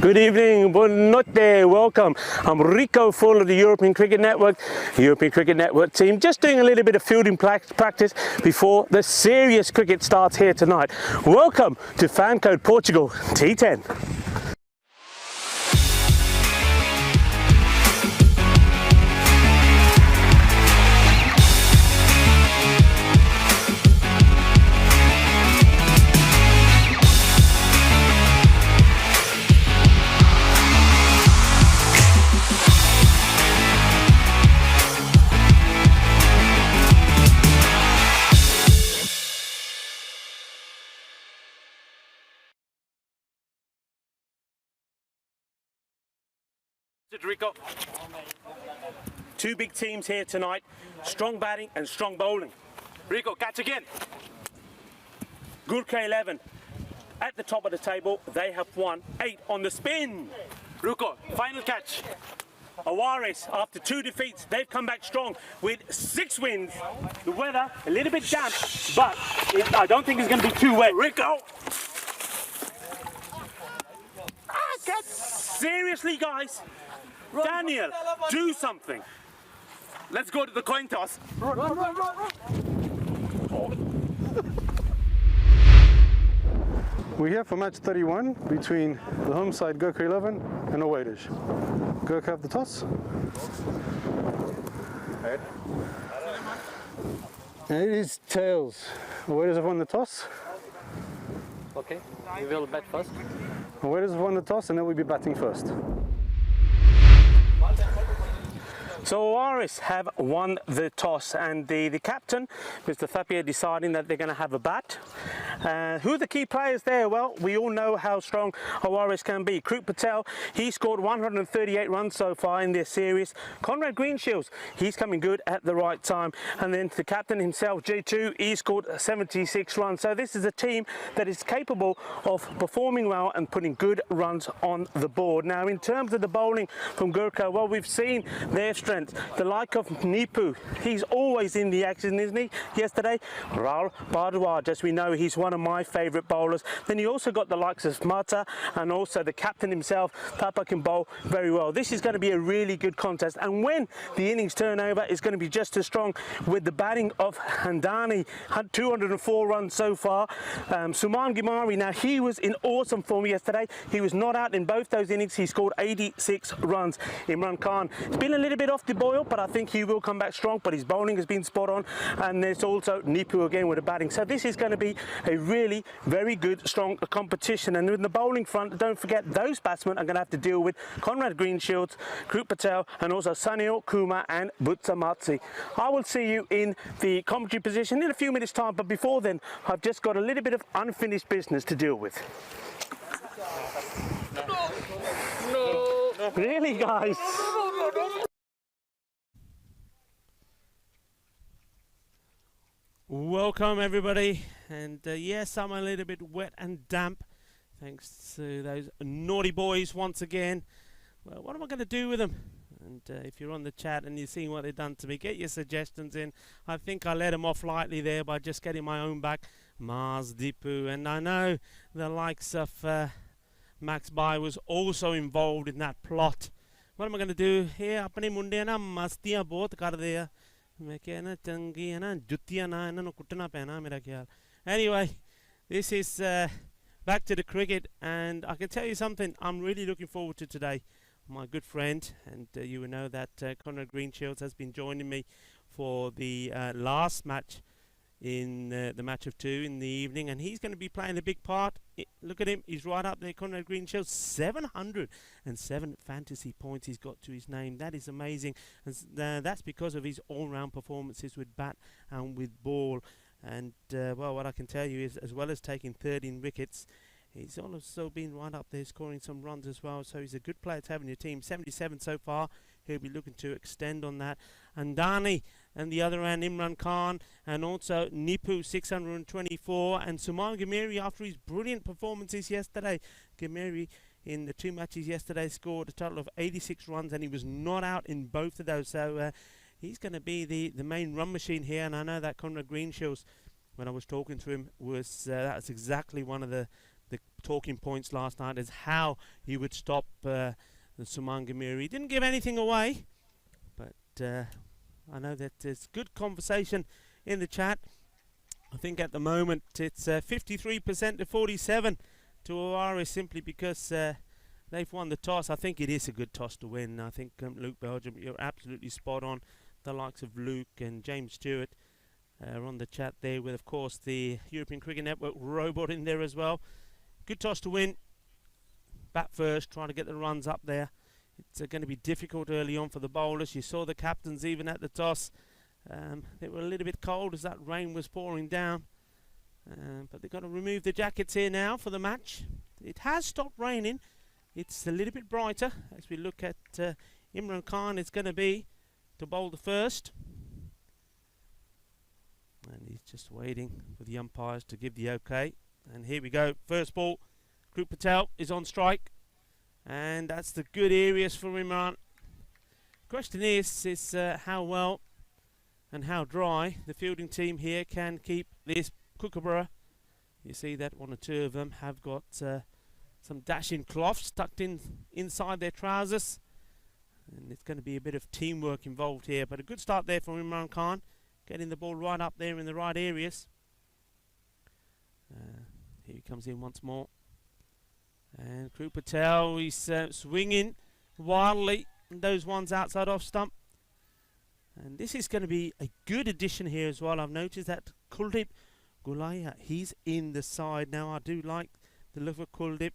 Good evening, buon notte, welcome. I'm Rico Full of the European Cricket Network, the European Cricket Network team, just doing a little bit of fielding practice before the serious cricket starts here tonight. Welcome to FanCode Portugal T10. Rico. Two big teams here tonight, strong batting and strong bowling. Rico, catch again. Gurkha 11 at the top of the table, they have won 8 on the spin. Rico, final catch. Awaris, after 2 defeats, they've come back strong with 6 wins. The weather a little bit damp, but I don't think it's going to be too wet. Rico! Seriously, guys? Daniel, do something. Let's go to the coin toss. We're here for match 31 between the home side Gurkha 11 and Awaris. Gurkha have the toss. And it is tails. Awaris have won the toss. Okay, we will bat first. Awaris have won the toss and then we'll be batting first. So Awaris have won the toss, and the captain, Mr. Thapia, deciding that they're going to have a bat. Who are the key players there? Well, we all know how strong Awaris can be. Krut Patel, he scored 138 runs so far in this series. Conrad Greenshields, he's coming good at the right time. And then the captain himself, G2, he scored 76 runs. So this is a team that is capable of performing well and putting good runs on the board. Now, in terms of the bowling from Gurkha, well, we've seen their strength. The like of Nipu, he's always in the action, isn't he? Yesterday, Rahul Bhardwaj, as we know, he's one of my favourite bowlers. Then you also got the likes of Mata, and also the captain himself, Thapa, can bowl very well. This is going to be a really good contest, and when the innings turn over, it's going to be just as strong with the batting of Handani, 204 runs so far. Suman Gimari, now he was in awesome form yesterday. He was not out in both those innings. He scored 86 runs. Imran Khan, it's been a little bit off the boil, but I think he will come back strong, but his bowling has been spot on, and there's also Nipu again with the batting. So this is going to be a really very good strong competition. And in the bowling front, don't forget those batsmen are going to have to deal with Conrad Greenshields, Krut Patel, and also Sunil Kumar and Butsamatsi. I will see you in the commentary position in a few minutes time, but before then I've just got a little bit of unfinished business to deal with. No. Really, guys? Welcome everybody, and yes, I'm a little bit wet and damp thanks to those naughty boys once again. Well, what am I going to do with them? And if you're on the chat and you're seeing what they've done to me, get your suggestions in. I think I let them off lightly there by just getting my own back, Mars Dipu, and I know the likes of Max Bai was also involved in that plot. What am I going to do here? Apne munde na mastiyan bahut kar diya. Anyway, this is back to the cricket, and I can tell you something I'm really looking forward to today. My good friend, and you will know that Conrad Greenshields has been joining me for the last match in the match of 2 in the evening, and he's going to be playing a big part. Look at him, he's right up there, Conrad Greenshields, 707 fantasy points he's got to his name. That is amazing, and that's because of his all-round performances with bat and with ball. And well, what I can tell you is, as well as taking 13 wickets, he's also been right up there scoring some runs as well, so he's a good player to have in your team. 77 so far, he'll be looking to extend on that. And Dani, and the other end, Imran Khan, and also Nipu, 624, and Suman Gimari, after his brilliant performances yesterday. Gimari, in the 2 matches yesterday, scored a total of 86 runs, and he was not out in both of those, so he's going to be the main run machine here. And I know that Conrad Greenshields, when I was talking to him, was that's exactly one of the the talking points last night is how he would stop the Suman Gamiri. He didn't give anything away, but I know that there's good conversation in the chat. I think at the moment it's 53% to 47 to Oaris, simply because they've won the toss. I think it is a good toss to win. I think Luke Belgium, you're absolutely spot on. The likes of Luke and James Stewart are on the chat there, with of course the European Cricket Network robot in there as well. Good toss to win. Bat first, trying to get the runs up there. It's going to be difficult early on for the bowlers. You saw the captains even at the toss. They were a little bit cold as that rain was pouring down. But they've got to remove the jackets here now for the match. It has stopped raining. It's a little bit brighter as we look at Imran Khan. It's going to be to bowl the first. And he's just waiting for the umpires to give the okay. And here we go. First ball. Krup Patel is on strike. And that's the good areas for Imran. Question is how well and how dry the fielding team here can keep this kookaburra. You see that one or two of them have got some dashing cloths tucked inside their trousers. And it's going to be a bit of teamwork involved here. But a good start there from Imran Khan. Getting the ball right up there in the right areas. Here he comes in once more. And Krup Patel, he's swinging wildly. Those ones outside off stump. And this is going to be a good addition here as well. I've noticed that Kuldeep Gulaya, he's in the side now. I do like the look of Kuldeep.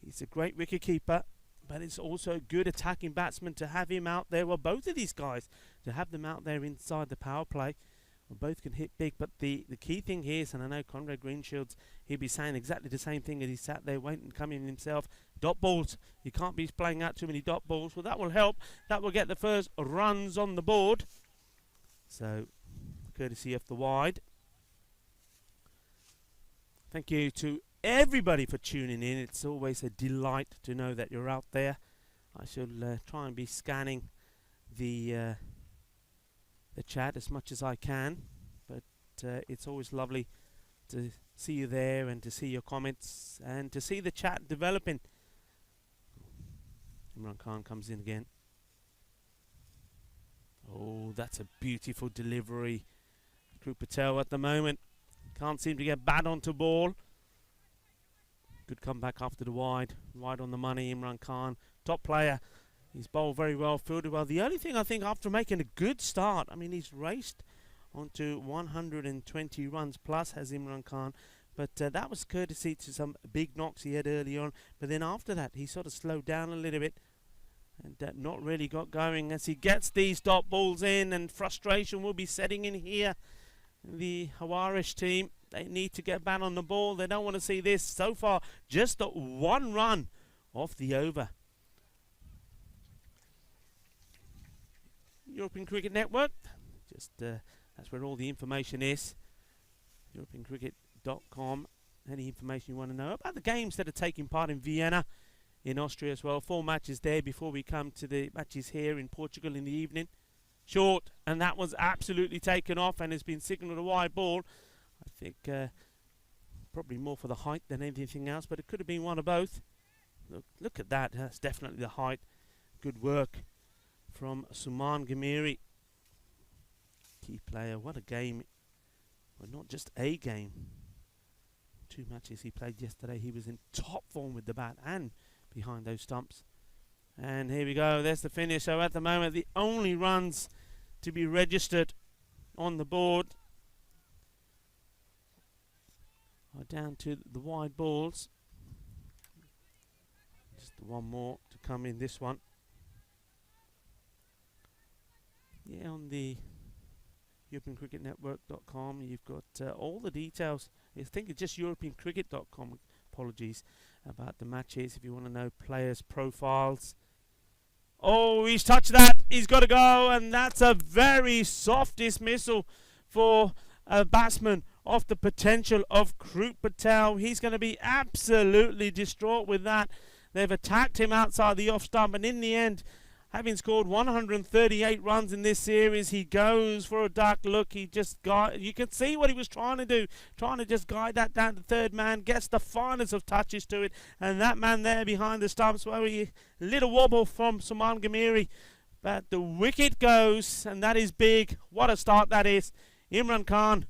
He's a great wicket keeper, but it's also a good attacking batsman to have him out there. Well, both of these guys, to have them out there inside the power play. Well, both can hit big, but the key thing here is, and I know Conrad Greenshields, he'll be saying exactly the same thing as he sat there waiting, coming himself. Dot balls. You can't be playing out too many dot balls. Well, that will help. That will get the first runs on the board. So, courtesy of the wide. Thank you to everybody for tuning in. It's always a delight to know that you're out there. I shall try and be scanning the chat as much as I can, but it's always lovely to see you there and to see your comments and to see the chat developing. Imran Khan comes in again. Oh, that's a beautiful delivery. Krup Patel at the moment can't seem to get bat onto ball. Good comeback after the wide on the money. Imran Khan, top player. He's bowled very well, fielded well. The only thing I think, after making a good start, I mean, he's raced onto 120 runs plus, has Imran Khan. But that was courtesy to some big knocks he had early on. But then after that, he sort of slowed down a little bit and not really got going as he gets these dot balls in, and frustration will be setting in here. The Hawarish team, they need to get bat on the ball. They don't want to see this. So far, just the one run off the over. European Cricket Network, just that's where all the information is. EuropeanCricket.com. Any information you want to know about the games that are taking part in Vienna, in Austria as well. 4 matches there before we come to the matches here in Portugal in the evening. Short, and that was absolutely taken off and has been signalled a wide ball. I think probably more for the height than anything else, but it could have been one of both. Look at that. That's definitely the height. Good work from Suman Gamiri. Key player. What a game. Well, not just a game. 2 matches he played yesterday. He was in top form with the bat and behind those stumps. And here we go. There's the finish. So at the moment, the only runs to be registered on the board are down to the wide balls. Just one more to come in this one. Yeah, on the EuropeanCricketNetwork.com, you've got all the details. I think it's just EuropeanCricket.com, apologies, about the matches if you want to know players' profiles. Oh, he's touched that. He's got to go, and that's a very soft dismissal for a batsman of the potential of Krup Patel. He's going to be absolutely distraught with that. They've attacked him outside the off stump, and in the end having scored 138 runs in this series, he goes for a duck look. He just got, you can see what he was trying to do, trying to just guide that down to third man, gets the finest of touches to it, and that man there behind the stumps, well, he little wobble from Suman Gamiri, but the wicket goes, and that is big. What a start that is. Imran Khan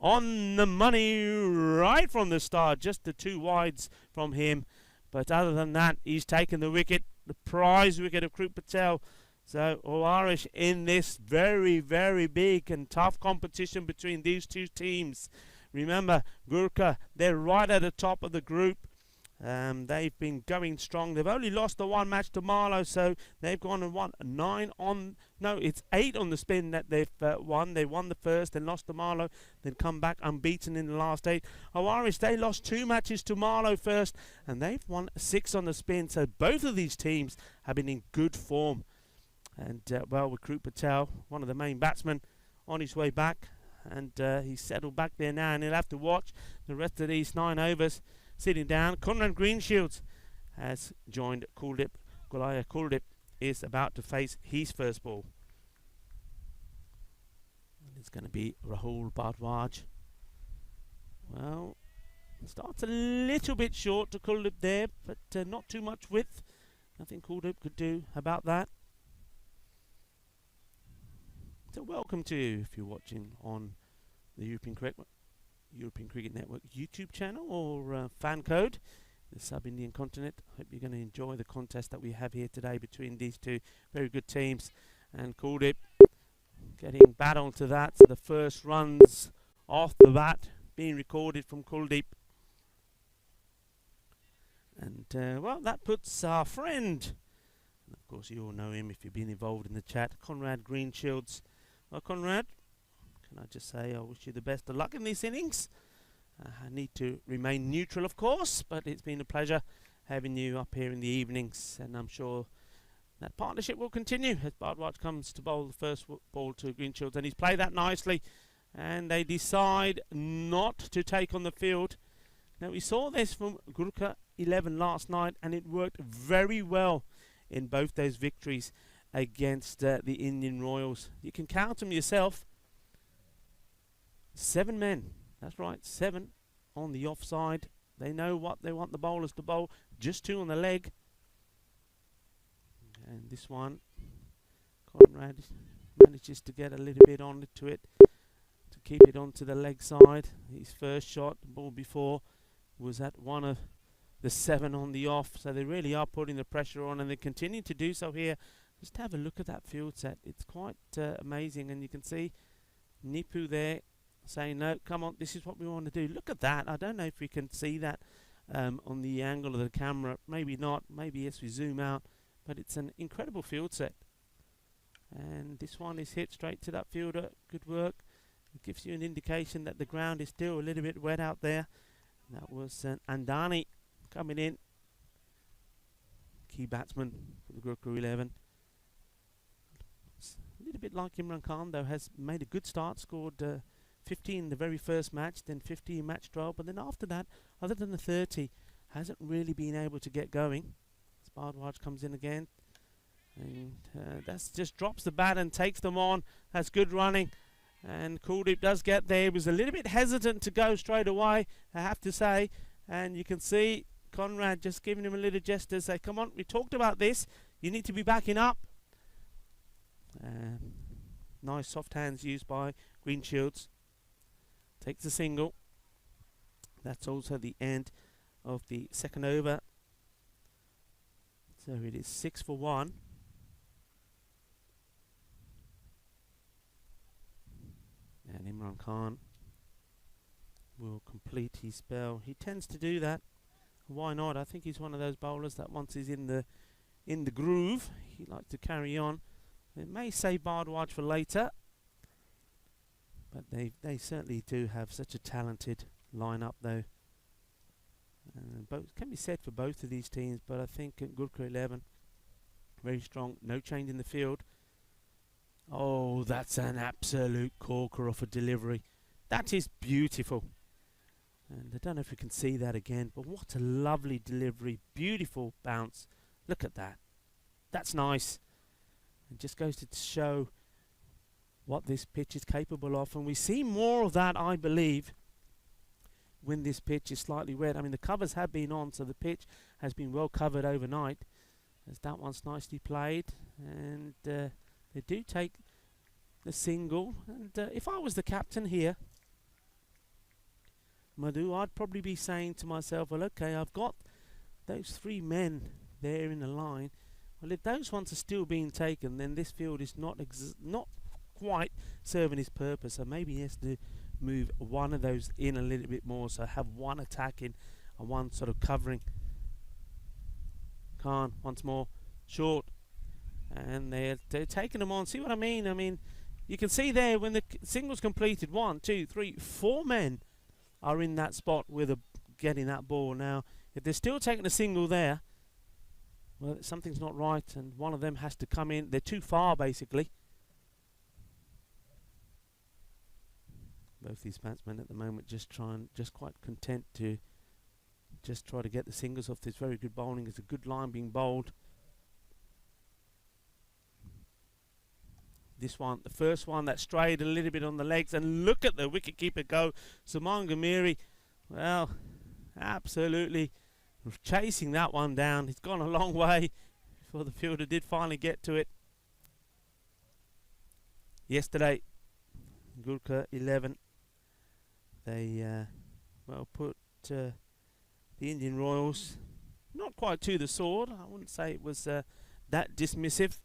on the money right from the start, just the 2 wides from him, but other than that, he's taken the wicket, the prize wicket of Krut Patel. So Owarish in this very, very big and tough competition between these two teams. Remember, Gurkha, they're right at the top of the group. They've been going strong. They've only lost the 1 match to Marlow, so they've gone and won 9 on, no, it's 8 on the spin that they've won. They won the first, then lost to Marlow, then come back unbeaten in the last 8. Owarish, they lost 2 matches to Marlow first, and they've won 6 on the spin. So both of these teams have been in good form. And, well, with Krut Patel, one of the main batsmen, on his way back, and he's settled back there now, and he'll have to watch the rest of these 9 overs. Sitting down, Conrad Greenshields has joined Kuldeep. Gulaya Kuldeep is about to face his first ball. And it's going to be Rahul Bhardwaj. Well, starts a little bit short to Kuldeep there, but not too much width. Nothing Kuldeep could do about that. So welcome to you if you're watching on the European Cricket Network YouTube channel or FanCode, the sub-Indian continent. Hope you're going to enjoy the contest that we have here today between these two very good teams. And Kuldeep getting bat onto that, so the first runs off the bat being recorded from Kuldeep. And well, that puts our friend, and of course you all know him if you've been involved in the chat, Conrad Greenshields. Well, Conrad, can I just say I wish you the best of luck in these innings. I need to remain neutral, of course, but it's been a pleasure having you up here in the evenings, and I'm sure that partnership will continue as Bhardwaj comes to bowl the first ball to Greenshields, and he's played that nicely, and they decide not to take on the field. Now, we saw this from Gurkha 11 last night, and it worked very well in both those victories against the Indian Royals. You can count them yourself. 7 men, that's right, 7 on the offside. They know what they want the bowlers to bowl, just 2 on the leg. And this one, Conrad manages to get a little bit onto it, to keep it onto the leg side. His first shot, the ball before, was at one of the 7 on the off, so they really are putting the pressure on, and they continue to do so here. Just have a look at that field set, it's quite amazing, and you can see Nipu there saying, no, come on, this is what we want to do. Look at that. I don't know if we can see that on the angle of the camera. Maybe not. Maybe as we zoom out. But it's an incredible field set. And this one is hit straight to that fielder. Good work. It gives you an indication that the ground is still a little bit wet out there. That was Andani coming in. Key batsman for the Gurkha 11. It's a little bit like Imran Khan, though, has made a good start. Scored 50 in the very first match, then 50 in match 12, but then after that, other than the 30, hasn't really been able to get going. Bhardwaj comes in again, and that's just drops the bat and takes them on. That's good running, and Kuldeep does get there. He was a little bit hesitant to go straight away, I have to say, and you can see Conrad just giving him a little gesture, say, come on, we talked about this, you need to be backing up. Nice soft hands used by Greenshields. Takes a single. That's also the end of the second over. So it is 6 for 1. And Imran Khan will complete his spell. He tends to do that. Why not? I think he's one of those bowlers that once he's in the groove, he likes to carry on. It may save Bhardwaj for later, but they certainly do have such a talented lineup, though. Both can be said for both of these teams, but I think Gurkha 11 very strong. No change in the field. Oh, that's an absolute corker of a delivery. That is beautiful. And I don't know if we can see that again, but what a lovely delivery. Beautiful bounce. Look at that. That's nice. It just goes to show what this pitch is capable of, and we see more of that, I believe, when this pitch is slightly wet. I mean, the covers have been on, so the pitch has been well covered overnight. As that one's nicely played, and they do take the single. And if I was the captain here, Madhu, I'd probably be saying to myself, well, okay, I've got those 3 men there in the line. Well, if those ones are still being taken, then this field is not quite serving its purpose. So maybe he has to move one of those in a little bit more, so have one attacking and one sort of covering. Khan once more, short, and they're taking them on. See what I mean? I mean, you can see there when the single's completed, 1, 2, 3, 4 men are in that spot with getting that ball. Now, if they're still taking a single there, well, something's not right, and one of them has to come in. They're too far, basically. Both these batsmen at the moment just quite content to just try to get the singles off this very good bowling. It's a good line being bowled. This one, the first one that strayed a little bit on the legs, and look at the wicketkeeper go. Suman Ghamiri, well, absolutely chasing that one down. He's gone a long way before the fielder did finally get to it. Yesterday, Gurkha 11, they well put the Indian Royals not quite to the sword. I wouldn't say it was that dismissive.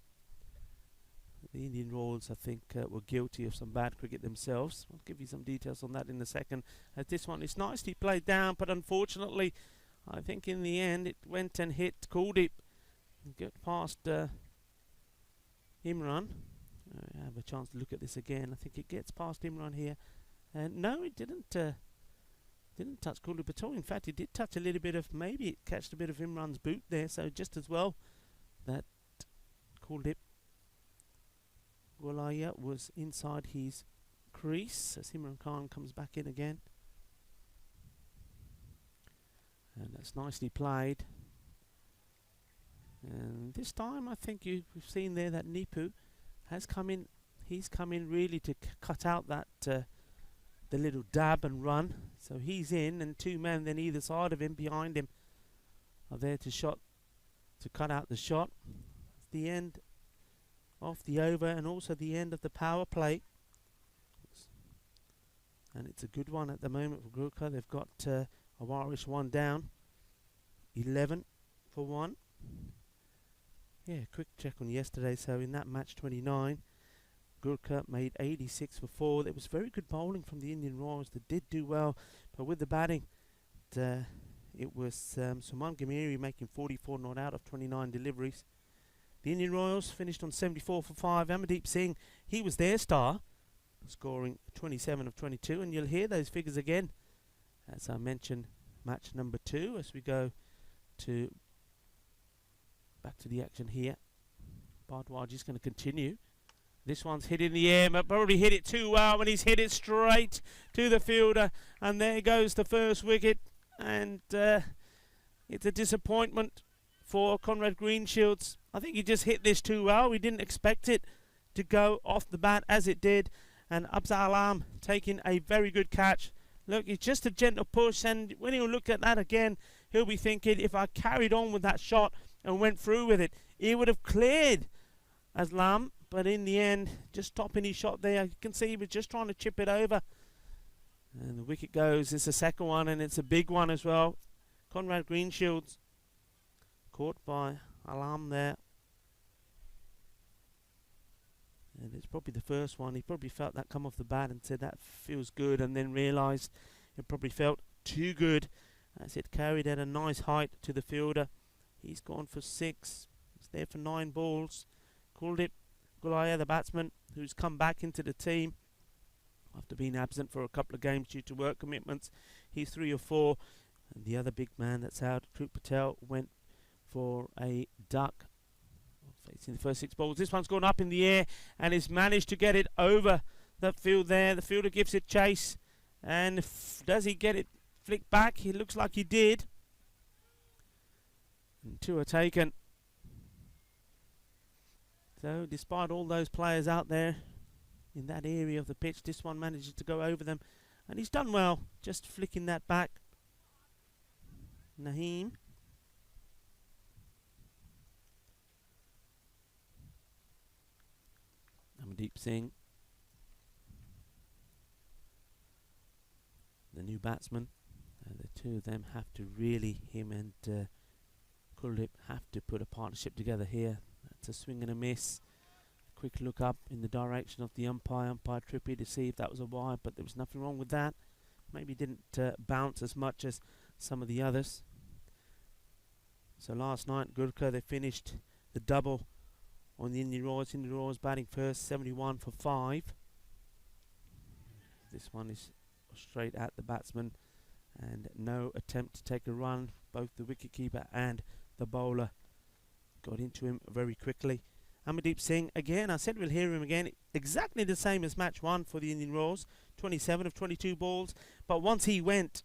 The Indian Royals, I think, were guilty of some bad cricket themselves. I'll give you some details on that in a second. As this one is nicely played down, but unfortunately, I think in the end it went and hit Kuldeep. Get past Imran. I have a chance to look at this again. I think it gets past Imran here. And no, it didn't touch Kuldeep at all. In fact, it did touch a little bit of, maybe it catched a bit of Imran's boot there. So just as well that Kuldeep Gulaya was inside his crease as Imran Khan comes back in again. And that's nicely played. And this time I think we've seen there that Nipu has come in. He's come in really to cut out that the little dab and run. So he's in, and 2 men then either side of him, behind him, are there to cut out the shot. It's the end of the over and also the end of the power play. And it's a good one at the moment for Gurkha. They've got a Irish one down, 11 for 1. Yeah, quick check on yesterday. So in that match 29, Gurkha made 86 for 4. There was very good bowling from the Indian Royals that did do well, but with the batting, it was Suman Ghamiri making 44 not out of 29 deliveries. The Indian Royals finished on 74 for 5. Amardeep Singh, he was their star, scoring 27 of 22, and you'll hear those figures again as I mention match number 2 as we go back to the action here. Bhardwaj is going to continue. This one's hit in the air, but probably hit it too well, and he's hit it straight to the fielder, and there goes the first wicket, and it's a disappointment for Conrad Greenshields. I think he just hit this too well. We didn't expect it to go off the bat as it did, and Abza Alam taking a very good catch. Look, it's just a gentle push, and when he'll look at that again, he'll be thinking, if I carried on with that shot and went through with it, he would have cleared Aslam. But in the end, just stopping his shot there, you can see he was just trying to chip it over. And the wicket goes. It's a second one, and it's a big one as well. Conrad Greenshields caught by Alam there. And it's probably the first one. He probably felt that come off the bat and said that feels good, and then realised it probably felt too good as it carried at a nice height to the fielder. He's gone for 6. He's there for 9 balls. Called it Gulaya, the batsman, who's come back into the team after being absent for a couple of games due to work commitments. He's 3 or 4. And the other big man that's out, Kruk Patel, went for a duck. Facing the first 6 balls. This one's gone up in the air and has managed to get it over that field there. The fielder gives it chase. And does he get it flicked back? It looks like he did. And 2 are taken. So despite all those players out there in that area of the pitch, this one manages to go over them, and he's done well, just flicking that back. Naheem. Amandeep Singh, the new batsman. The two of them have to really, him and Kuldeep, have to put a partnership together here. That's a swing and a miss. Quick look up in the direction of the umpire Trippy, to see if that was a wide, but there was nothing wrong with that. Maybe didn't bounce as much as some of the others. So last night, Gurkha, they finished the double on the Indian Royals. Indian Royals batting first, 71 for 5. This one is straight at the batsman, and no attempt to take a run. Both the wicketkeeper and the bowler got into him very quickly. Amandeep Singh, again, I said we'll hear him again, exactly the same as match 1 for the Indian Royals, 27 of 22 balls, but once he went,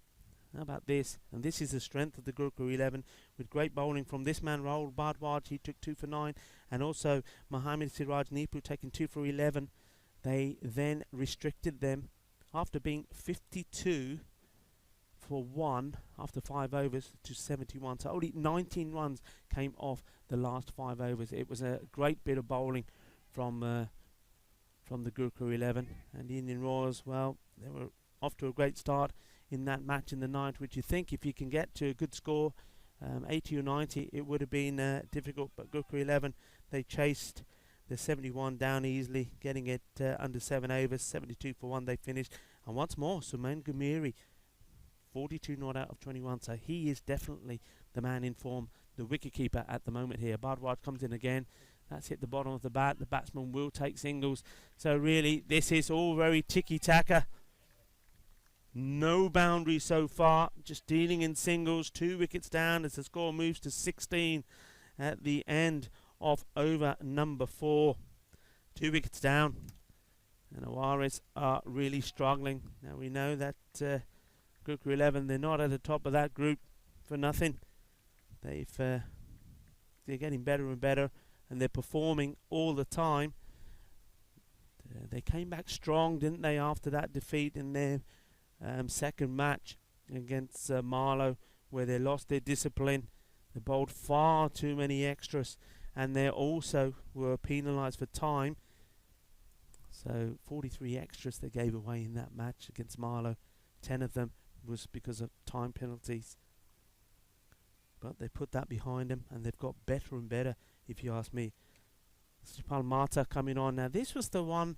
how about this? And this is the strength of the Gurkha 11, with great bowling from this man, Rahul Bhardwaj. He took 2 for 9, and also Mohammad Siraj Neepu taking 2 for 11. They then restricted them after being 52 for 1 after 5 overs to 71. So only 19 runs came off the last 5 overs. It was a great bit of bowling from the Gurkha 11. And the Indian Royals, well, they were off to a great start in that match in the night, which you think if you can get to a good score, 80 or 90, it would have been difficult. But Gurkha 11, they chased the 71 down easily, getting it under 7 overs, 72 for 1 they finished. And once more, Suman Gumiri, 42 not out of 21, so he is definitely the man in form, the wicketkeeper at the moment here. Bhardwaj comes in again. That's hit the bottom of the bat. The batsman will take singles. So really, this is all very ticky-taka. No boundary so far, just dealing in singles. 2 wickets down as the score moves to 16 at the end of over number 4. 2 wickets down, and Awaris are really struggling. Now we know that Gurkha 11, they're not at the top of that group for nothing. They're getting better and better, and they're performing all the time. They came back strong, didn't they, after that defeat in their second match against Marlow, where they lost their discipline. They bowled far too many extras, and they also were penalised for time. So 43 extras they gave away in that match against Marlow. 10 of them was because of time penalties. But they put that behind them, and they've got better and better, if you ask me. Sripal Mata coming on. Now this was the one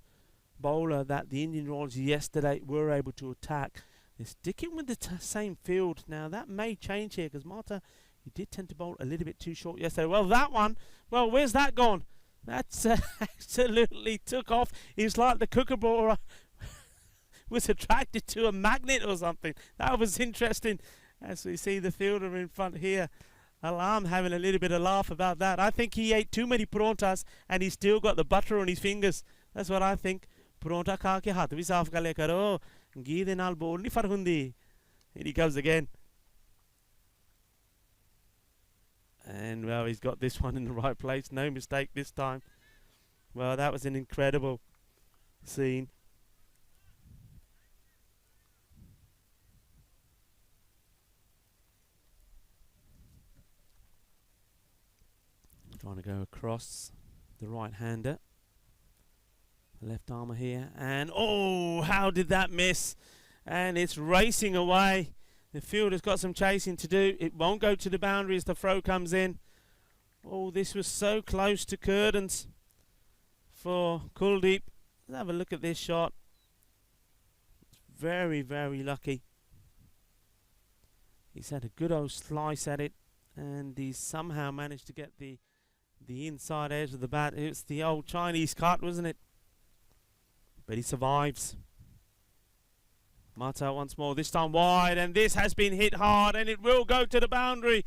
bowler that the Indian Royals yesterday were able to attack. They're sticking with the same field. Now that may change here, because Mata, he did tend to bowl a little bit too short yesterday. Well, that one, well, where's that gone? That's absolutely took off. It's like the kookaburra was attracted to a magnet or something. That was interesting. As we see the fielder in front here, Alam having a little bit of laugh about that. I think he ate too many prontas and he's still got the butter on his fingers. That's what I think. Pronta kha ke hath bhi saaf kar le karo. Ghee de naal bol nahi fark hundi. Here he comes again. And well, he's got this one in the right place. No mistake this time. Well, that was an incredible scene. Trying to go across the right-hander. The left armour here. And, oh, how did that miss? And it's racing away. The fielder's got some chasing to do. It won't go to the boundary as the throw comes in. Oh, this was so close to curtains for Kuldeep. Let's have a look at this shot. It's very, very lucky. He's had a good old slice at it, and he's somehow managed to get the inside edge of the bat. It's the old Chinese cut, wasn't it? But he survives. Mata once more, this time wide, and this has been hit hard, and it will go to the boundary.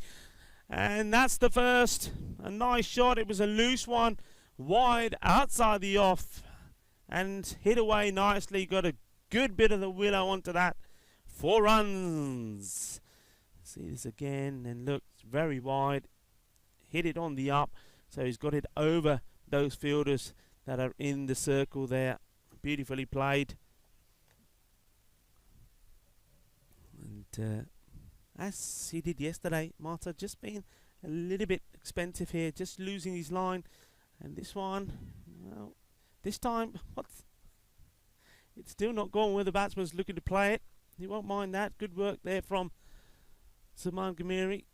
And that's the first. A nice shot. It was a loose one, wide outside the off, and hit away nicely. Got a good bit of the willow onto that. 4 runs. See this again, and look, it's very wide. Hit it on the up, so he's got it over those fielders that are in the circle there. Beautifully played. And as he did yesterday, Marta just being a little bit expensive here, just losing his line. And this one, well, this time, it's still not gone where the batsman's looking to play it. He won't mind that. Good work there from Saman Gamiri.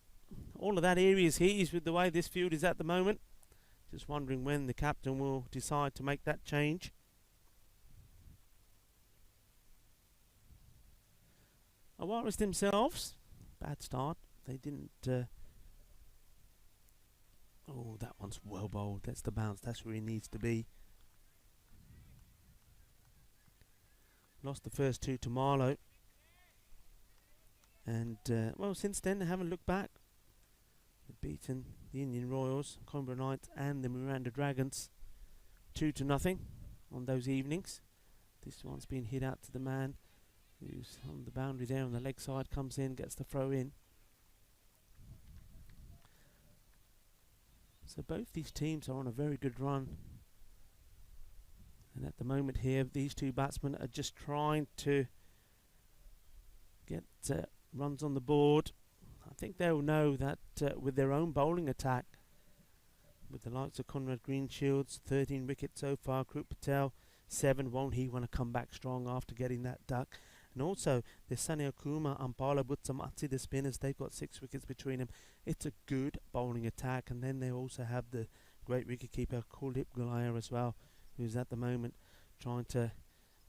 All of that area is his with the way this field is at the moment. Just wondering when the captain will decide to make that change. Awaris themselves, bad start. They didn't... oh, that one's well bowled. That's the bounce. That's where he needs to be. Lost the first two to Marlow. And, well, since then, they haven't looked back. They've beaten the Indian Royals, Coimbra Knights and the Miranda Dragons 2-0 on those evenings. This one's been hit out to the man who's on the boundary there on the leg side, comes in, gets the throw in. So both these teams are on a very good run. And at the moment here, these two batsmen are just trying to get runs on the board. I think they'll know that with their own bowling attack, with the likes of Conrad Greenshields, 13 wickets so far, Krut Patel, 7, won't he want to come back strong after getting that duck? And also, the Sunny Okuma and Paula Butsamatsi, the spinners, they've got 6 wickets between them. It's a good bowling attack. And then they also have the great wicketkeeper, Kuldeep Gulaya as well, who's at the moment trying to,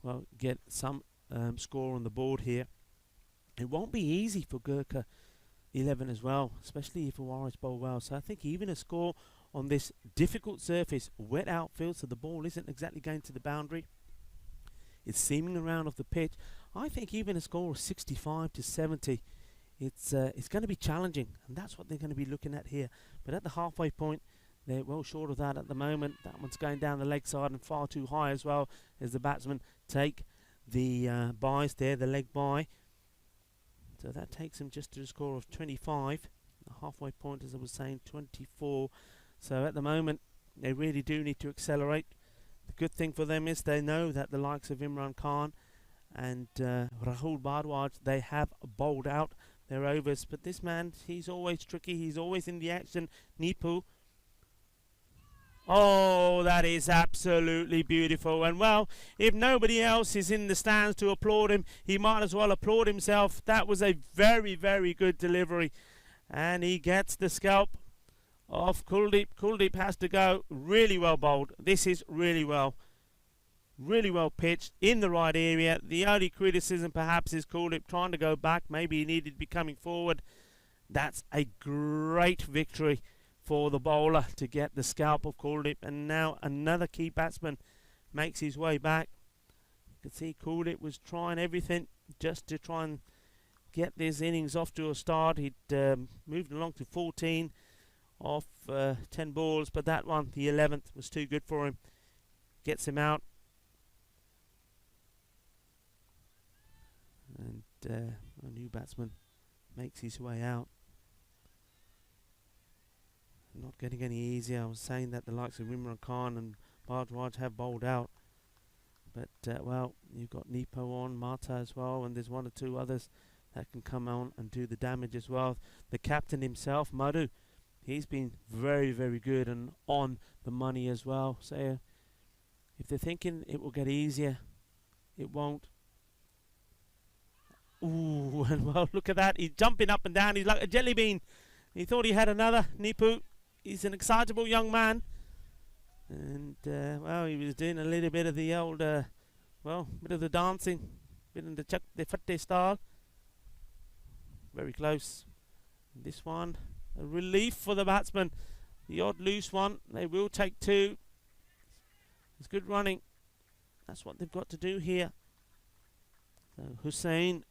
well, get some score on the board here. It won't be easy for Gurkha 11 as well, especially if Awaris bowl well. So I think even a score on this difficult surface, wet outfield, so the ball isn't exactly going to the boundary. It's seaming around off the pitch. I think even a score of 65 to 70, it's going to be challenging, and that's what they're going to be looking at here. But at the halfway point, they're well short of that at the moment. That one's going down the leg side and far too high as well, as the batsmen take the byes there, the leg bye. So that takes them just to a score of 25. The halfway point, as I was saying, 24. So at the moment, they really do need to accelerate. The good thing for them is they know that the likes of Imran Khan and Rahul Bhardwaj, they have bowled out their overs. But this man, he's always tricky. He's always in the action. Nipu. Oh, that is absolutely beautiful. And, well, if nobody else is in the stands to applaud him, he might as well applaud himself. That was a very, very good delivery. And he gets the scalp of Kuldeep. Kuldeep has to go. Really well bowled. This is really well pitched in the right area. The only criticism perhaps is Kuldeep trying to go back. Maybe he needed to be coming forward. That's a great victory for the bowler to get the scalp of Kuldeep. And now another key batsman makes his way back. You can see Kuldeep was trying everything just to try and get this innings off to a start. He'd moved along to 14 off 10 balls, but that one, the 11th, was too good for him. Gets him out. And a new batsman makes his way out. Not getting any easier. I was saying that the likes of Imran Khan and Bhardwaj have bowled out. But, well, you've got Nipo on, Mata as well, and there's one or two others that can come on and do the damage as well. The captain himself, Madhu, he's been very, very good and on the money as well. So if they're thinking it will get easier, it won't. Ooh, and well, look at that. He's jumping up and down. He's like a jelly bean. He thought he had another, Nipu. He's an excitable young man. And, well, he was doing a little bit of the old, well, bit of the dancing, bit of the Chak de Fatte style. Very close. And this one, a relief for the batsman. The odd loose one, they will take 2. It's good running. That's what they've got to do here. So Hussain,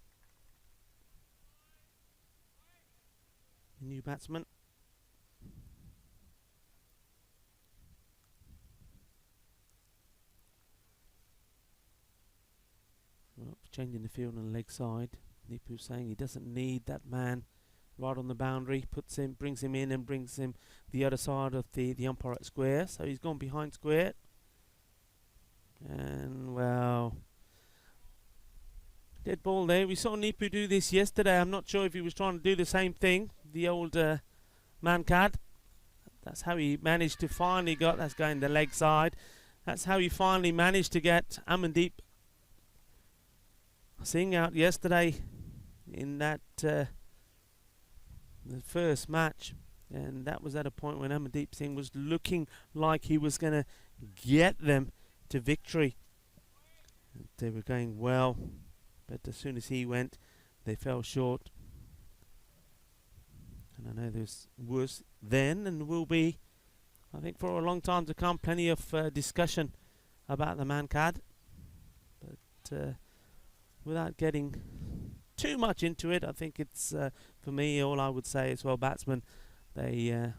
the new batsman. Well, changing the field on the leg side. Nipu saying he doesn't need that man right on the boundary, brings him in and brings him the other side of the umpire at square. So he's gone behind square. And, well, dead ball there. We saw Nipu do this yesterday. I'm not sure if he was trying to do the same thing, the old Mankad. That's how he managed to finally that's going the leg side. That's how he finally managed to get Amandeep Singh out yesterday in that the first match. And that was at a point when Amandeep Singh was looking like he was going to get them to victory. They were going well, but as soon as he went, they fell short. And I know there's worse then and will be, I think, for a long time to come, plenty of discussion about the Mankad. But without getting too much into it, I think it's, for me, all I would say is, well, batsmen, they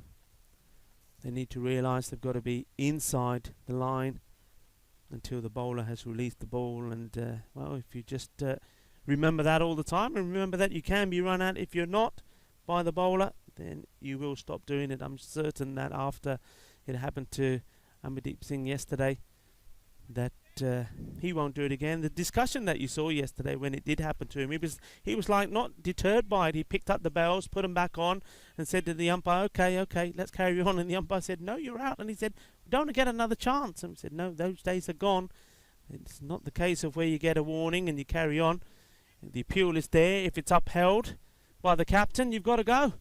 need to realise they've got to be inside the line until the bowler has released the ball. And, well, if you just remember that all the time, and remember that you can be run out if you're not by the bowler, then you will stop doing it. I'm certain that after it happened to Amandeep Singh yesterday, that he won't do it again. The discussion that you saw yesterday when it did happen to him, he was like not deterred by it. He picked up the bells, put them back on, and said to the umpire, okay, let's carry on. And the umpire said, no, you're out. And he said, don't get another chance. And he said, no, those days are gone. It's not the case of where you get a warning and you carry on. The appeal is there. If it's upheld by the captain, you've got to go.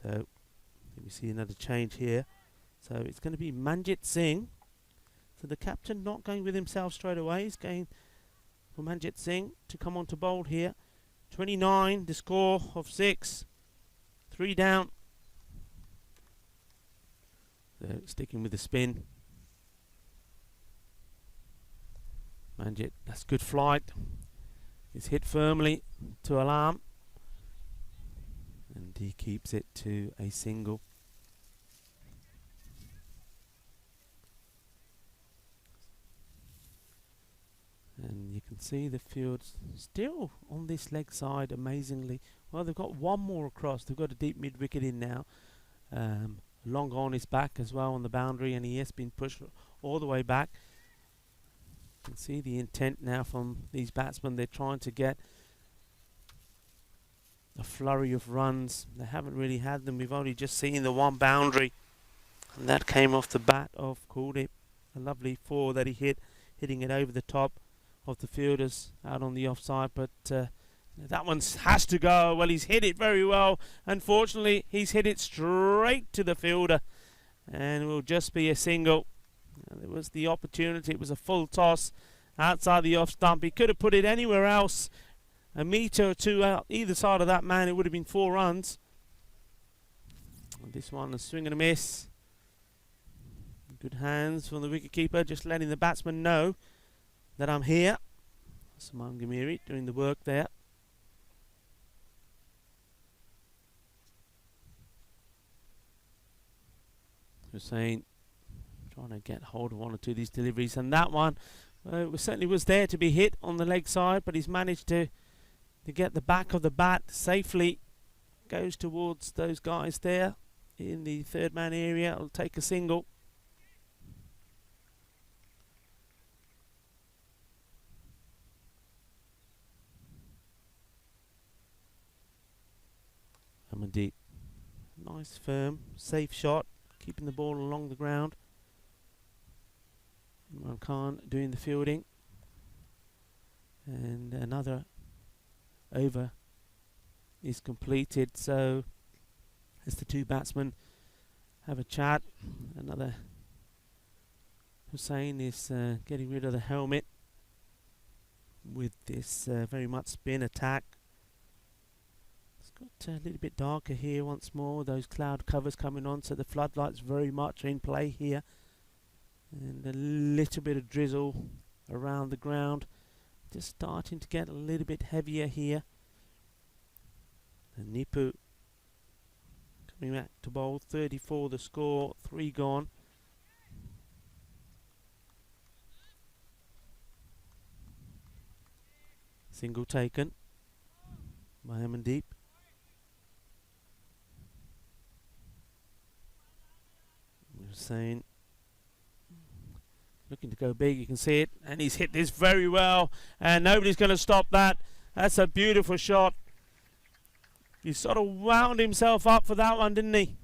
So let me see another change here. So it's going to be Manjit Singh. So the captain not going with himself straight away. He's going for Manjit Singh to come on to bowl here. 29, the score of 6. 3 down. So sticking with the spin. Manjit, that's good flight. He's hit firmly to alarm. And he keeps it to a single. And you can see the field still on this leg side amazingly. Well, they've got one more across. They've got a deep mid-wicket in now. Long on his back as well on the boundary, and he has been pushed all the way back. You can see the intent now from these batsmen. They're trying to get a flurry of runs. They haven't really had them. We've only just seen the one boundary, and that came off the bat of Kuldeep. A lovely 4 that he hit, hitting it over the top of the fielders out on the offside, but that one has to go. Well, he's hit it very well. Unfortunately, he's hit it straight to the fielder, and it will just be a single. There was the opportunity. It was a full toss outside the off stump. He could have put it anywhere else, a metre or two out either side of that man. It would have been 4 runs. And this one, a swing and a miss. Good hands from the wicketkeeper, just letting the batsman know that I'm here. Saman Gamiri doing the work there. Hussain trying to get hold of 1 or 2 of these deliveries, and that one certainly was there to be hit on the leg side, but he's managed to get the back of the bat safely. Goes towards those guys there in the third man area. It'll take a single. Amandeep, nice firm, safe shot, keeping the ball along the ground. Imran Khan doing the fielding, and another over is completed. So as the 2 batsmen have a chat, another Hussain is getting rid of the helmet with this very much spin attack. Got a little bit darker here once more, those cloud covers coming on, so the floodlights very much in play here, and a little bit of drizzle around the ground, just starting to get a little bit heavier here. And Nipu coming back to bowl. 34 the score, 3 gone. Single taken by Amandeep. Hussein. Looking to go big, you can see it, and he's hit this very well, and nobody's going to stop that. That's a beautiful shot. He sort of wound himself up for that one, didn't he?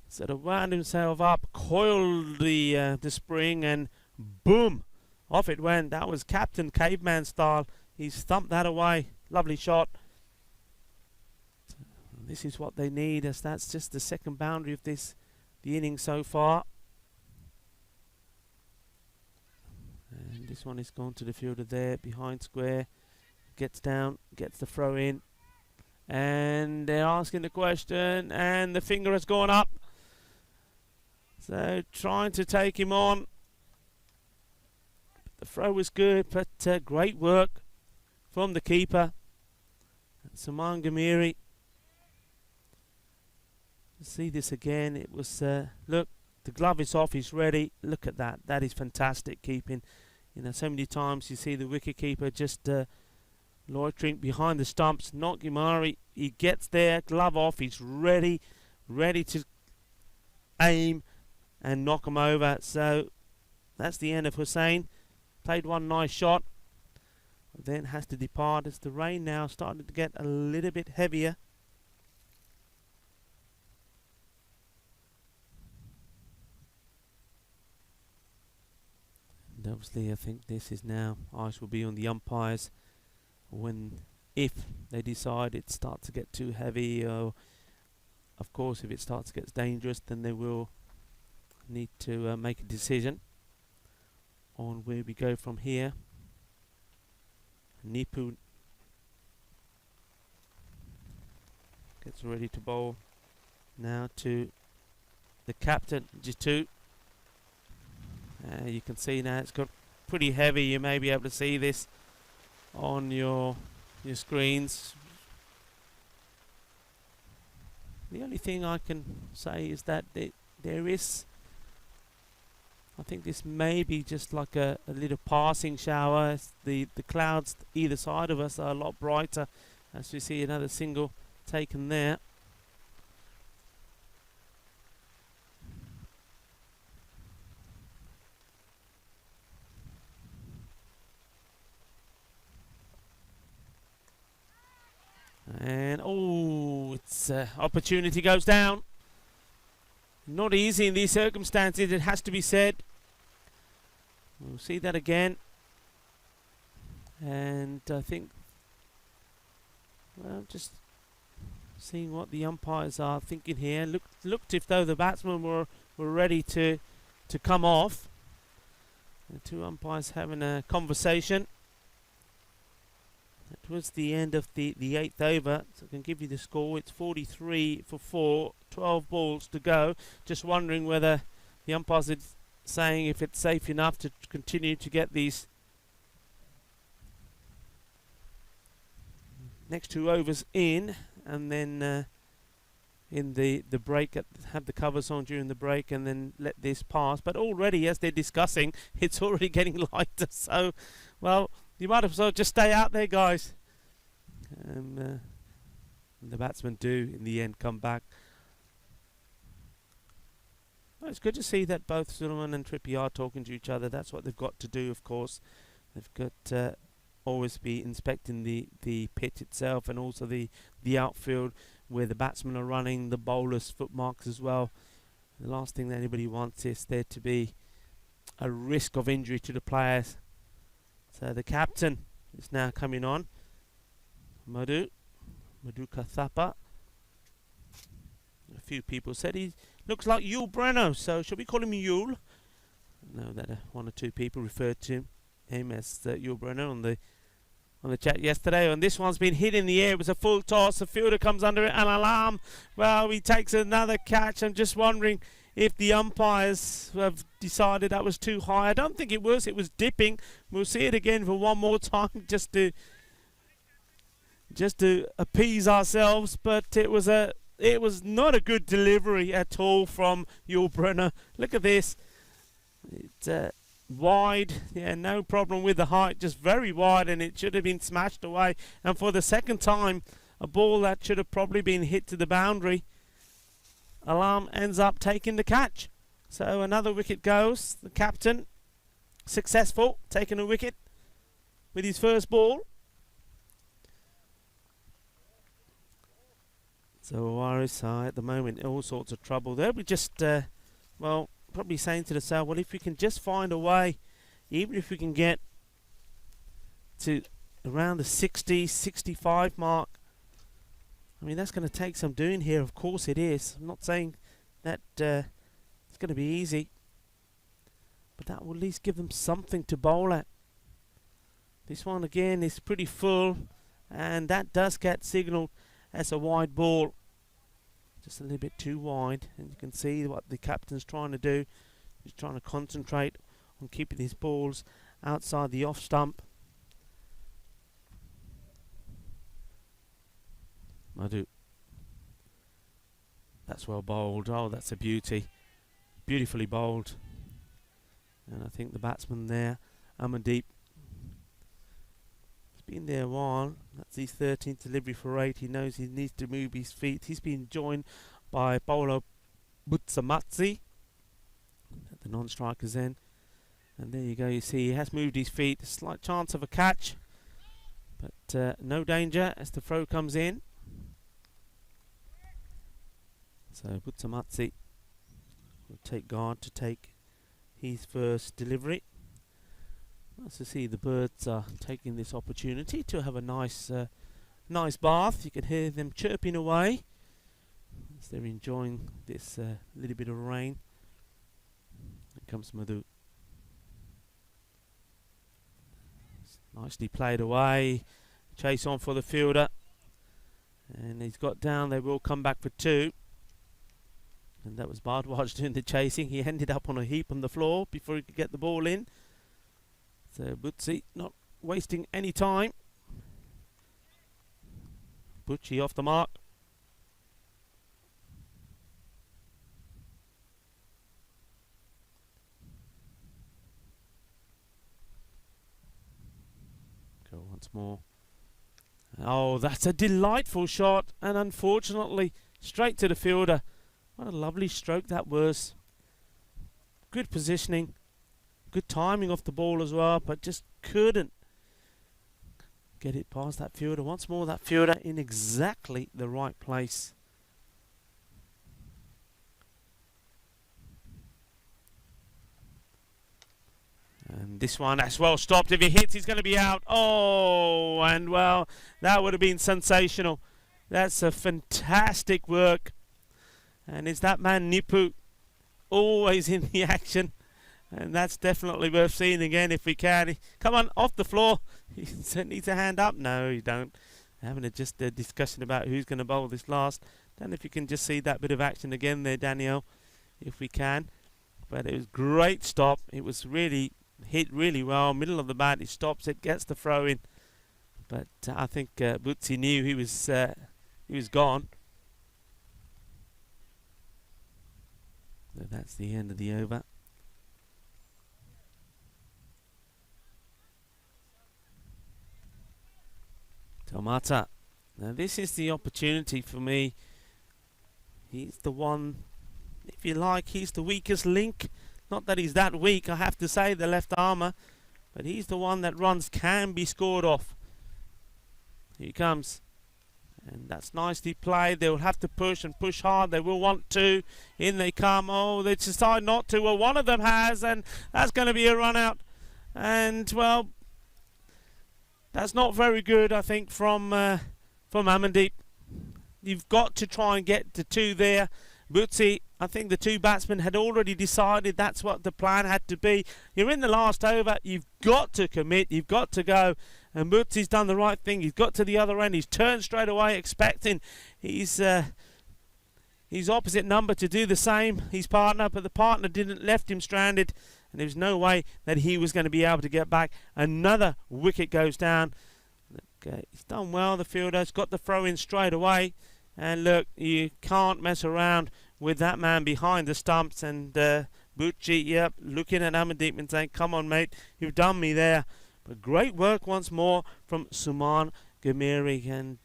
Sort of wound himself up, coiled the spring, and boom, off it went. That was Captain Caveman style. He's thumped that away. Lovely shot. This is what they need, as that's just the second boundary of the inning so far. And this one is gone to the fielder there, behind square. Gets down, gets the throw in. And they're asking the question, and the finger has gone up. So trying to take him on. The throw was good, but great work from the keeper. Saman Gamiri. See this again. It was, look, the glove is off, he's ready. Look at that. That is fantastic keeping. You know, so many times you see the wicketkeeper just loitering behind the stumps. Not Gimari. He gets there, glove off, he's ready to aim and knock him over. So that's the end of Hussein. Played one nice shot, then has to depart as the rain now started to get a little bit heavier. And obviously I think this is now, eyes will be on the umpires if they decide it starts to get too heavy, or of course if it starts to get dangerous, then they will need to make a decision on where we go from here. Nipu gets ready to bowl now to the captain, Jitu. You can see now it's got pretty heavy. You may be able to see this on your screens. The only thing I can say is that there is, I think this may be just like a little passing shower. The clouds either side of us are a lot brighter, as we see another single taken there. And oh, it's opportunity goes down. Not easy in these circumstances, it has to be said. We'll see that again. And I think, well, just seeing what the umpires are thinking here. Looked if though the batsmen were ready to come off. The two umpires having a conversation. That was the end of the 8th over, so I can give you the score. It's 43 for 4, 12 balls to go. Just wondering whether the umpires are saying if it's safe enough to continue to get these next 2 overs in, and then in the break, have the covers on during the break, and then let this pass. But already, as they're discussing, it's already getting lighter. So, well, you might as well just stay out there, guys. And the batsmen do, in the end, come back. Well, it's good to see that both Suleiman and Trippier are talking to each other. That's what they've got to do, of course. They've got to always be inspecting the pitch itself, and also the outfield where the batsmen are running, the bowlers' foot marks as well. The last thing that anybody wants is there to be a risk of injury to the players. So the captain is now coming on. Madhu Kathapa. A few people said he looks like Yul Brynner, so shall we call him Yul? I know that one or two people referred to him as Yul Brynner on the chat yesterday. And this one's been hit in the air. It was a full toss. The fielder comes under it. An alarm. Well, he takes another catch. I'm just wondering if the umpires have decided that was too high. I don't think it was. It was dipping. We'll see it again for one more time just to appease ourselves. But it was not a good delivery at all from Yul Brynner. Look at this. It's wide. Yeah, no problem with the height. Just very wide, and it should have been smashed away. And for the second time, a ball that should have probably been hit to the boundary, Alarm ends up taking the catch. So another wicket goes. The captain, successful, taking a wicket with his first ball. So Waris are at the moment in all sorts of trouble. They'll be just, well, probably saying to themselves, well, if we can just find a way, even if we can get to around the 60, 65 mark, I mean, that's going to take some doing here. Of course it is. I'm not saying that it's going to be easy, but that will at least give them something to bowl at. This one again is pretty full, and that does get signalled as a wide ball. Just a little bit too wide, and you can see what the captain's trying to do. He's trying to concentrate on keeping his balls outside the off stump. Madhu. That's well bowled. Oh, that's a beauty. Beautifully bowled. And I think the batsman there, Amandeep, been there a while. That's his 13th delivery for 8. He knows he needs to move his feet. He's been joined by bowler Butsamatsi at the non-strikers end. And there you go, you see he has moved his feet. A slight chance of a catch, but no danger as the throw comes in. So Butsamatsi will take guard to take his first delivery. Nice to see the birds are taking this opportunity to have a nice bath. You can hear them chirping away as they're enjoying this little bit of rain. Here comes Madhu. Nicely played away. Chase on for the fielder. And he's got down. They will come back for 2. And that was Bhardwaj doing the chasing. He ended up on a heap on the floor before he could get the ball in. So Butsi not wasting any time. Butchie off the mark. Go once more. Oh, that's a delightful shot, and unfortunately straight to the fielder. What a lovely stroke that was. Good positioning. Good timing off the ball as well, but just couldn't get it past that fielder. Once more, that fielder in exactly the right place. And this one as well stopped. If he hits, he's going to be out. Oh, and well, that would have been sensational. That's a fantastic work. And it's that man Nipu always in the action. And that's definitely worth seeing again if we can. Come on, off the floor. He needs a hand up. No, you don't. Having just a discussion about who's going to bowl this last. Don't know if you can just see that bit of action again there, Daniel, if we can. But it was great stop. It was really hit really well. Middle of the bat, he stops it, gets the throw in. But I think Butsi knew he was gone. So that's the end of the over. Tomata. Now this is the opportunity for me. He's the one, if you like, he's the weakest link. Not that he's that weak, I have to say, the left armour. But he's the one that runs can be scored off. Here he comes. And that's nicely played. They will have to push and push hard. They will want to. In they come. Oh, they decide not to. Well, one of them has, and that's going to be a run out. And, well, that's not very good, I think, from Amandeep. You've got to try and get to 2 there. Butsi, I think the 2 batsmen had already decided that's what the plan had to be. You're in the last over. You've got to commit. You've got to go. And Butsi's done the right thing. He's got to the other end. He's turned straight away, expecting his opposite number to do the same, his partner. But the partner didn't, left him stranded. And there was no way that he was going to be able to get back. Another wicket goes down. Okay, he's done well, the fielder. He's got the throw in straight away. And look, you can't mess around with that man behind the stumps. And Butchi, yep, looking at Amandeep and saying, come on, mate, you've done me there. But great work once more from Suman Gamiri. And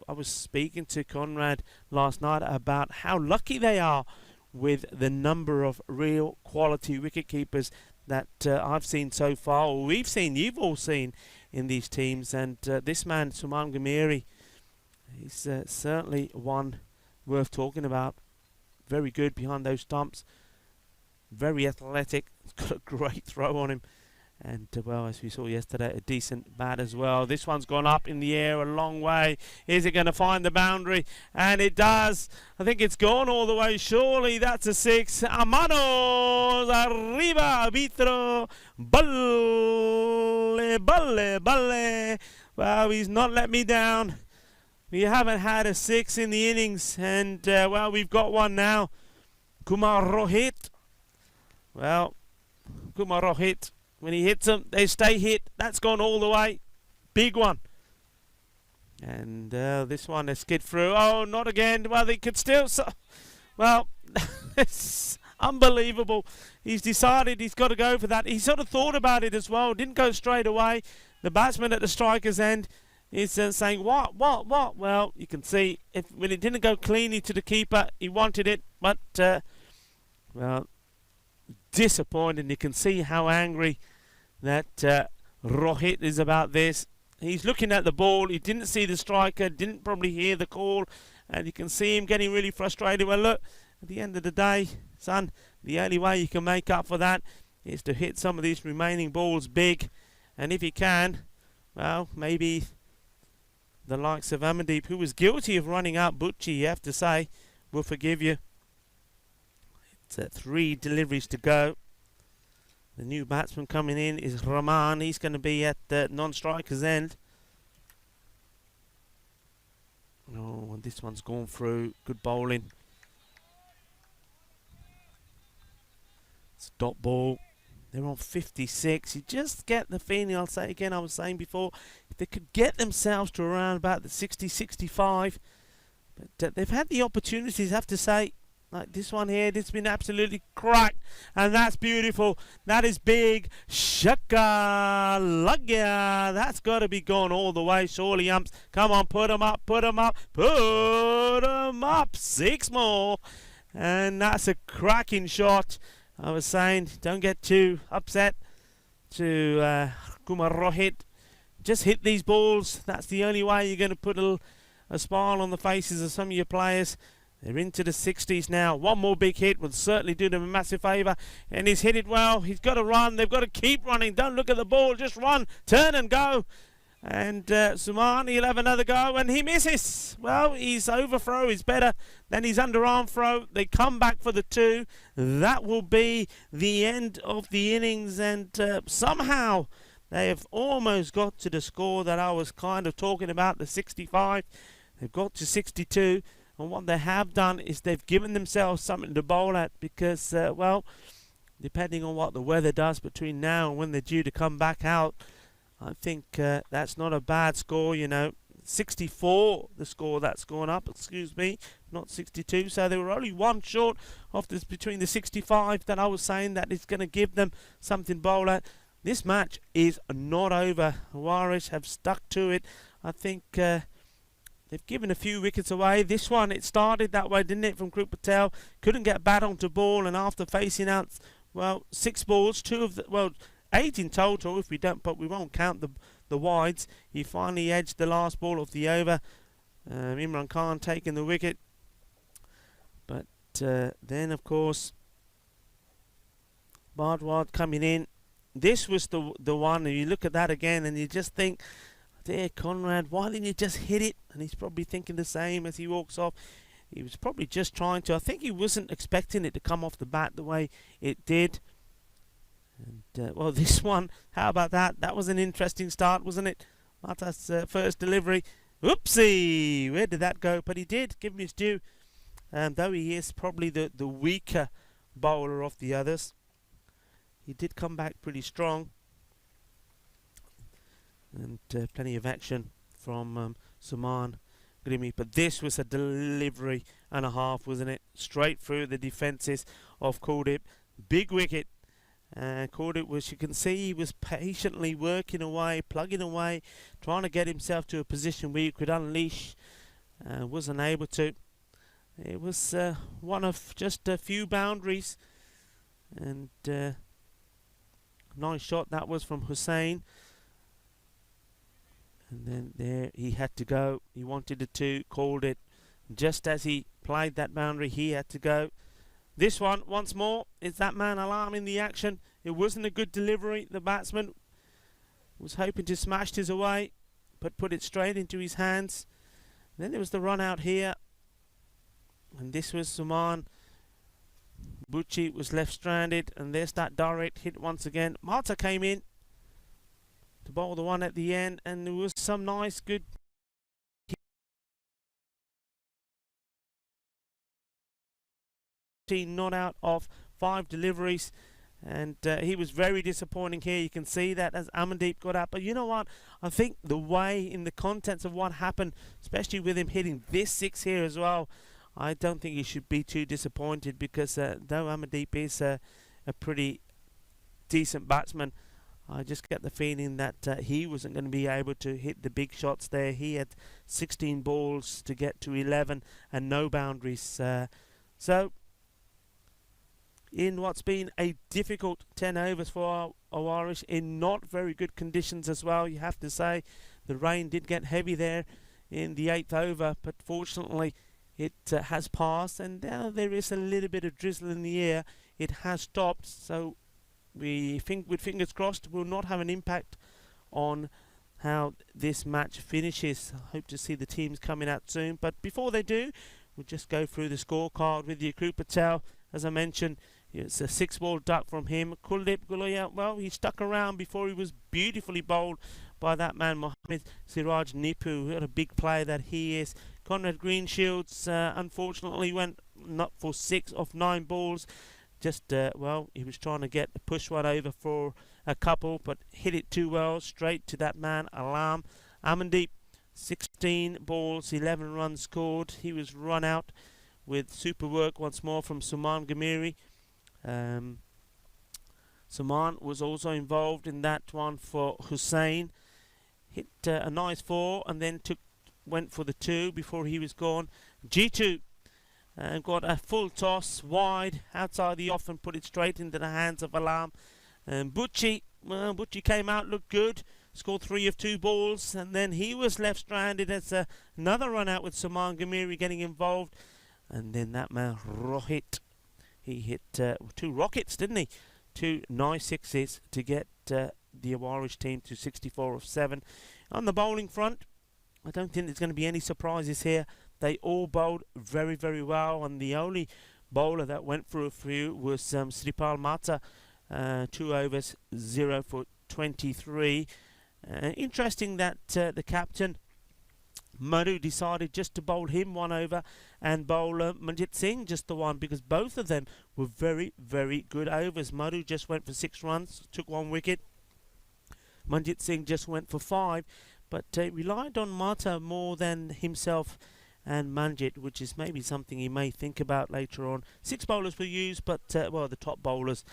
I was speaking to Conrad last night about how lucky they are with the number of real quality wicketkeepers that I've seen so far, or we've seen, you've all seen in these teams. And this man, Suman Gamiri, he's certainly one worth talking about. Very good behind those stumps. Very athletic. He's got a great throw on him. And, well, as we saw yesterday, a decent bat as well. This one's gone up in the air a long way. Is it going to find the boundary? And it does. I think it's gone all the way. Surely that's a 6. Amanos, arriba, arbitro. Balle, balle, balle. Well, he's not let me down. We haven't had a 6 in the innings. And, well, we've got one now. Kumar Rohit. Well, Kumar Rohit. When he hits them, they stay hit. That's gone all the way. Big one. And this one, they skid through. Oh, not again. Well, they could still... well, it's unbelievable. He's decided he's got to go for that. He sort of thought about it as well. Didn't go straight away. The batsman at the striker's end is saying, what? Well, you can see when it didn't go cleanly to the keeper, he wanted it. But, well, disappointing. You can see how angry that Rohit is about this. He's looking at the ball. He didn't see the striker, didn't probably hear the call, and you can see him getting really frustrated. Well, look, at the end of the day, son, the only way you can make up for that is to hit some of these remaining balls big, and if you can, well, maybe the likes of Amandeep, who was guilty of running out Butchie, you have to say, will forgive you. It's 3 deliveries to go. The new batsman coming in is Rahman. He's going to be at the non-striker's end. Oh, and this one's gone through. Good bowling. It's a dot ball. They're on 56. You just get the feeling, I'll say again, I was saying before, if they could get themselves to around about the 60, 65. But they've had the opportunities, I have to say. Like this one here, it's been absolutely cracked. And that's beautiful. That is big. Shaka Lagya. That's got to be gone all the way. Surely, umps. Come on, put them up, put them up, put them up. 6 more. And that's a cracking shot. I was saying, don't get too upset to Kumar Rohit. Just hit these balls. That's the only way you're going to put a smile on the faces of some of your players. They're into the 60s now. One more big hit would certainly do them a massive favour. And he's hit it well. He's got to run. They've got to keep running. Don't look at the ball. Just run. Turn and go. And Suman, he'll have another go. And he misses. Well, his overthrow is better than his underarm throw. They come back for the 2. That will be the end of the innings. And somehow they have almost got to the score that I was kind of talking about, the 65. They've got to 62. And what they have done is they've given themselves something to bowl at because, well, depending on what the weather does between now and when they're due to come back out, I think that's not a bad score, you know. 64, the score that's gone up, excuse me, not 62. So they were only 1 short of this between the 65 that I was saying that is going to give them something to bowl at. This match is not over. Warriors have stuck to it. I think... they've given a few wickets away. This one, it started that way, didn't it, from Kruk Patel? Couldn't get bat onto ball, and after facing out, well, 6 balls, 8 in total, if we don't, but we won't count the wides. He finally edged the last ball of the over. Imran Khan taking the wicket. But then, of course, Bardwad coming in. This was the one, and you look at that again, and you just think, there, Conrad, why didn't you just hit it? And he's probably thinking the same as he walks off. He was probably just trying to. I think he wasn't expecting it to come off the bat the way it did. And, well, this one, how about that? That was an interesting start, wasn't it? Mata's first delivery. Oopsie! Where did that go? But he did give him his due. Though he is probably the weaker bowler of the others. He did come back pretty strong. And plenty of action from Suman Grimi. But this was a delivery and a half, wasn't it? Straight through the defences of Kuldeep. Big wicket. Kuldeep was, you can see, he was patiently working away, plugging away, trying to get himself to a position where he could unleash. Wasn't able to. It was one of just a few boundaries, and nice shot that was from Hussein. And then there he had to go. He wanted it to, called it. Just as he played that boundary, he had to go. This one, once more, is that man Alam in the action. It wasn't a good delivery. The batsman was hoping to smash this away, but put it straight into his hands. Then there was the run out here. And this was Suman. Bucci was left stranded, and there's that direct hit once again. Mata came in to bowl the one at the end, and there was some nice, good not out of 5 deliveries, and he was very disappointing here. You can see that as Amandeep got up. But you know what? I think the way in the contents of what happened, especially with him hitting this 6 here as well, I don't think he should be too disappointed, because though Amandeep is a pretty decent batsman, I just get the feeling that he wasn't going to be able to hit the big shots there. He had 16 balls to get to 11 and no boundaries. So in what's been a difficult 10 overs for our Irish, in not very good conditions as well, you have to say. The rain did get heavy there in the 8th over, but fortunately it has passed, and now there is a little bit of drizzle in the air. It has stopped, so we think, with fingers crossed, will not have an impact on how this match finishes. I hope to see the teams coming out soon, but before they do, we'll just go through the scorecard with you. Akrup Patel, as I mentioned, it's a 6-ball duck from him. Kuldeep Guluya, well, he stuck around before he was beautifully bowled by that man Mohammad Siraj Nipu. What a big player that he is. Conrad Greenshields unfortunately went not for 6 of 9 balls. Just, well, he was trying to get the push one over for a couple, but hit it too well, straight to that man Alam. Amandeep, 16 balls, 11 runs scored. He was run out with super work once more from Suman Ghamiri. Suman was also involved in that one for Hussein. Hit a nice 4 and then went for the 2 before he was gone. G2 got a full toss wide outside the off and put it straight into the hands of Alam. Bucci came out, looked good, scored 3 of 2 balls, and then he was left stranded as another run out with Suman Ghamiri getting involved. And then that man Rohit, he hit 2 rockets, didn't he? 2 nice 6s to get the Irish team to 64 of 7. On the bowling front, I don't think there's going to be any surprises here. They all bowled very, very well, and the only bowler that went for a few was Sripal Mata, 2 overs, 0 for 23. Interesting that the captain Madhu decided just to bowl him 1 over and bowl Manjit Singh just the 1, because both of them were very, very good overs. Madhu just went for 6 runs, took 1 wicket. Manjit Singh just went for 5, but relied on Mata more than himself and Manjit, which is maybe something he may think about later on. 6 bowlers were used, but well, the top bowlers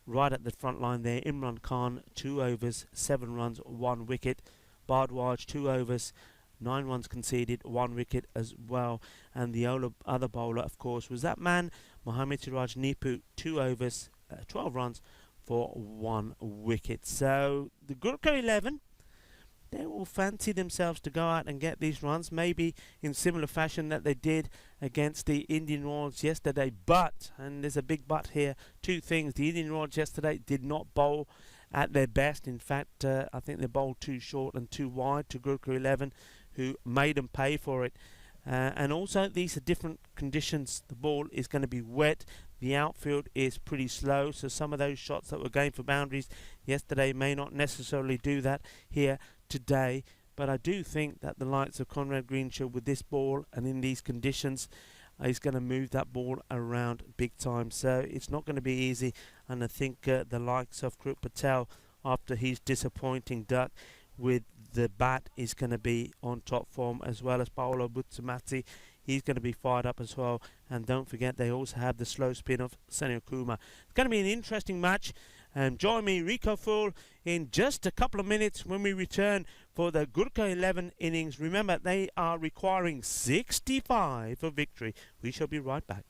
right at the front line there. Imran Khan, 2 overs, 7 runs, 1 wicket. Bardwaj, 2 overs, 9 runs conceded, 1 wicket as well. And the other bowler, of course, was that man Mohammad Siraj Nipu, 2 overs, 12 runs for 1 wicket. So the Gurkha 11, they will fancy themselves to go out and get these runs, maybe in similar fashion that they did against the Indian Royals yesterday. But, and there's a big but here, 2 things. The Indian Royals yesterday did not bowl at their best. In fact, I think they bowled too short and too wide to Gurkha 11, who made them pay for it. And also, these are different conditions. The ball is going to be wet. The outfield is pretty slow, so some of those shots that were going for boundaries yesterday may not necessarily do that here today. But I do think that the likes of Conrad Greenshield with this ball and in these conditions is going to move that ball around big time. So it's not going to be easy, and I think the likes of Akrup Patel, after his disappointing duck with the bat, is going to be on top form, as well as Paolo Butsamati. He's going to be fired up as well. And don't forget, they also have the slow spin of Sanil Kumar. It's going to be an interesting match. Join me, Rico Full, in just a couple of minutes when we return for the Gurkha 11 innings. Remember, they are requiring 65 for victory. We shall be right back.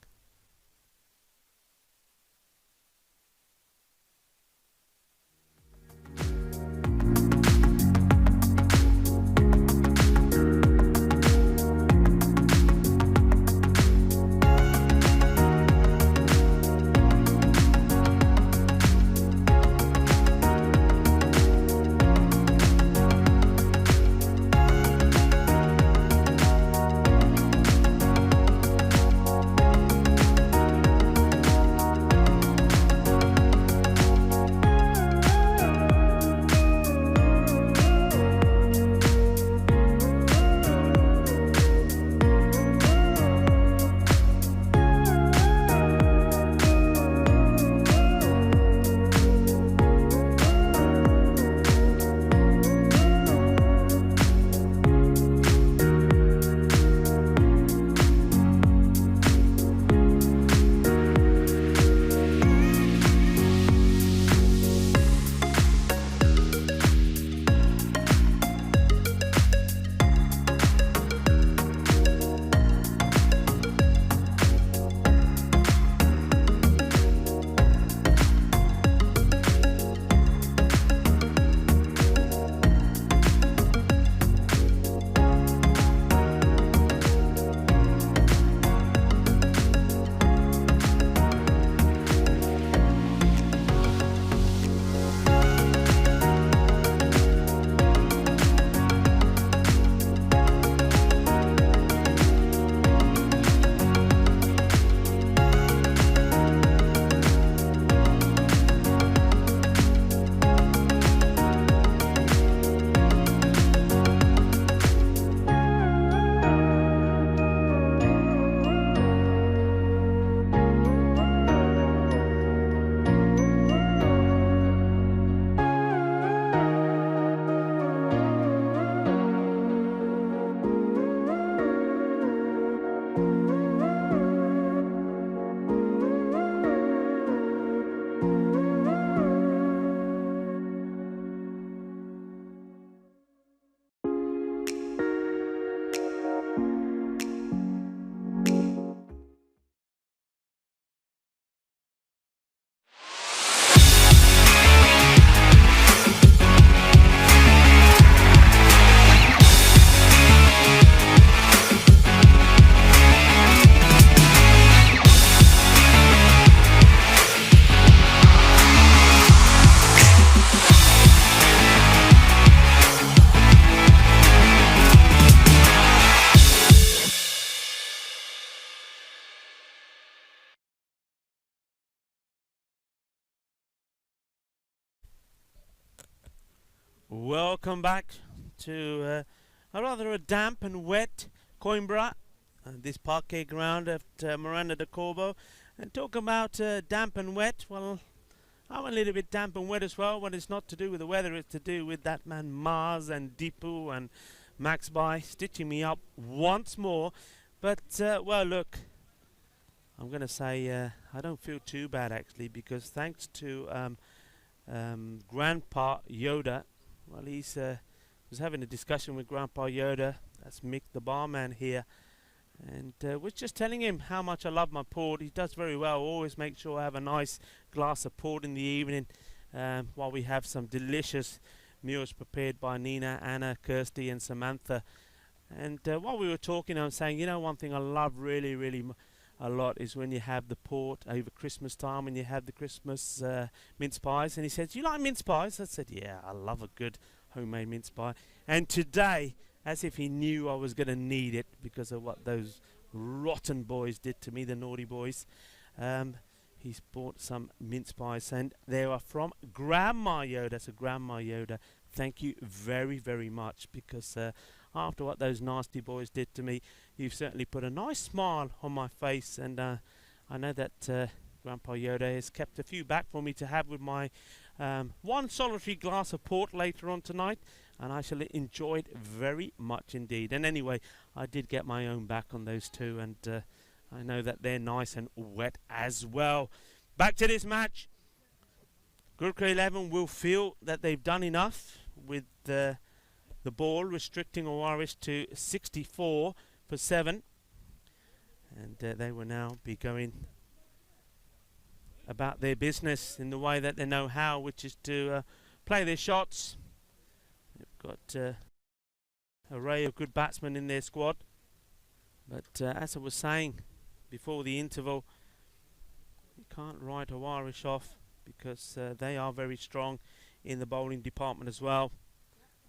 Welcome back to a damp and wet Coimbra, this parquet ground at Miranda de Corbo. And talk about damp and wet, well, I'm a little bit damp and wet as well. When it's not to do with the weather, it's to do with that man Mars and Deepu and Max By stitching me up once more. But, well, look, I'm going to say I don't feel too bad, actually, because thanks to Grandpa Yoda, well, he's was having a discussion with Grandpa Yoda. That's Mick, the barman here, and was just telling him how much I love my port. He does very well. Always make sure I have a nice glass of port in the evening while we have some delicious meals prepared by Nina, Anna, Kirsty, and Samantha. And while we were talking, I'm saying, you know, one thing I love really a lot is when you have the port over Christmas time, when you have the Christmas mince pies. And he said, "Do you like mince pies?" I said, "Yeah, I love a good homemade mince pie." And today, as if he knew I was going to need it because of what those rotten boys did to me, the naughty boys, he's bought some mince pies, and they are from Grandma Yoda. So Grandma Yoda, thank you very much, because after what those nasty boys did to me, you've certainly put a nice smile on my face. And I know that Grandpa Yoda has kept a few back for me to have with my one solitary glass of port later on tonight, and I shall enjoy it very much indeed. And anyway, I did get my own back on those two, and I know that they're nice and wet as well. Back to this match. Gurkha 11 will feel that they've done enough with the the ball, restricting Irish to 64 for 7. And they will now be going about their business in the way that they know how, which is to play their shots. They've got an array of good batsmen in their squad. But as I was saying before the interval, you can't write Irish off because they are very strong in the bowling department as well.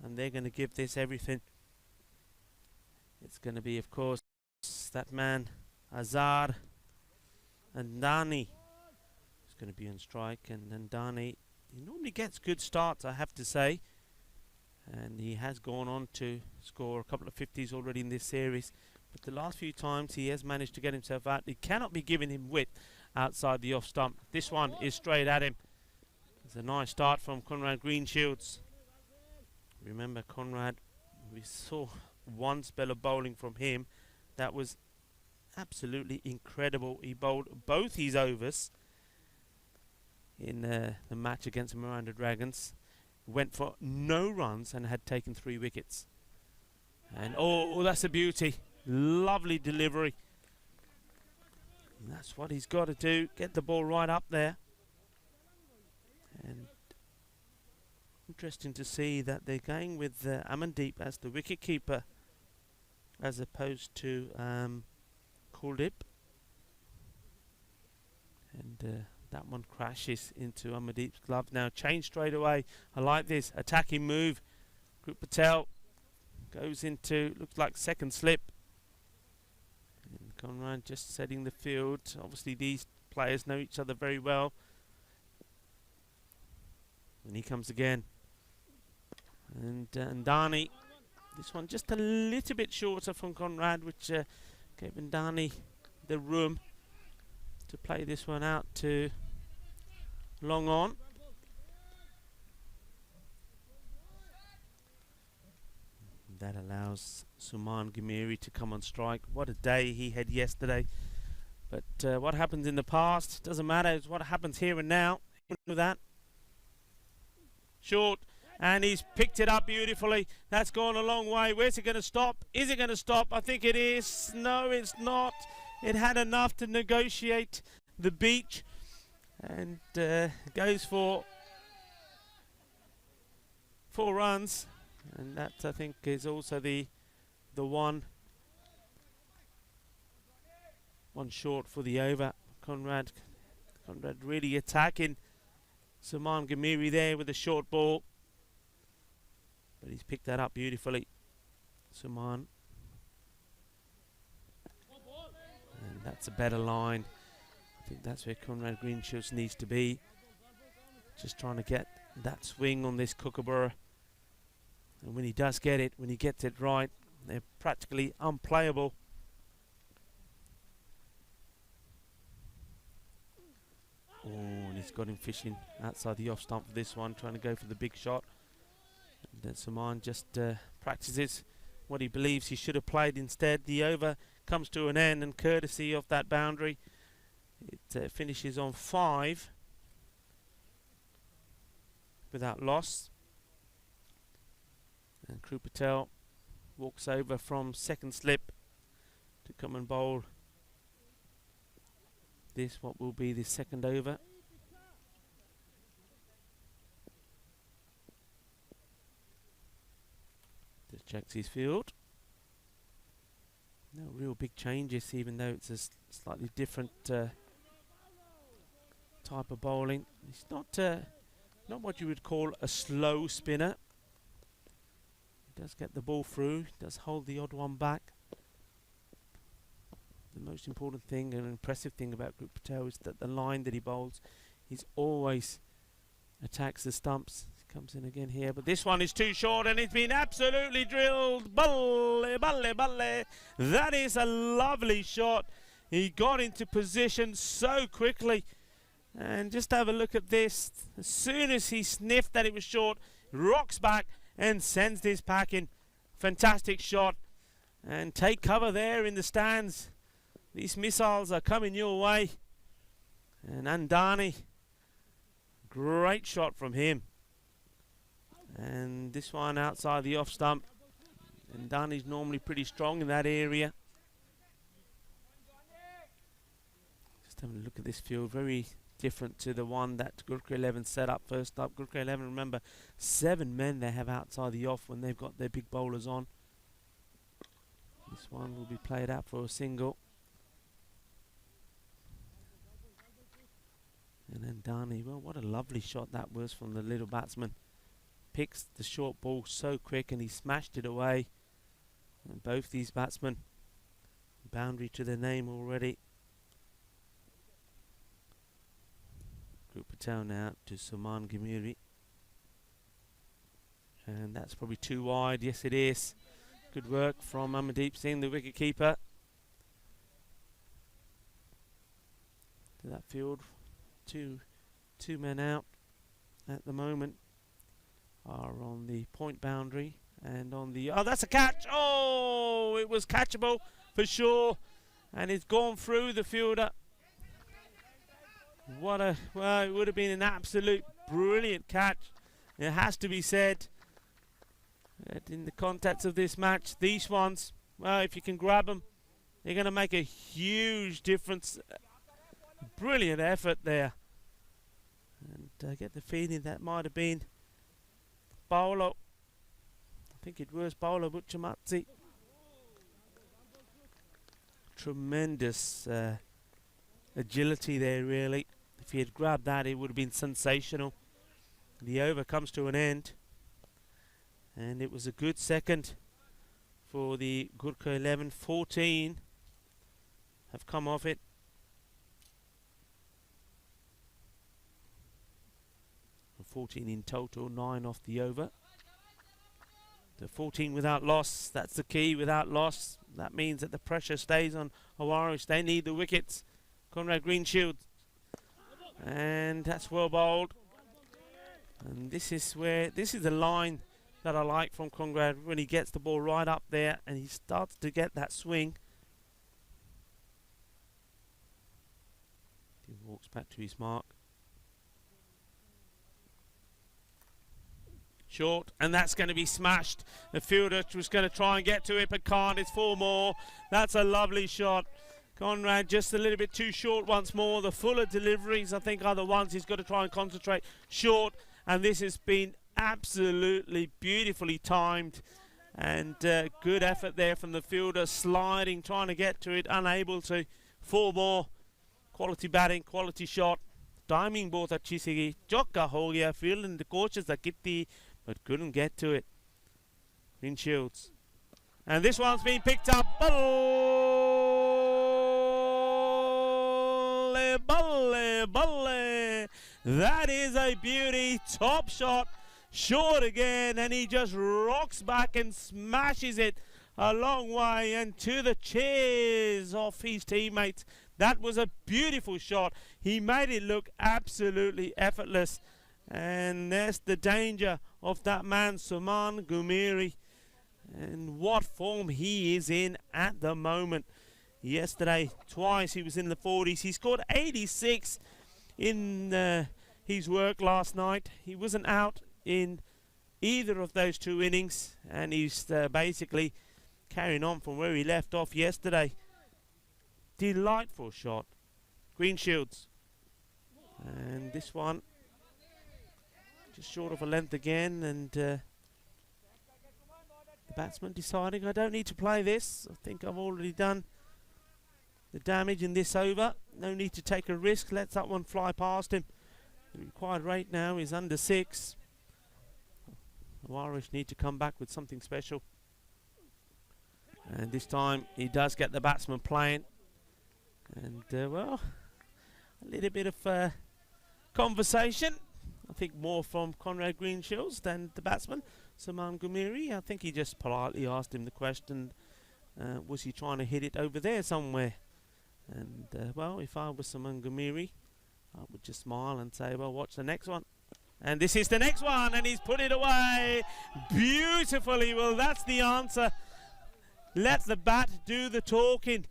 And they're going to give this everything. It's going to be, of course, that man, Azhar and Dani. Going to be on strike, and Dani, he normally gets good starts, I have to say, and he has gone on to score a couple of 50s already in this series, but the last few times he has managed to get himself out. It cannot be giving him width outside the off stump. This one is straight at him. It's a nice start from Conrad Greenshields. Remember Conrad, we saw one spell of bowling from him that was absolutely incredible. He bowled both his overs in the match against the Miranda Dragons, went for no runs and had taken 3 wickets. And oh, that's a beauty. Lovely delivery. And that's what he's got to do, get the ball right up there. And interesting to see that they're going with Amandeep as the wicket keeper as opposed to Kuldeep. And that one crashes into Amandeep's glove. Now change straight away. I like this attacking move. Group Patel goes into, looks like second slip. And Conrad just setting the field. Obviously these players know each other very well. And he comes again. And Dani, this one just a little bit shorter from Conrad, which gave Dani the room to play this one out to long on. That allows Suman Ghamiri to come on strike. What a day he had yesterday. But what happens in the past doesn't matter. It's what happens here and now. With that, short, and he's picked it up beautifully. That's gone a long way. Where's it going to stop? Is it going to stop? I think it is. No, it's not. It had enough to negotiate the beach, and goes for 4 runs, and that I think is also the one short for the over. Conrad really attacking Suman Ghamiri there with a short ball, but he's picked that up beautifully, Suman. And that's a better line. I think that's where Conrad Greenshields needs to be. Just trying to get that swing on this Kookaburra. And when he does get it, when he gets it right, they're practically unplayable. Oh, and he's got him fishing outside the off stump for this one, trying to go for the big shot. And then Saman just practices what he believes he should have played instead. The over comes to an end, and courtesy of that boundary, it finishes on 5 without loss. And Kru Patel walks over from second slip to come and bowl this, what will be the second over. Just checks his field. No real big changes, even though it's a slightly different type of bowling. It's not what you would call a slow spinner. He does get the ball through, does hold the odd one back. The most important thing and impressive thing about Kru Patel is that the line that he bowls, he's always attacks the stumps. Comes in again here, but this one is too short, and it's been absolutely drilled. Balle, balle, balle. That is a lovely shot. He got into position so quickly, and just have a look at this. As soon as he sniffed that it was short, rocks back and sends this packing. Fantastic shot, and take cover there in the stands. These missiles are coming your way. And Andani, great shot from him. And this one outside the off stump. And Dani's normally pretty strong in that area. Just having a look at this field. Very different to the one that Gurkha 11 set up first up. Gurkha 11, remember, 7 men they have outside the off when they've got their big bowlers on. This one will be played out for a single. And then Dani, well, what a lovely shot that was from the little batsman. Picks the short ball so quick and he smashed it away. And both these batsmen, boundary to their name already. Group Patel now to Suman Ghamiri. And that's probably too wide. Yes, it is. Good work from Amandeep Singh, the wicket keeper. To that field, two men out at the moment are on the point boundary and on the that's a catch. Oh, it was catchable for sure, and it's gone through the fielder. Well, it would have been an absolute brilliant catch. It has to be said that in the context of this match, these ones, well, if you can grab them, they're going to make a huge difference. Brilliant effort there. And I get the feeling that might have been Paolo. I think it was Paolo Bucciamazzi. Tremendous agility there, really. If he had grabbed that, it would have been sensational. The over comes to an end. And it was a good second for the Gurkha 11. 14 have come off it. And 14 in total, 9 off the over. The 14 without loss, that's the key, without loss. That means that the pressure stays on Awaris. They need the wickets. Conrad Greenshields. And that's well bowled. And this is the line that I like from Conrad when he gets the ball right up there and he starts to get that swing. He walks back to his mark. Short, and that's going to be smashed. The fielder was going to try and get to it, but can't. It's 4 more. That's a lovely shot. Conrad just a little bit too short once more. The fuller deliveries, I think, are the ones he's got to try and concentrate. Short, and this has been absolutely beautifully timed. And good effort there from the fielder, sliding, trying to get to it, unable to. 4 more. Quality batting, quality shot. Timing both अच्छी सी चौका हो गया. Fielding the coaches that कितनी, but couldn't get to it. Greenshields. And this one's been picked up. Balle, balle, balle. That is a beauty. Top shot. Short again. And he just rocks back and smashes it a long way and to the cheers of his teammates. That was a beautiful shot. He made it look absolutely effortless. And there's the danger of that man, Suman Ghamiri. And what form he is in at the moment. Yesterday, twice he was in the 40s. He scored 86 in his work last night. He wasn't out in either of those 2 innings. And he's basically carrying on from where he left off yesterday. Delightful shot. Greenshields. And this one just short of a length again, and the batsman deciding, I don't need to play this. I think I've already done the damage in this over. No need to take a risk. Let that one fly past him. The required rate now is under 6. The Irish need to come back with something special. And this time he does get the batsman playing. And, well, a little bit of conversation. I think more from Conrad Greenshields than the batsman, Suman Ghamiri. I think he just politely asked him the question, was he trying to hit it over there somewhere? And, well, if I was Suman Ghamiri, I would just smile and say, well, watch the next one. And this is the next one, and he's put it away beautifully. Well, that's the answer. Let the bat do the talking.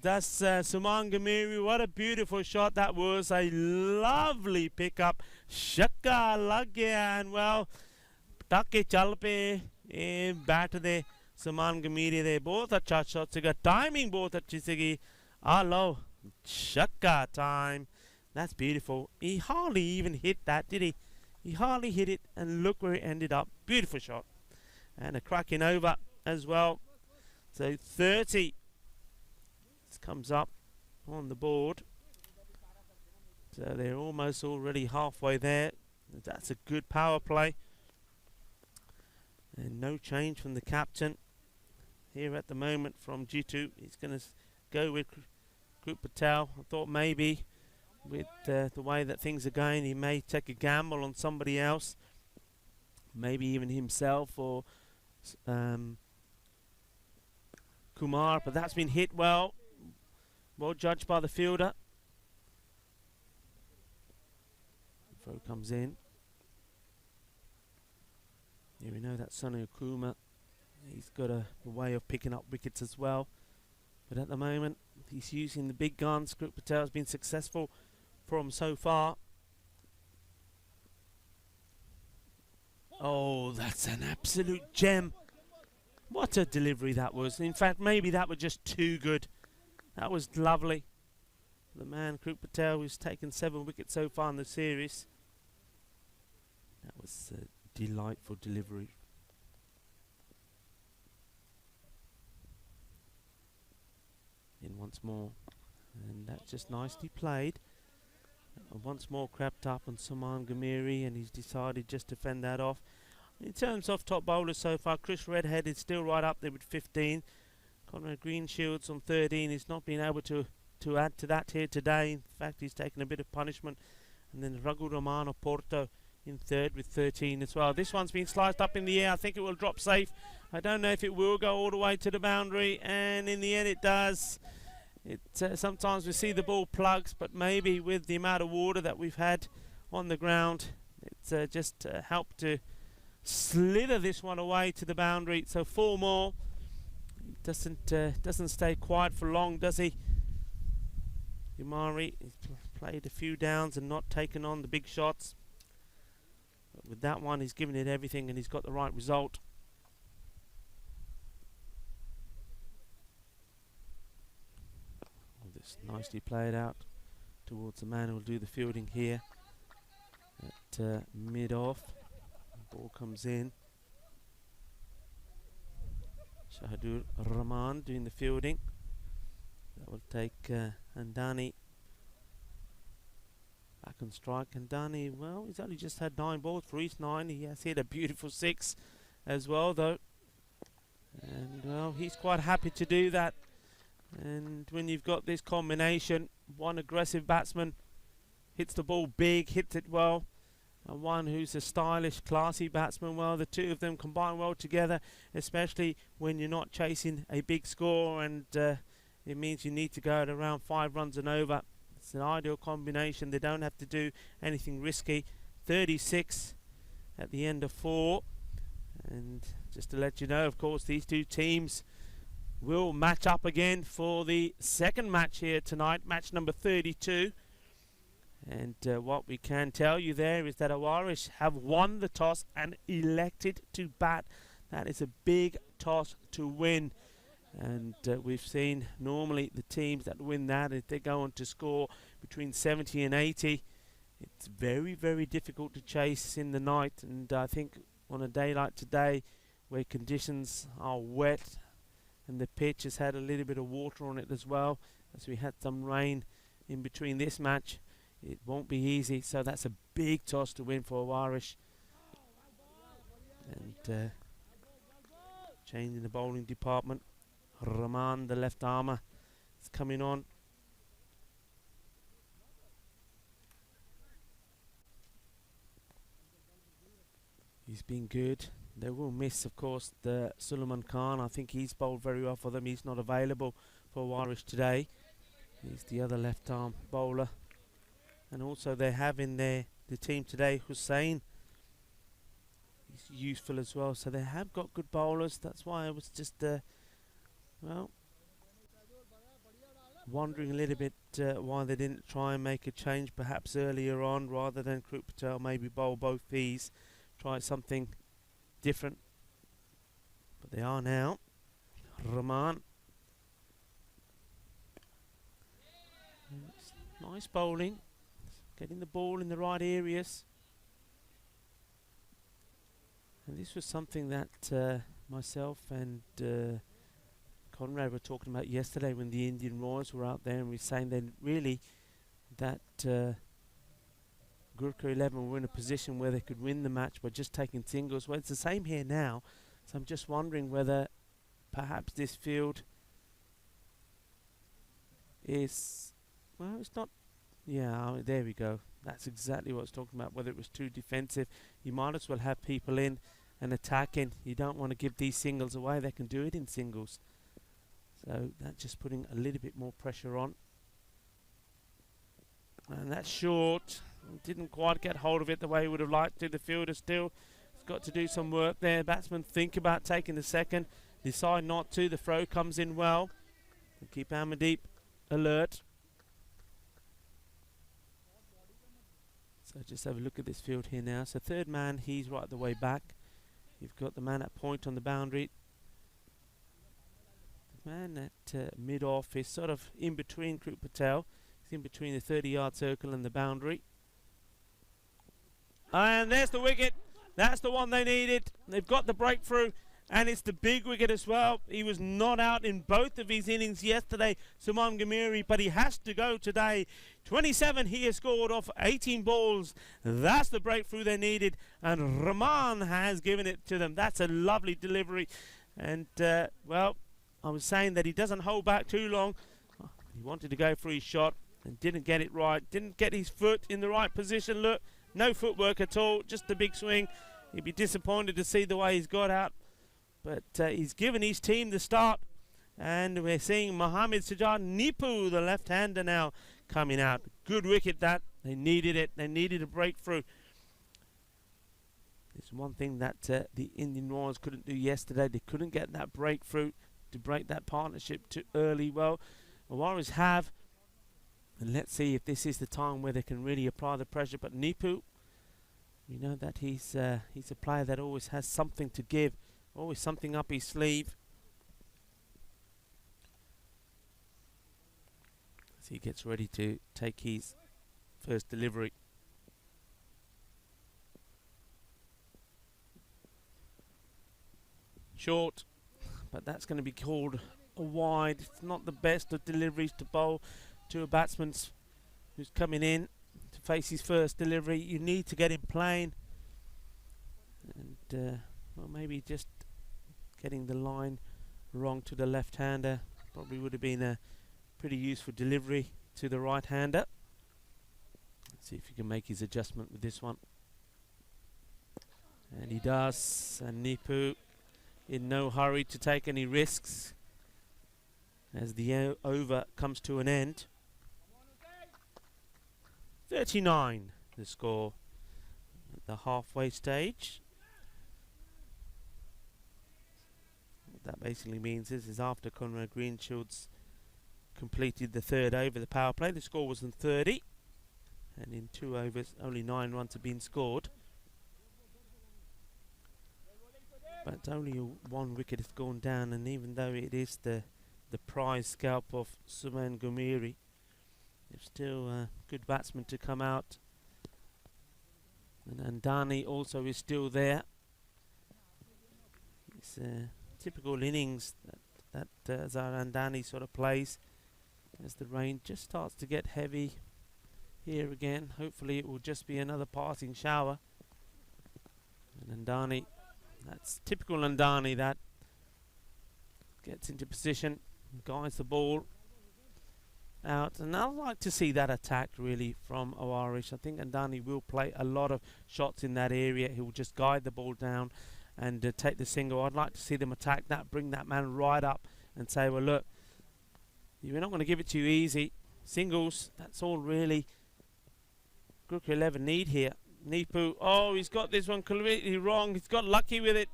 That's Suman Ghamiri. What a beautiful shot that was. A lovely pickup. Shakka lag gaya. And well, पटक के चल पे ये bat दे समान गमीरे दे बहुत अच्छा shot सीगा timing बहुत अच्छी सीगी आ लो shakka time. That's beautiful. He hardly even hit that, did he? He hardly hit it, and look where it ended up. Beautiful shot. And a cracking over as well. So 30 this comes up on the board. So they're almost already halfway there. That's a good power play. And no change from the captain here at the moment from G2. He's going to go with Group Patel. I thought maybe with the way that things are going, he may take a gamble on somebody else, maybe even himself or Kumar, but that's been hit well judged by the fielder. Throw comes in. Here we know that Sonu Akuma, he's got a way of picking up wickets as well, but at the moment he's using the big guns. Group Patel's been successful for him so far. Oh, that's an absolute gem. What a delivery that was. In fact, maybe that was just too good. That was lovely. The man, Group Patel, who's taken 7 wickets so far in the series. That was a delightful delivery. In once more, and that's just nicely played. Once more crept up on Saman Gamiri, and he's decided just to fend that off. In terms of top bowlers so far, Chris Redhead is still right up there with 15. Conrad Greenshields on 13. He's not been able to add to that here today. In fact, he's taken a bit of punishment. And then Raghu Romano Porto in third with 13 as well. This one's been sliced up in the air. I think it will drop safe. I don't know if it will go all the way to the boundary, and in the end it does. Sometimes we see the ball plugs, but maybe with the amount of water that we've had on the ground, it's just helped to slither this one away to the boundary. So 4 more. Doesn't stay quiet for long, does he? Umari has played a few downs and not taken on the big shots. But with that one, he's given it everything, and he's got the right result. This nicely played out towards the man who will do the fielding here at mid-off. Ball comes in. Shahadur Rahman doing the fielding. That will take Andani back on strike. Andani, well, he's only just had 9 balls for each 9. He has hit a beautiful 6 as well, though. And, well, he's quite happy to do that. And when you've got this combination, one aggressive batsman hits the ball big, hits it well, and one who's a stylish, classy batsman, well, the two of them combine well together, especially when you're not chasing a big score, and it means you need to go at around 5 runs and over. It's an ideal combination. They don't have to do anything risky. 36 at the end of 4. And just to let you know, of course, these two teams will match up again for the second match here tonight, match number 32. And what we can tell you there is that Irish have won the toss and elected to bat. That is a big toss to win. And we've seen normally the teams that win that, if they go on to score between 70 and 80, it's very, very difficult to chase in the night. And I think on a day like today, where conditions are wet and the pitch has had a little bit of water on it as well, as we had some rain in between this match, it won't be easy. So that's a big toss to win for Irish. And changing the bowling department. Rahman, the left armour, is coming on. He's been good. They will miss, of course, the Suleiman Khan. I think he's bowled very well for them. He's not available for Irish today. He's the other left arm bowler. And also they have in the team today Hussain. He's useful as well. So they have got good bowlers. That's why I was just well, wondering a little bit why they didn't try and make a change perhaps earlier on, rather than Group Patel maybe bowl both these, try something different. But they are now. Rahman. Nice bowling. Getting the ball in the right areas. And this was something that myself and Conrad were talking about yesterday when the Indian Royals were out there, and we were saying then really that Gurkha 11 were in a position where they could win the match by just taking singles. Well, it's the same here now, so I'm just wondering whether perhaps this field is, well, it's not, yeah, there we go. That's exactly what I was talking about, whether it was too defensive. You might as well have people in and attacking. You don't want to give these singles away. They can do it in singles. So that's just putting a little bit more pressure on. And that's short. Didn't quite get hold of it the way he would have liked to. The fielder still has got to do some work there. Batsmen think about taking the second. Decide not to. The throw comes in well. And keep Amandeep alert. So just have a look at this field here now. So third man, he's right the way back. You've got the man at point on the boundary. The man at mid-off is sort of in between Krut Patel. He's in between the 30-yard circle and the boundary. And there's the wicket. That's the one they needed. They've got the breakthrough. And it's the big wicket as well. He was not out in both of his innings yesterday, Suman Gamiri, but he has to go today. 27 he has scored off 18 balls. That's the breakthrough they needed, and Rahman has given it to them. That's a lovely delivery. And, well, I was saying that he doesn't hold back too long. He wanted to go for his shot and didn't get it right. Didn't get his foot in the right position. Look, no footwork at all, just a big swing. He'd be disappointed to see the way he's got out. But he's given his team the start. And we're seeing Mohammad Sajjad Nipu, the left-hander, now coming out. Good wicket that. They needed it. They needed a breakthrough. There's one thing that the Indian Royals couldn't do yesterday. They couldn't get that breakthrough to break that partnership too early. Well, the Warriors have. And let's see if this is the time where they can really apply the pressure. But Nipu, we know that he's a player that always has something to give. Always something up his sleeve. As he gets ready to take his first delivery. Short, but that's going to be called a wide. It's not the best of deliveries to bowl to a batsman who's coming in to face his first delivery. You need to get him playing. And, well, maybe just getting the line wrong to the left-hander probably would have been a pretty useful delivery to the right-hander. Let's see if he can make his adjustment with this one. And he does. And Nipu in no hurry to take any risks as the over comes to an end. 39 the score at the halfway stage. That basically means this is after Conrad Greenshields completed the third over the power play. The score was 30, and in 2 overs only 9 runs have been scored. But only one wicket has gone down, and even though it is the prize scalp of Suman Gamiri, there's still a good batsman to come out. And Andani also is still there. It's typical innings that Andani sort of plays as the rain just starts to get heavy here again. Hopefully it will just be another passing shower. And Andani, that's typical Andani, that gets into position, guides the ball out. And I'd like to see that attack really from Owarish. I think Andani will play a lot of shots in that area. He will just guide the ball down and take the single. I'd like to see them attack that, bring that man right up and say, well, look, we're not going to give it to you easy. Singles, that's all really Gurkha 11 need here. Nipu, oh, he's got this one completely wrong. He's got lucky with it.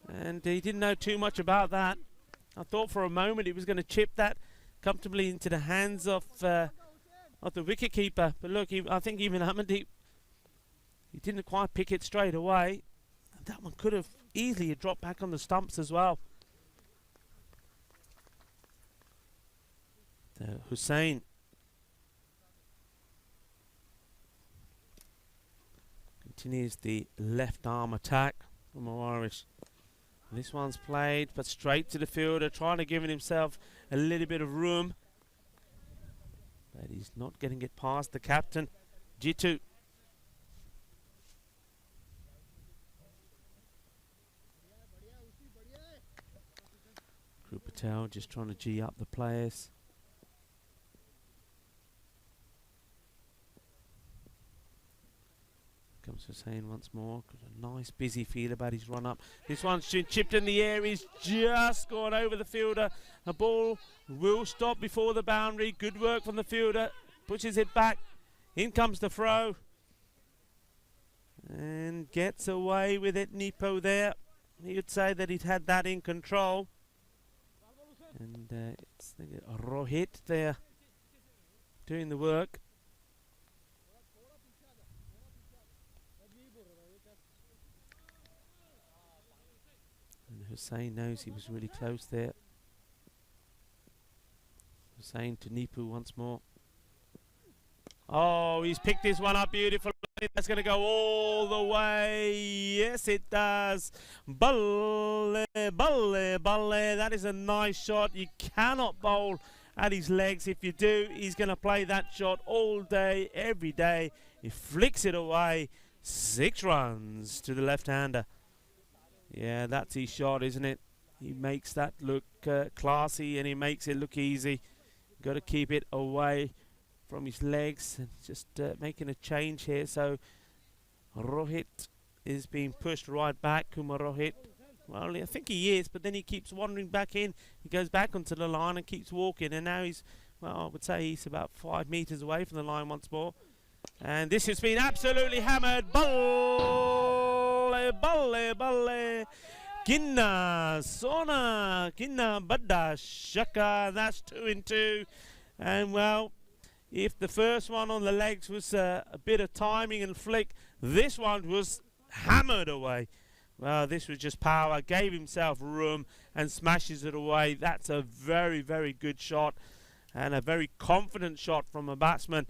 And he didn't know too much about that. I thought for a moment he was going to chip that comfortably into the hands of the wicketkeeper. But look, I think even Amandeep, he didn't quite pick it straight away. that one could have easily dropped back on the stumps as well. So Hussein continues the left arm attack from Irish. This one's played, but straight to the fielder, trying to give himself a little bit of room. But he's not getting it past the captain, Jitu. Group Patel just trying to G up the players. Comes Hussein once more. Got a nice busy feel about his run up. This one's chipped in the air. He's just gone over the fielder. The ball will stop before the boundary. Good work from the fielder. Pushes it back. In comes the throw. And gets away with it. Nipo there. He would say that he'd had that in control. And it's Rohit there doing the work. And Hussein knows he was really close there. Hussein to Nipu once more. Oh, he's picked this one up beautifully. That's going to go all the way. Yes, it does. Balle, balle, balle. That is a nice shot. You cannot bowl at his legs. If you do, he's going to play that shot all day, every day. He flicks it away. 6 runs to the left-hander. Yeah, that's his shot, isn't it? He makes that look classy, and he makes it look easy. Got to keep it away from his legs, and just making a change here. So Rohit is being pushed right back. Kumar Rohit, well, I think he is, but then he keeps wandering back in. He goes back onto the line and keeps walking, and now he's, well, I would say he's about 5 meters away from the line once more. And this has been absolutely hammered. Balle, balle, balle. Ginna, Sona, Ginna, Badda, Shaka. That's 2 in 2. And well, if the first one on the legs was a bit of timing and flick, this one was hammered away. Well, this was just power. Gave himself room and smashes it away. That's a very, very good shot, and a very confident shot from a batsman.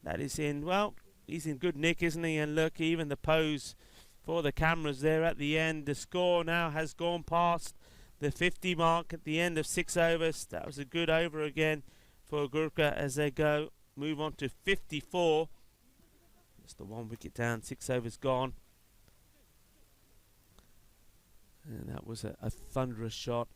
That is in, well, he's in good nick, isn't he? And look, even the pose for the cameras there at the end. The score now has gone past the 50 mark at the end of 6 overs. That was a good over again for Gurkha as they go. Move on to 54. Just the 1 wicket down, 6 overs gone. And that was a thunderous shot.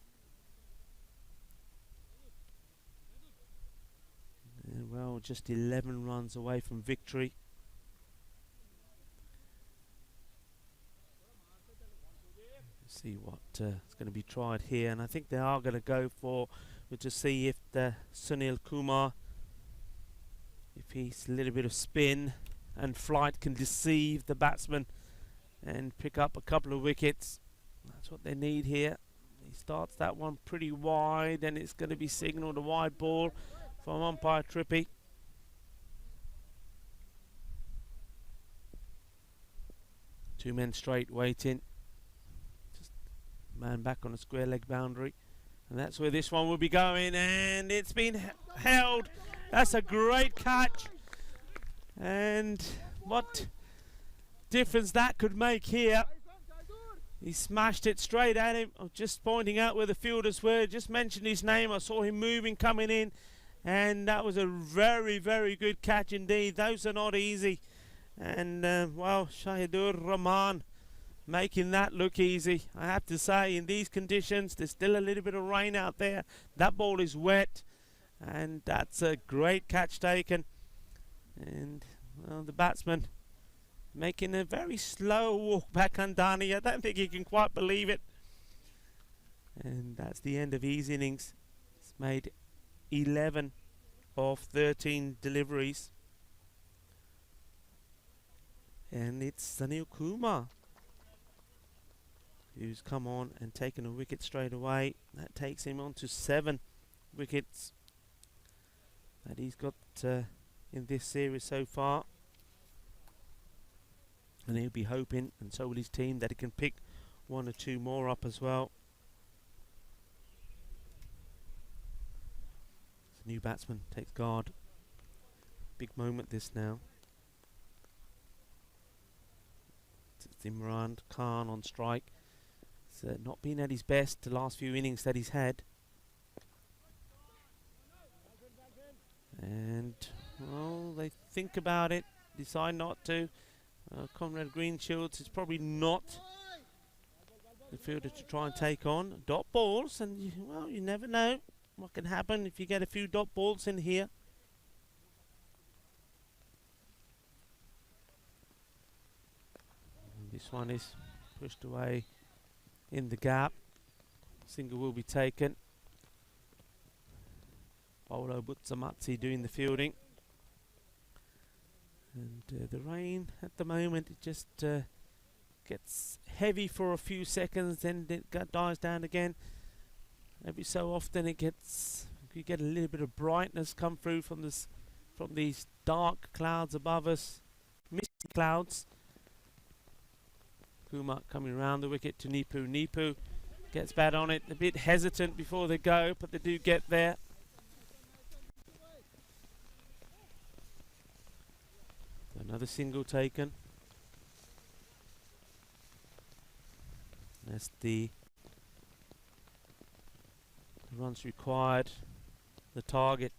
And well, just 11 runs away from victory. Let's see what is going to be tried here, and I think they are going to go for to see if the Sunil Kumar, if he's a little bit of spin and flight can deceive the batsman and pick up a couple of wickets. That's what they need here. He starts that one pretty wide, and it's going to be signalled a wide ball from umpire Trippy. Two men straight waiting. Just man back on a square leg boundary. And that's where this one will be going, and it's been held. That's a great catch. And what difference that could make here. He smashed it straight at him. I'm just pointing out where the fielders were. Just mentioned his name. I saw him moving, coming in. And that was a very, very good catch indeed. Those are not easy. And, well, Shahidur Rahman making that look easy. I have to say, in these conditions, there's still a little bit of rain out there. That ball is wet. And that's a great catch taken. And, well, the batsman making a very slow walk back Andani. I don't think he can quite believe it. And that's the end of his innings. He's made 11 of 13 deliveries. And it's Sunil Kumar who's come on and taken a wicket straight away. That takes him on to 7 wickets that he's got in this series so far. And he'll be hoping, and so will his team, that he can pick one or two more up as well. The new batsman takes guard. Big moment this now. It's Imran Khan on strike. He's not been at his best the last few innings that he's had. And, well, they think about it, decide not to. Conrad Greenshields is probably not the fielder to try and take on. Dot balls, and, well, you never know what can happen if you get a few dot balls in here. And this one is pushed away in the gap. Single will be taken. Paolo Butsamazzi doing the fielding. And the rain at the moment, it just gets heavy for a few seconds, then it dies down again. Every so often you get a little bit of brightness come through from these dark clouds above us, misty clouds. Kumar coming around the wicket to Nipu. Nipu gets bat on it, a bit hesitant before they go, but they do get there. Another single taken. That's the runs required. The target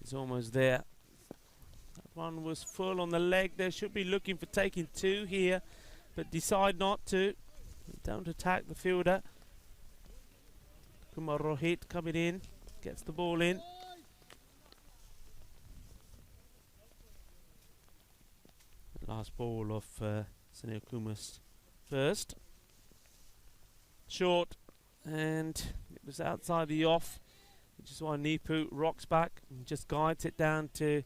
is almost there. That one was full on the leg. They should be looking for taking two here, but decide not to. Don't attack the fielder. Kumar Rohit coming in, gets the ball in. Last ball of Sunil Kumar's first. Short, and it was outside the off, which is why Nipu rocks back and just guides it down to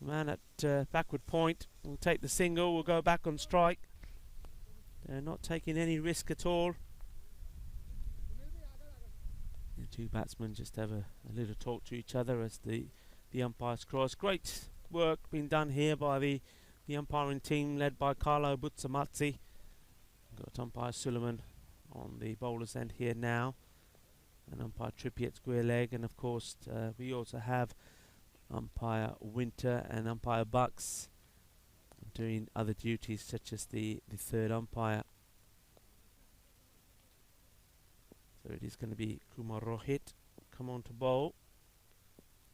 the man at backward point. We'll take the single, we'll go back on strike. They're not taking any risk at all. The two batsmen just have a little talk to each other as the umpires cross. Great work being done here by the umpiring team led by Carlo Butsamazzi. Got umpire Suleiman on the bowler's end here now, and umpire Trippier at square leg, and of course we also have umpire Winter and umpire Bucks doing other duties such as the third umpire. So it is going to be Kumar Rohit come on to bowl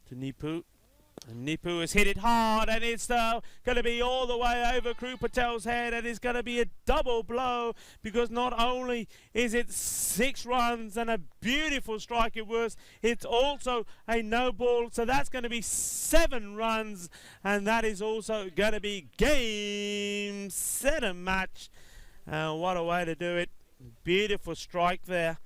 to Nipu. And Nipu has hit it hard, and it's going to be all the way over Kru Patel's head, and it's going to be a double blow, because not only is it 6 runs and a beautiful strike it was, it's also a no ball, so that's going to be 7 runs, and that is also going to be game, set and match. What a way to do it. Beautiful strike there.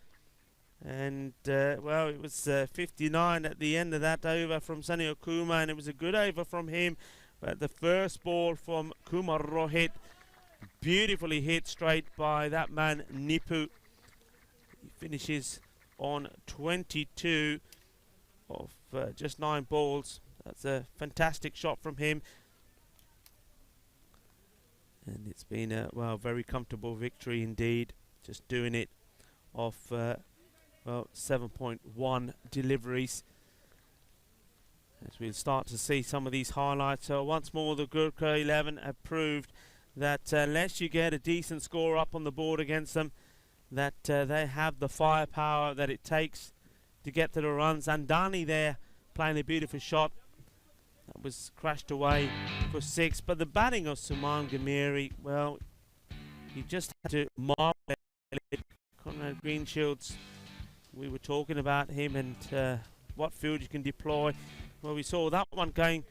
And well, it was 59 at the end of that over from Sunil Kumar, and it was a good over from him. But the first ball from Kumar Rohit, beautifully hit straight by that man Nipu. He finishes on 22 of just 9 balls. That's a fantastic shot from him, and it's been a very comfortable victory indeed. Just doing it off. Well, 7.1 deliveries. As we'll start to see some of these highlights. So once more, the Gurkha 11 have proved that unless you get a decent score up on the board against them, that they have the firepower that it takes to get to the runs. Andani there playing a beautiful shot. That was crashed away for 6. But the batting of Suman Gamiri, well, you just had to marvel at Conrad Greenshields. We were talking about him and what field you can deploy. Well, we saw that one going,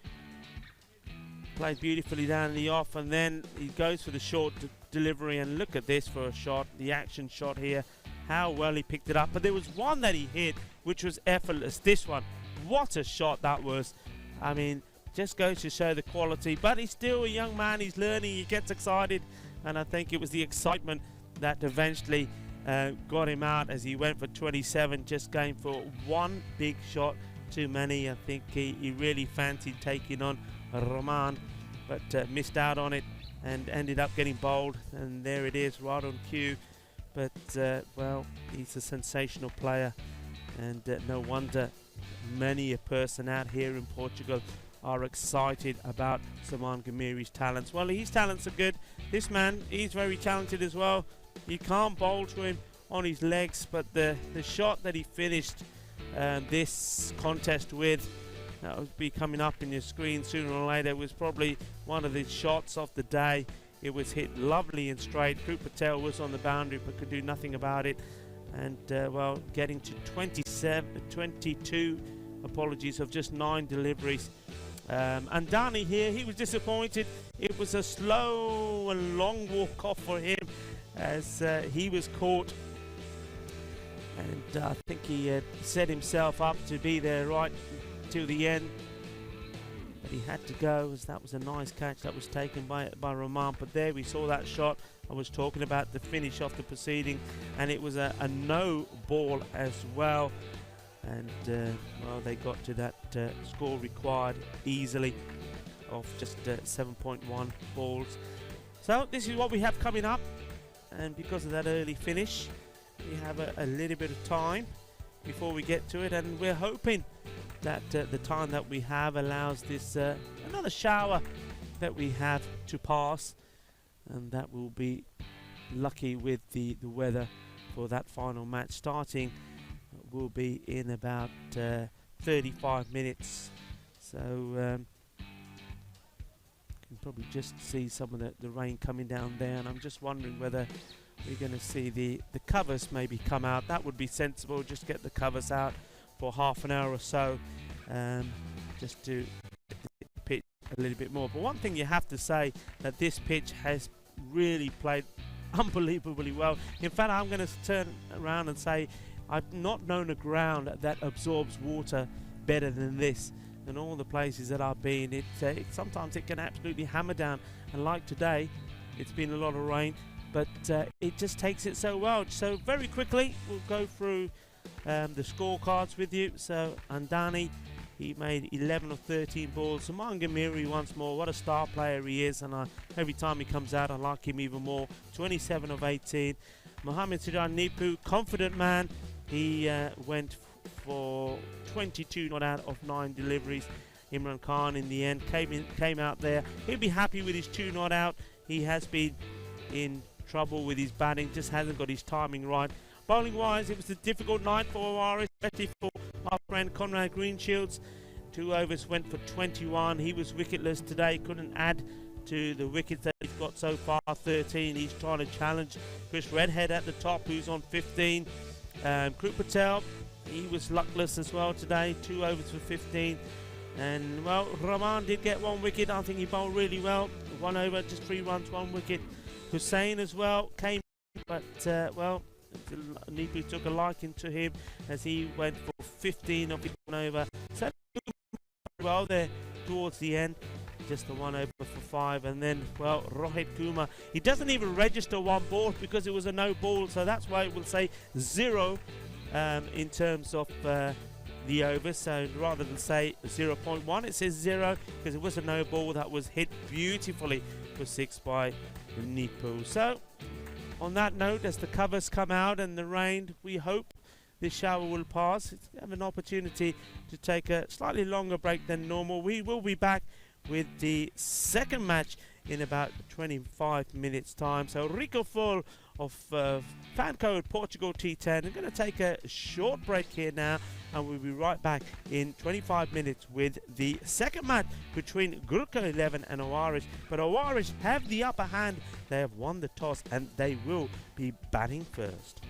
played beautifully down the off, and then he goes for the short delivery, and look at this for a shot, the action shot here, how well he picked it up. But there was one that he hit which was effortless. This one, what a shot that was. I mean, just goes to show the quality, but he's still a young man, he's learning, he gets excited, and I think it was the excitement that eventually got him out as he went for 27, just going for one big shot too many. I think he really fancied taking on Rahman, but missed out on it. and ended up getting bowled, and there it is, right on cue. But well, he's a sensational player, and no wonder many a person out here in Portugal are excited about Saman Ghamiri's talents. Well, his talents are good. This man, he's very talented as well. You can't bowl to him on his legs, but the shot that he finished this contest with, that will be coming up in your screen sooner or later, was probably one of the shots of the day. It was hit lovely and straight. Krupal Patel was on the boundary but could do nothing about it. And well, getting to 22 apologies of just 9 deliveries. And Dani here, he was disappointed. It was a slow and long walk off for him as he was caught. And I think he had set himself up to be there right till the end. But he had to go, as that was a nice catch that was taken by Rahman. But there we saw that shot. I was talking about the finish of the proceeding, and it was a no ball as well. And well, they got to that score required easily of just 7.1 balls. So this is what we have coming up, and because of that early finish, we have a little bit of time before we get to it, and we're hoping that the time that we have allows this another shower that we have to pass, and that will be lucky with the weather for that final match starting will be in about 35 minutes. So you can probably just see some of the rain coming down there, and I'm just wondering whether we're going to see the covers maybe come out. That would be sensible, just get the covers out for half an hour or so, just to get the pitch a little bit more. But one thing you have to say, that this pitch has really played unbelievably well. In fact, I'm going to turn around and say I've not known a ground that absorbs water better than this. In all the places that I've been, sometimes it can absolutely hammer down, and like today, it's been a lot of rain, but it just takes it so well. So very quickly, we'll go through the scorecards with you. So Andani, he made 11 of 13 balls. Saman Ghamiri once more, what a star player he is, and every time he comes out I like him even more. 27 of 18. Mohamed Siddharth Nipu, confident man, he went for 22 not out of 9 deliveries. Imran Khan in the end came out there. He'll be happy with his 2 not out. He has been in trouble with his batting, just hasn't got his timing right. Bowling wise, it was a difficult night for Awaris, especially for our friend Conrad Greenshields. 2 overs went for 21. He was wicketless today, couldn't add to the wickets that he's got so far. 13. He's trying to challenge Chris Redhead at the top, who's on 15. Krupal Patel, he was luckless as well today. 2 overs for 15. And well, Rahman did get 1 wicket. I think he bowled really well. 1 over, just 3 runs, 1 wicket. Hussain as well came, but well, Nipu took a liking to him as he went for 15 of 1 over. So well there towards the end, just the 1 over for 5. And then, well, Rohit Kumar, he doesn't even register 1 ball because it was a no ball, so that's why it will say 0 in terms of the over. So rather than say 0.1, it says 0 because it was a no ball that was hit beautifully for 6 by Nipu. So on that note, as the covers come out and the rain, we hope this shower will pass. We have an opportunity to take a slightly longer break than normal. We will be back with the second match in about 25 minutes time. So Rico Full of FanCode Portugal T10. I'm going to take a short break here now, and we'll be right back in 25 minutes with the second match between Gurkha 11 and Awaris. But Awaris have the upper hand. They have won the toss and they will be batting first.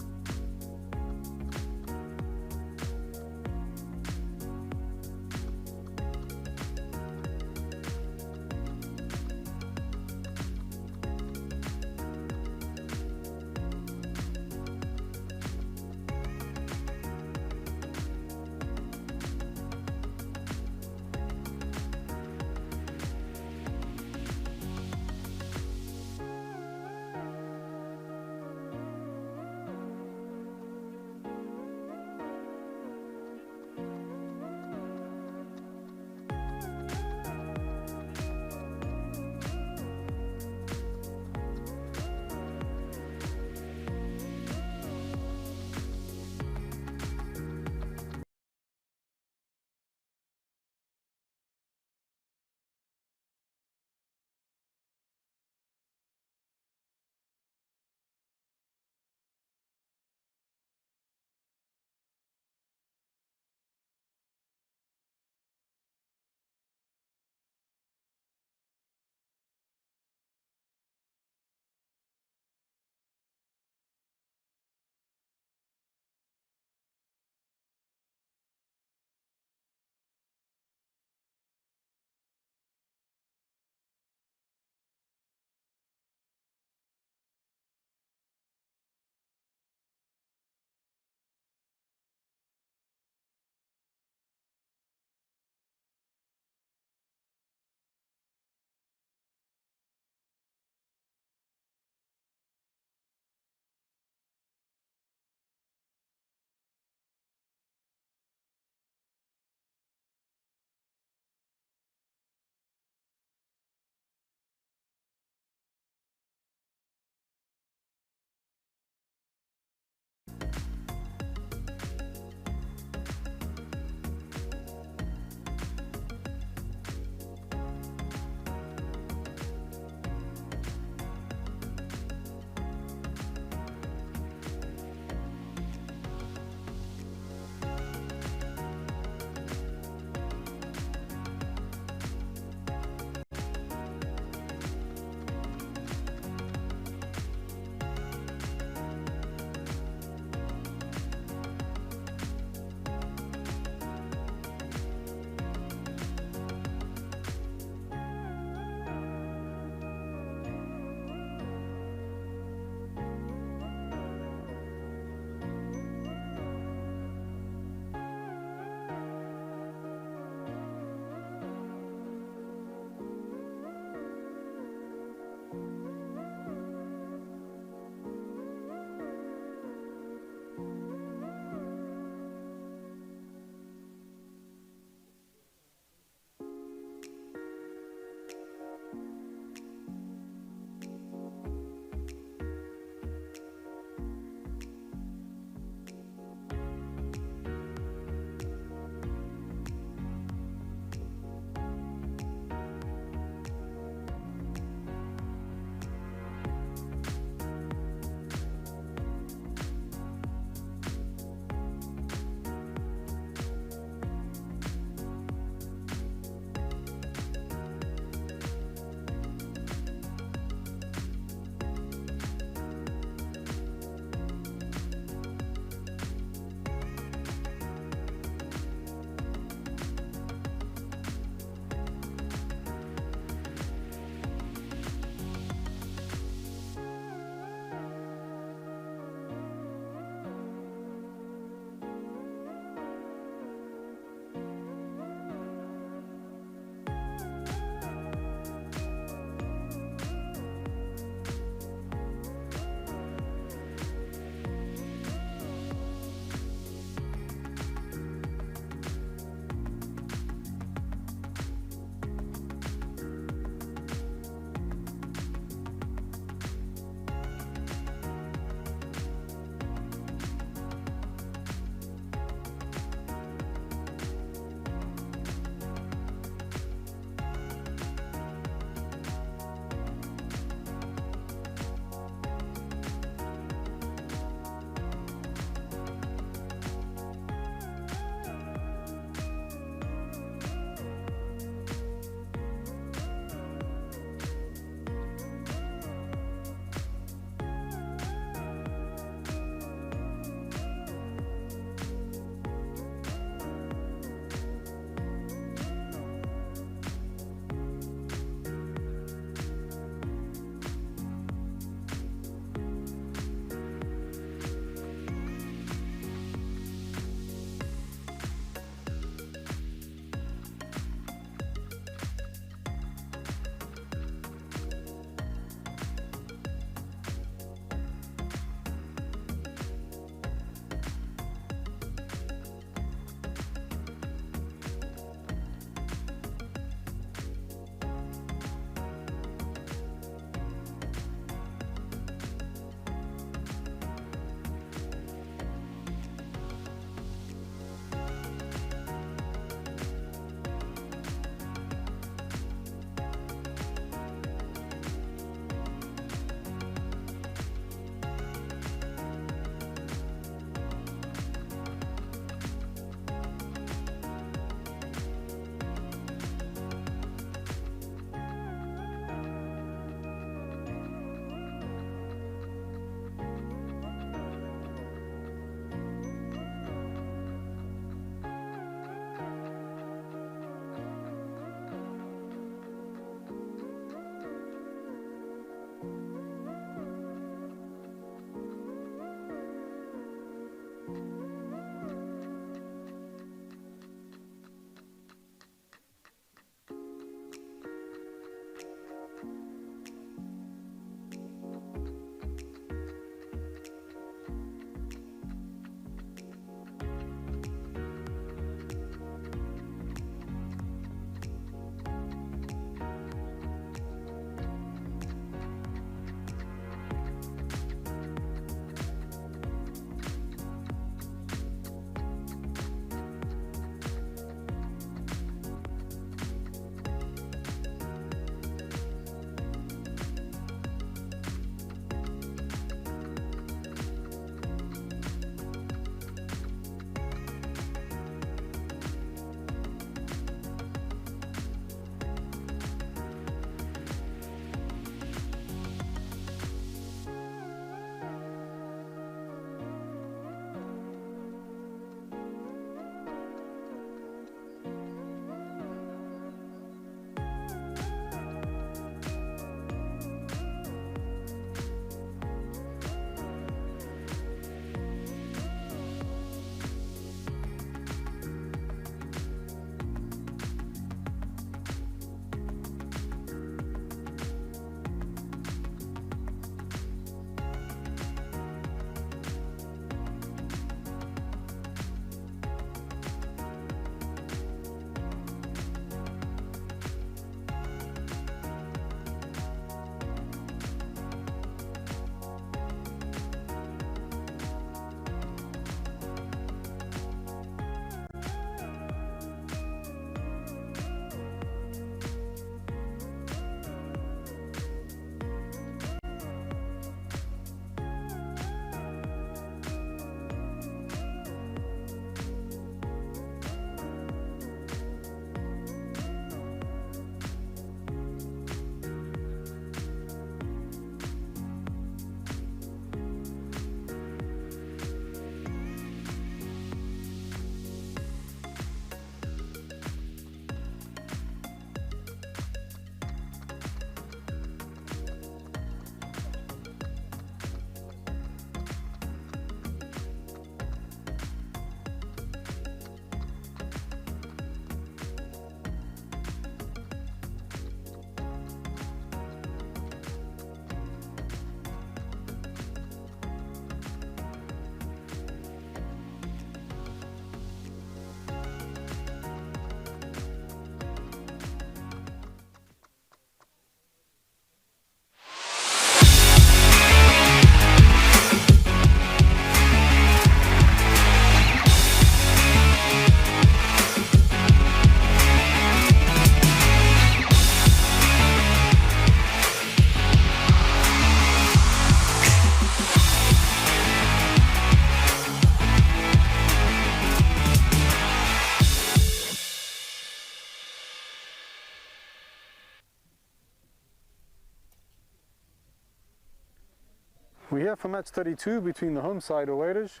We're here for match 32 between the home side Oeiras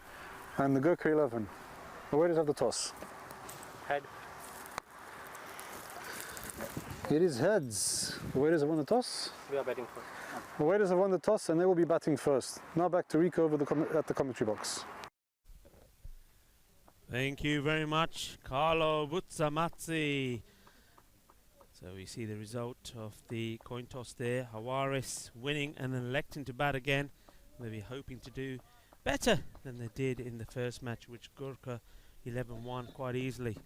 and the Gurkha 11. Oeiras have the toss. Head. It is heads. Oeiras have won the toss. We are betting first. Oeiras have won the toss and they will be batting first. Now back to Rico over at the commentary box. Thank you very much, Carlo Buzzamazzi. So we see the result of the coin toss there. Hawaris winning and then electing to bat again. Maybe hoping to do better than they did in the first match, which Gurkha 11 won quite easily.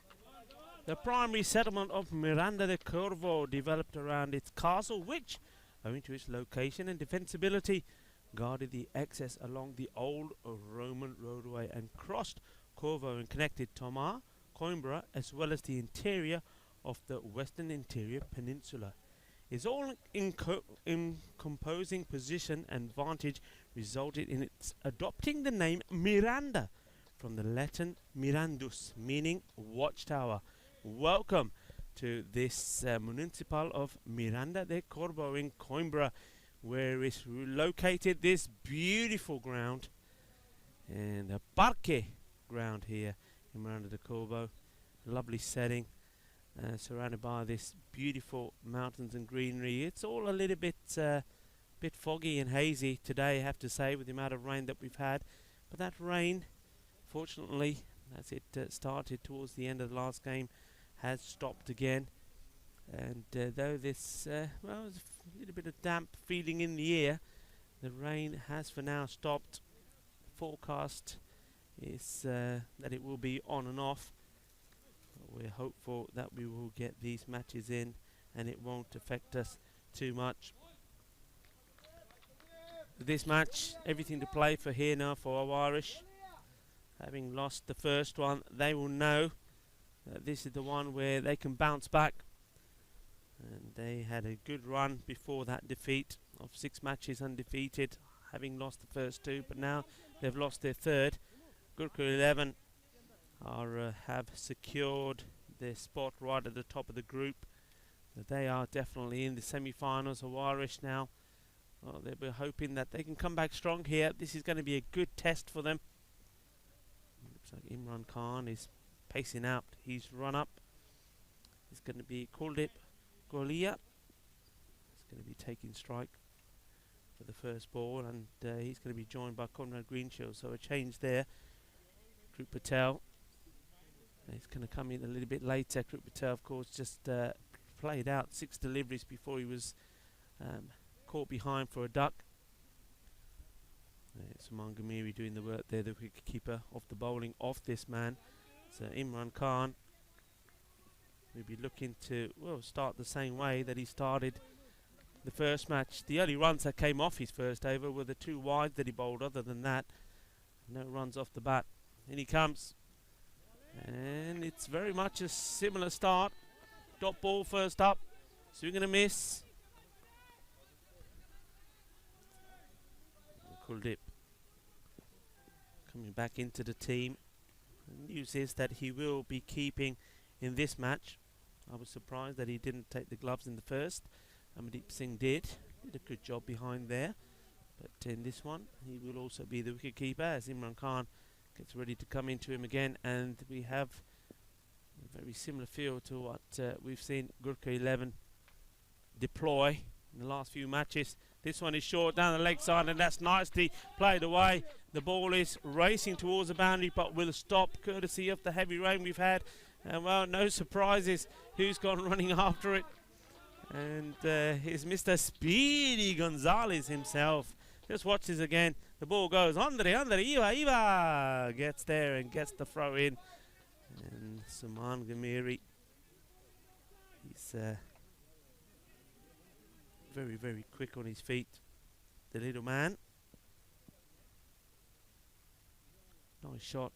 The primary settlement of Miranda de Corvo developed around its castle, which, owing to its location and defensibility, guarded the access along the old Roman roadway and crossed Corvo and connected Tomar, Coimbra, as well as the interior of the western interior peninsula. Its all-encompassing position and vantage resulted in its adopting the name Miranda from the Latin mirandus, meaning watchtower. Welcome to this municipal of Miranda de Corvo in Coimbra, where is located this beautiful ground, and the Parque ground here in Miranda de Corvo. Lovely setting, surrounded by this beautiful mountains and greenery. It's all a little bit foggy and hazy today, I have to say, with the amount of rain that we've had. But that rain, fortunately, as it started towards the end of the last game, has stopped again. And though this, well, there's a little bit of damp feeling in the air, the rain has for now stopped. Forecast is that it will be on and off. We're hopeful that we will get these matches in and it won't affect us too much. This match, everything to play for here now for Irish. Having lost the first one, they will know that this is the one where they can bounce back. And they had a good run before that defeat of 6 matches undefeated, having lost the first 2, but now they've lost their third. Gurkha 11 have secured their spot right at the top of the group. They are definitely in the semi-finals of Irish now. Well, they'll be hoping that they can come back strong here. This is going to be a good test for them. Looks like Imran Khan is pacing out his run-up. It's going to be Kuldip Golia. He's going to be taking strike for the first ball, and he's going to be joined by Conrad Greenshield. So a change there. Krut Patel. He's going to come in a little bit later. Krut Patel, of course, just played out 6 deliveries before he was caught behind for a duck. Saman Gamiri doing the work there, the wicket-keeper of the bowling of this man. So Imran Khan will be looking to, well, start the same way that he started the first match. The only runs that came off his first over were the 2 wides that he bowled. Other than that, no runs off the bat. In he comes. And it's very much a similar start. Dot ball first up. Swing and a miss. Kuldip coming back into the team. The news is that he will be keeping in this match. I was surprised that he didn't take the gloves in the first. Amandeep Singh did a good job behind there. But in this one, he will also be the wicket-keeper as Imran Khan gets ready to come into him again. And we have a very similar feel to what we've seen Gurkha 11 deploy in the last few matches. This one is short down the leg side, and that's nicely played away. The ball is racing towards the boundary, but will stop courtesy of the heavy rain we've had. And well, no surprises who's gone running after it. And here's Mr. Speedy Gonzalez himself. Just watch this again. The ball goes Andre, Iva gets there and gets the throw in. And Saman Gamiri, he's very, very quick on his feet, the little man. Nice shot.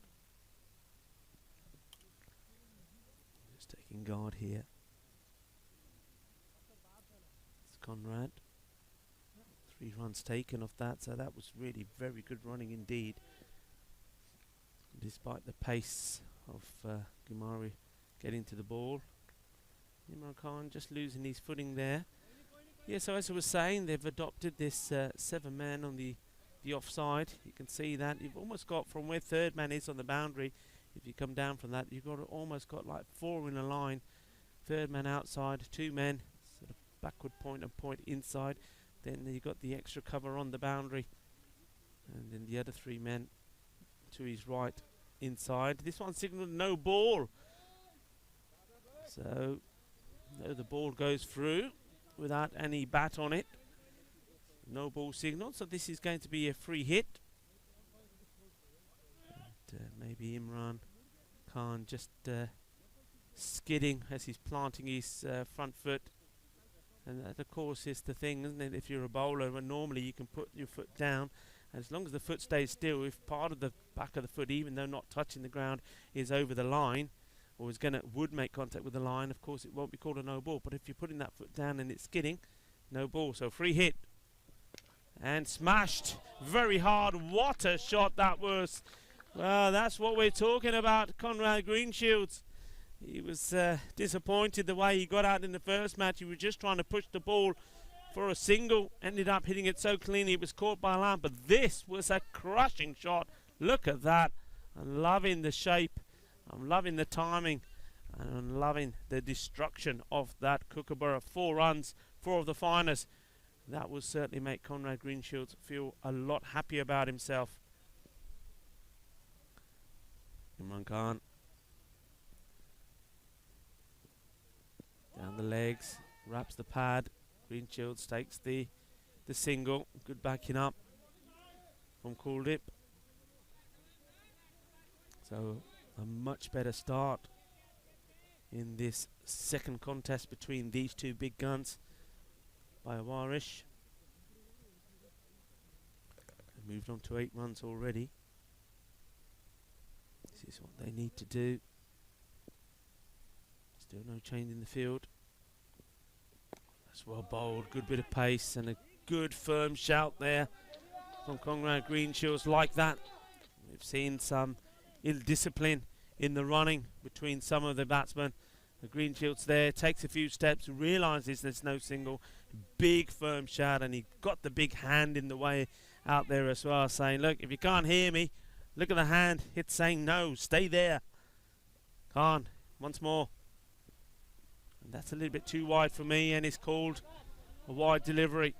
Just taking guard here. It's Conrad. 3 runs taken off that, so that was really very good running indeed. Despite the pace of Gumari getting to the ball. Imran Khan just losing his footing there. Yeah, so as I was saying, they've adopted this 7-man on the the offside. You can see that you've almost got from where third man is on the boundary. If you come down from that, you've almost got like 4 in a line. Third man outside, 2 men sort of backward point and point inside. Then you've got the extra cover on the boundary, and then the other 3 men to his right inside. This one signalled no ball, so no, the ball goes through without any bat on it. No ball signal, so this is going to be a free hit. And, maybe Imran Khan just skidding as he's planting his front foot. And that, of course, is the thing, isn't it? If you're a bowler, when normally you can put your foot down, as long as the foot stays still, if part of the back of the foot, even though not touching the ground, is over the line, or would make contact with the line, of course it won't be called a no ball. But if you're putting that foot down and it's skidding, no ball. So free hit. And smashed very hard. What a shot that was. Well, that's what we're talking about. Conrad Greenshields. He was disappointed the way he got out in the first match. He was just trying to push the ball for a single. Ended up hitting it so cleanly it was caught by line. But this was a crushing shot. Look at that. I'm loving the shape. I'm loving the timing. And I'm loving the destruction of that Kookaburra. 4 runs, 4 of the finest. That will certainly make Conrad Greenshields feel a lot happier about himself. Imran Khan. Down the legs, wraps the pad. Greenshields takes the single. Good backing up from Kuldeep. So a much better start in this second contest between these 2 big guns by Awarish. Moved on to 8 runs already. This is what they need to do. Still no change in the field. That's well bowled. Good bit of pace and a good firm shout there from Conrad Greenshields. Like that, we've seen some ill-discipline in the running between some of the batsmen. The Greenshields there takes a few steps, realises there's no single. Big firm shout, and he got the big hand in the way out there as well, saying, look, if you can't hear me, look at the hand. It's saying no, stay there. Khan, once more. And that's a little bit too wide for me, and it's called a wide delivery.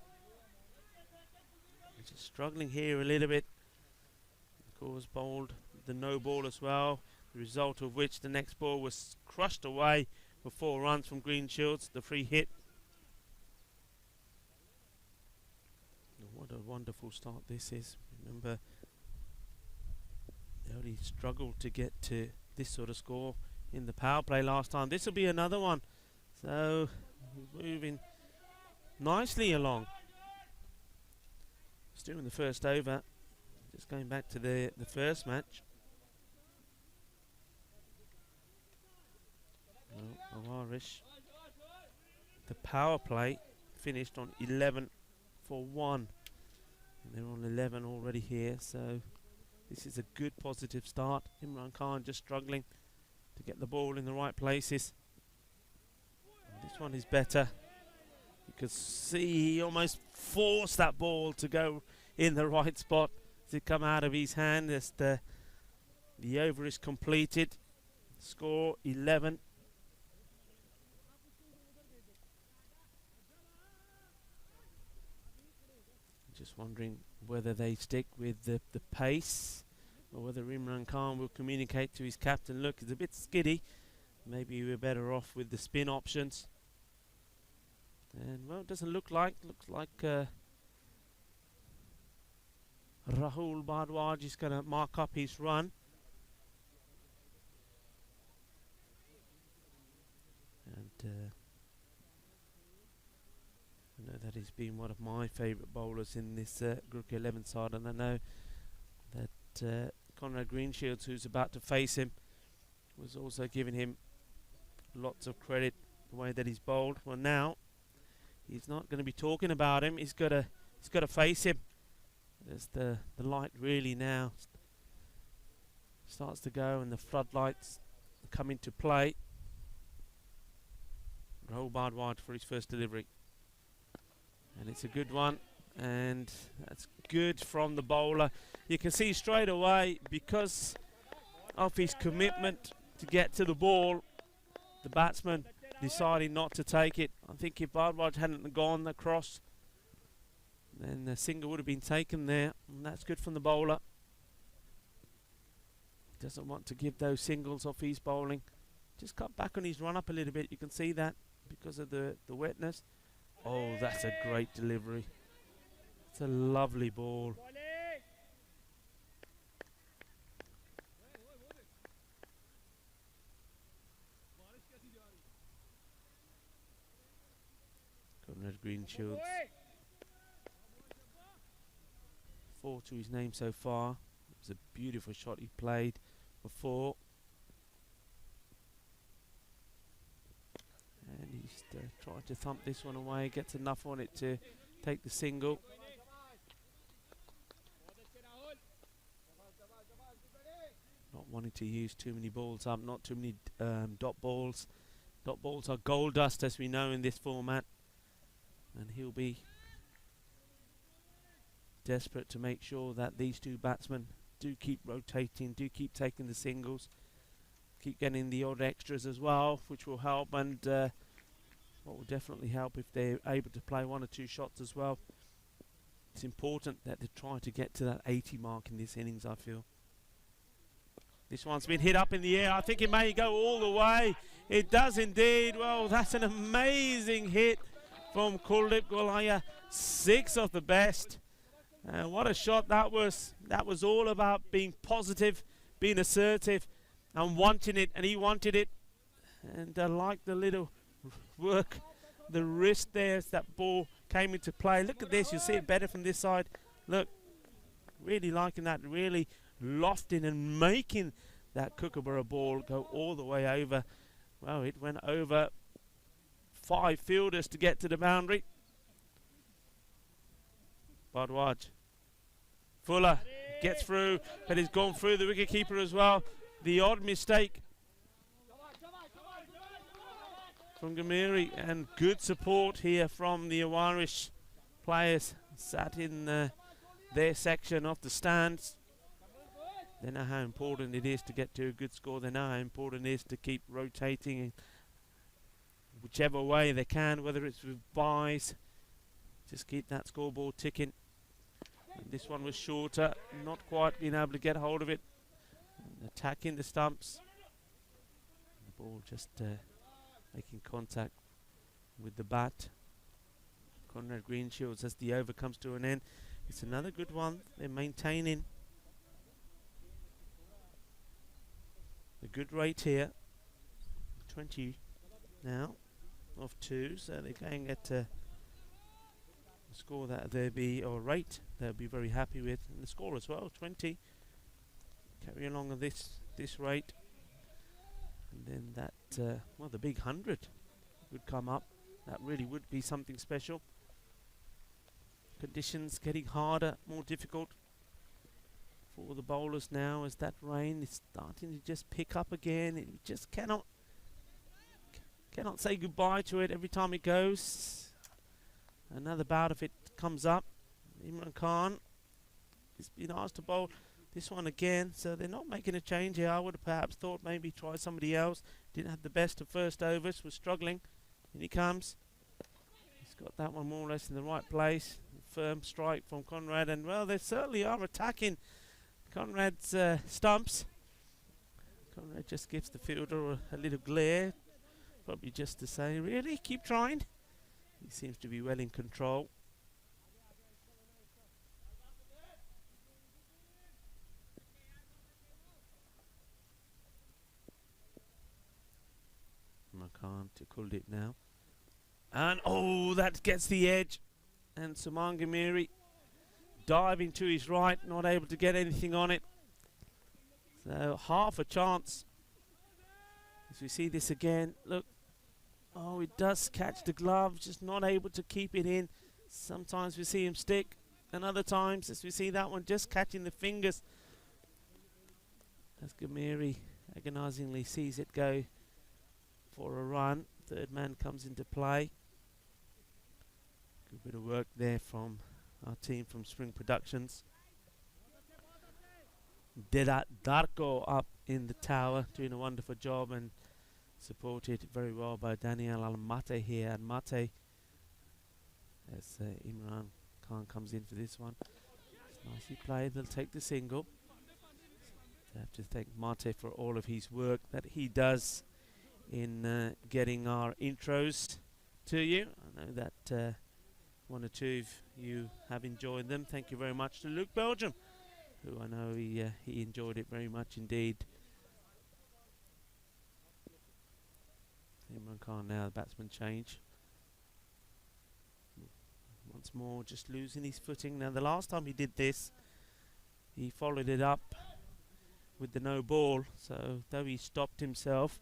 Just struggling here a little bit. Of course, bowled the no ball as well, the result of which the next ball was crushed away for 4 runs from Greenshields, the free hit. What a wonderful start this is. Remember, they only struggled to get to this sort of score in the power play last time. This will be another one. So, moving nicely along. Still in the first over. Just going back to the first match. Well, Awarish. The power play finished on 11 for 1. And they're on 11 already here, so this is a good positive start. Imran Khan just struggling to get the ball in the right places. And this one is better. You could see he almost forced that ball to go in the right spot to come out of his hand as the over is completed. Score 11. Just wondering whether they stick with the pace or whether Imran Khan will communicate to his captain, look, it's a bit skiddy. Maybe we're better off with the spin options. And, well, it doesn't look like. Looks like Rahul Bhardwaj is going to mark up his run. And I know that he's been one of my favourite bowlers in this Group 11 side, and I know that Conrad Greenshields, who's about to face him, was also giving him lots of credit the way that he's bowled. Well, now he's not going to be talking about him. He's got to face him. As the light really now starts to go and the floodlights come into play. Rahul Bhardwaj for his first delivery. And it's a good one. and that's good from the bowler. You can see straight away, because of his commitment to get to the ball, the batsman deciding not to take it. I think if Bardwaj hadn't gone across, then the single would have been taken there, and that's good from the bowler. Doesn't want to give those singles off his bowling. Just cut back on his run up a little bit. You can see that because of the wetness. Oh, that's a great delivery. It's a lovely ball. Conrad Greenshields. 4 to his name so far. It was a beautiful shot he played before. And he's trying to thump this one away, gets enough on it to take the single. Not wanting to use too many balls up, not too many dot balls. Dot balls are gold dust, as we know, in this format. And he'll be desperate to make sure that these two batsmen do keep rotating, do keep taking the singles, keep getting the odd extras as well, which will help, and what will definitely help if they're able to play 1 or 2 shots as well. It's important that they try to get to that 80 mark in this innings, I feel. This one's been hit up in the air. I think it may go all the way. It does indeed. Well, that's an amazing hit from Kuldeep Golaya. 6 of the best. What a shot that was. That was all about being positive, being assertive, and wanting it, and he wanted it. And I like the little work, the wrist there as that ball came into play. Look at this, you'll see it better from this side. Look, really liking that, really lofting and making that Kookaburra ball go all the way over. Well, it went over 5 fielders to get to the boundary. Bardwaj. Fuller gets through, but he's gone through the wicketkeeper as well. The odd mistake from Gamiri, and good support here from the Irish players sat in their section of the stands. They know how important it is to get to a good score. They know how important it is to keep rotating whichever way they can, whether it's with byes. Just keep that scoreboard ticking. And this one was shorter, not quite being able to get hold of it. And attacking the stumps. The ball just making contact with the bat. Conrad Greenshields, as the over comes to an end. It's another good one. They're maintaining a good rate here. 20 now of 2, so they're going at a score that they'll be, or rate they'll be very happy with, and the score as well, 20. Carry along at this rate, and then that well, the big 100 would come up. That really would be something special. Conditions getting harder, more difficult for the bowlers now as that rain is starting to just pick up again. It just cannot say goodbye to it every time it goes. Another bout of it comes up. Imran Khan has been asked to bowl this one again, so they're not making a change here. I would have perhaps thought maybe try somebody else. Didn't have the best of first overs, was struggling. In he comes. He's got that one more or less in the right place. Firm strike from Conrad, and well, they certainly are attacking Conrad's stumps. Conrad just gives the fielder a little glare, probably just to say, really, keep trying. He seems to be well in control. Makan to Kuldeep now. And oh, that gets the edge. And Suman Gamiri diving to his right, not able to get anything on it. So half a chance. As we see this again, look. Oh, it does catch the glove, just not able to keep it in. Sometimes we see him stick, and other times, as we see that one, just catching the fingers. As Gamiri agonizingly sees it go for a run. Third man comes into play. Good bit of work there from our team from Spring Productions. Dedat Darko up in the tower, doing a wonderful job, and supported very well by Daniel Al-Mate here. And Mate, as Imran Khan comes in for this one. It's nicely played, they'll take the single. I have to thank Mate for all of his work that he does in getting our intros to you. I know that one or two of you have enjoyed them. Thank you very much to Luke Belgium, who I know he enjoyed it very much indeed. Imran Khan now, the batsman change. Once more, just losing his footing. Now, the last time he did this, he followed it up with the no ball. So, though he stopped himself,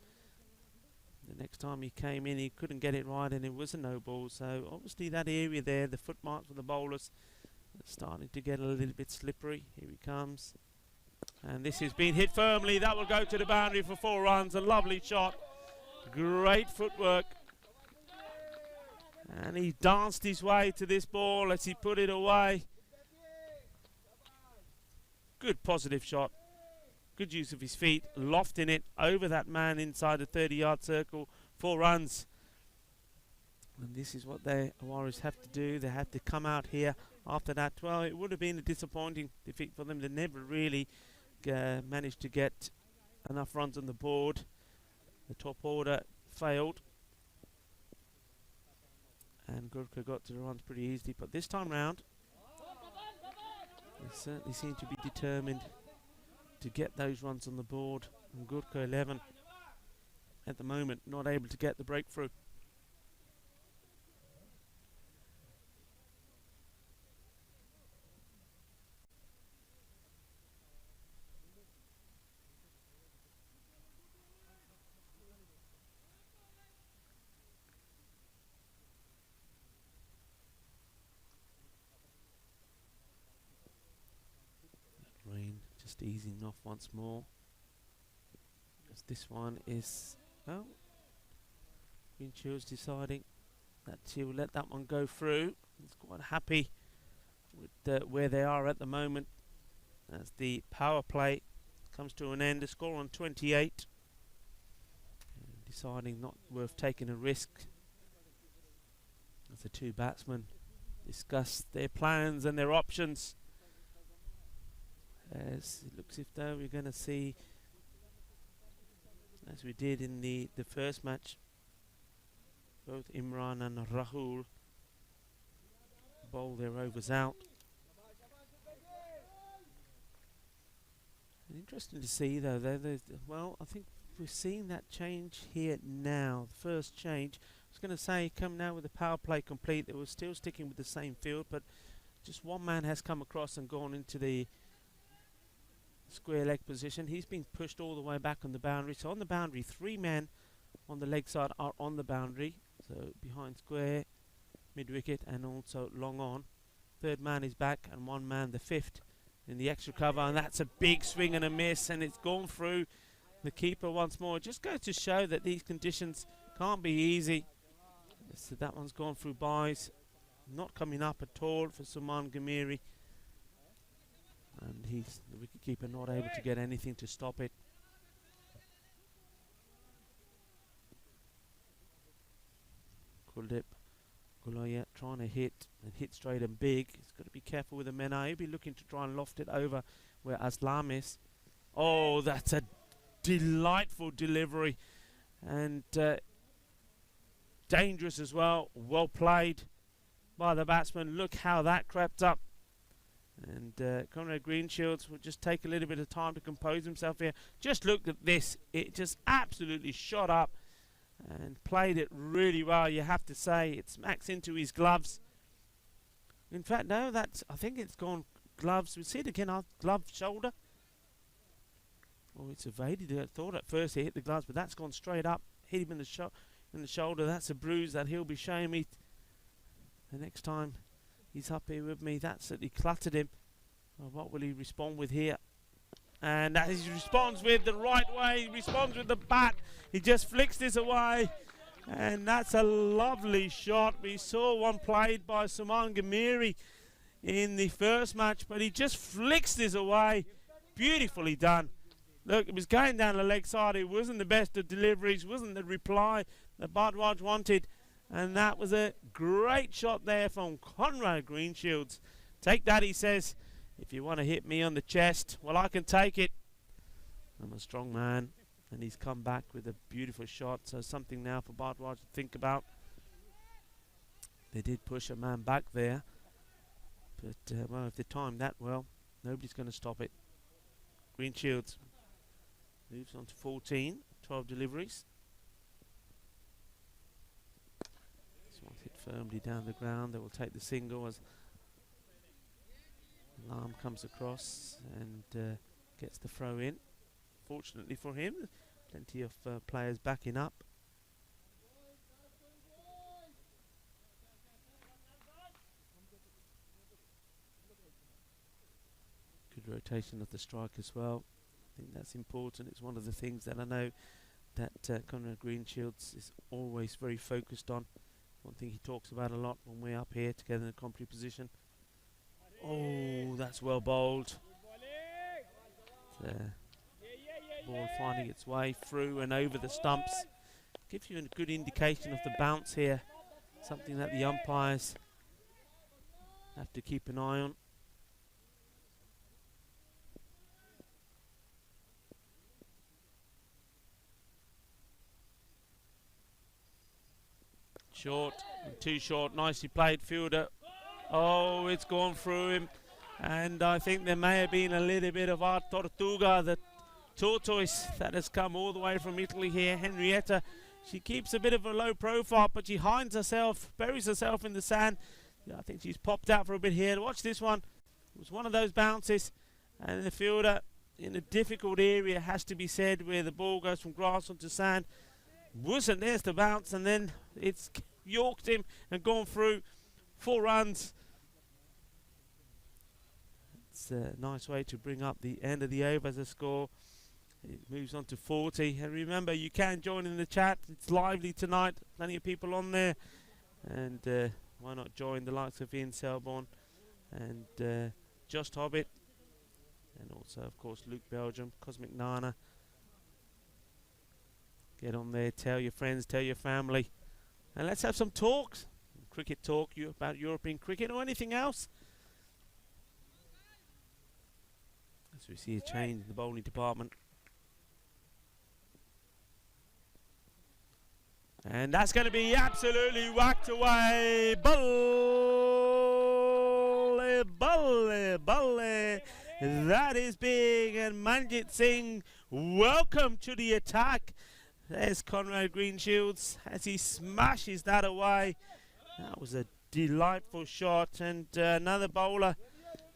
the next time he came in, he couldn't get it right, and it was a no ball. So, obviously, that area there, the foot marks for the bowlers, starting to get a little bit slippery. Here he comes. And this has been hit firmly. That will go to the boundary for 4 runs. A lovely shot. Great footwork. And he danced his way to this ball as he put it away. Good positive shot. Good use of his feet. Lofting it over that man inside the 30-yard circle. 4 runs. And this is what the Warriors have to do. They have to come out here after that. Well, it would have been a disappointing defeat for them. They never really managed to get enough runs on the board. The top order failed. And Gurkha got to the runs pretty easily. But this time round, they certainly seem to be determined to get those runs on the board. And Gurkha 11 at the moment not able to get the breakthrough. Just easing off once more. As this one is, well, Greenshield's deciding that she will let that one go through. He's quite happy with where they are at the moment as the power play comes to an end. A score on 28. And deciding not worth taking a risk as the 2 batsmen discuss their plans and their options. As it looks as though we're going to see, as we did in the first match, both Imran and Rahul bowl their overs out. And interesting to see though, well, I think we're seeing that change here now. The first change, I was going to say, come now with the power play complete. They were still sticking with the same field, but just one man has come across and gone into the square leg position. He's been pushed all the way back on the boundary. So on the boundary, 3 men on the leg side are on the boundary. So behind square, mid wicket, and also long on. 3rd man is back, and 1 man, the 5th, in the extra cover. And that's a big swing and a miss, and it's gone through the keeper once more. It just goes to show that these conditions can't be easy. So that one's gone through byes. Not coming up at all for Suman Gamiri. And he's the wicketkeeper not able to get anything to stop it. Kuldeep Gulaya trying to hit and hit straight and big. He's got to be careful with the men. He'll be looking to try and loft it over where Aslam is. Oh, that's a delightful delivery. And dangerous as well. Well played by the batsman. Look how that crept up. And Conrad Greenshields will just take a little bit of time to compose himself here. Just look at this. It just absolutely shot up and played it really well, you have to say. It smacks into his gloves. In fact, no, I think it's gone gloves. We see it again, glove, shoulder. Oh, it's evaded. I thought at first he hit the gloves, but that's gone straight up. Hit him in the shoulder. That's a bruise that he'll be showing me the next time he's up here with me. That certainly cluttered him. Well, what will he respond with here? And that he responds with the right way. He responds with the bat. He just flicks this away. And that's a lovely shot. We saw one played by Suman Gamiri in the first match, but he just flicks this away. Beautifully done. Look, it was going down the leg side. It wasn't the best of deliveries, wasn't the reply that Bardwaj wanted. And that was a great shot there from Conrad Greenshields. Take that, he says. If you want to hit me on the chest, well, I can take it. I'm a strong man. And he's come back with a beautiful shot. So something now for Bardwaj to think about. They did push a man back there. But, well, if they timed that well, nobody's going to stop it. Greenshields moves on to 14, 12 deliveries. This one's hit firmly down the ground. They will take the single as Alarm comes across and gets the throw in. Fortunately for him, plenty of players backing up. Good rotation of the strike as well. I think that's important. It's one of the things that I know that Conrad Greenshields is always very focused on. One thing he talks about a lot when we're up here together in a commentary position. Oh, that's well bowled. Ball finding its way through and over the stumps. Gives you a good indication of the bounce here. Something that the umpires have to keep an eye on. Short, too short, nicely played fielder. Oh, it's gone through him. And I think there may have been a little bit of our Tortuga, the tortoise that has come all the way from Italy here. Henrietta, she keeps a bit of a low profile, but she hides herself, buries herself in the sand. Yeah, I think she's popped out for a bit here. Watch this one. It was one of those bounces. And the fielder in a difficult area, has to be said, where the ball goes from grass onto sand. Wasn't there's the bounce, and then it's yorked him and gone through. 4 runs. It's a nice way to bring up the end of the over as a score. It moves on to 40. And remember, you can join in the chat. It's lively tonight. Plenty of people on there. And why not join the likes of Ian Selborne and Just Hobbit. And also, of course, Luke Belgium, Cosmic Nana. Get on there, tell your friends, tell your family. And let's have some talks. Cricket talk about European cricket or anything else. As we see a change in the bowling department. And that's going to be absolutely whacked away. Balle, balle, balle. That is big. And Manjit Singh, welcome to the attack. There's Conrad Greenshields as he smashes that away. That was a delightful shot, and another bowler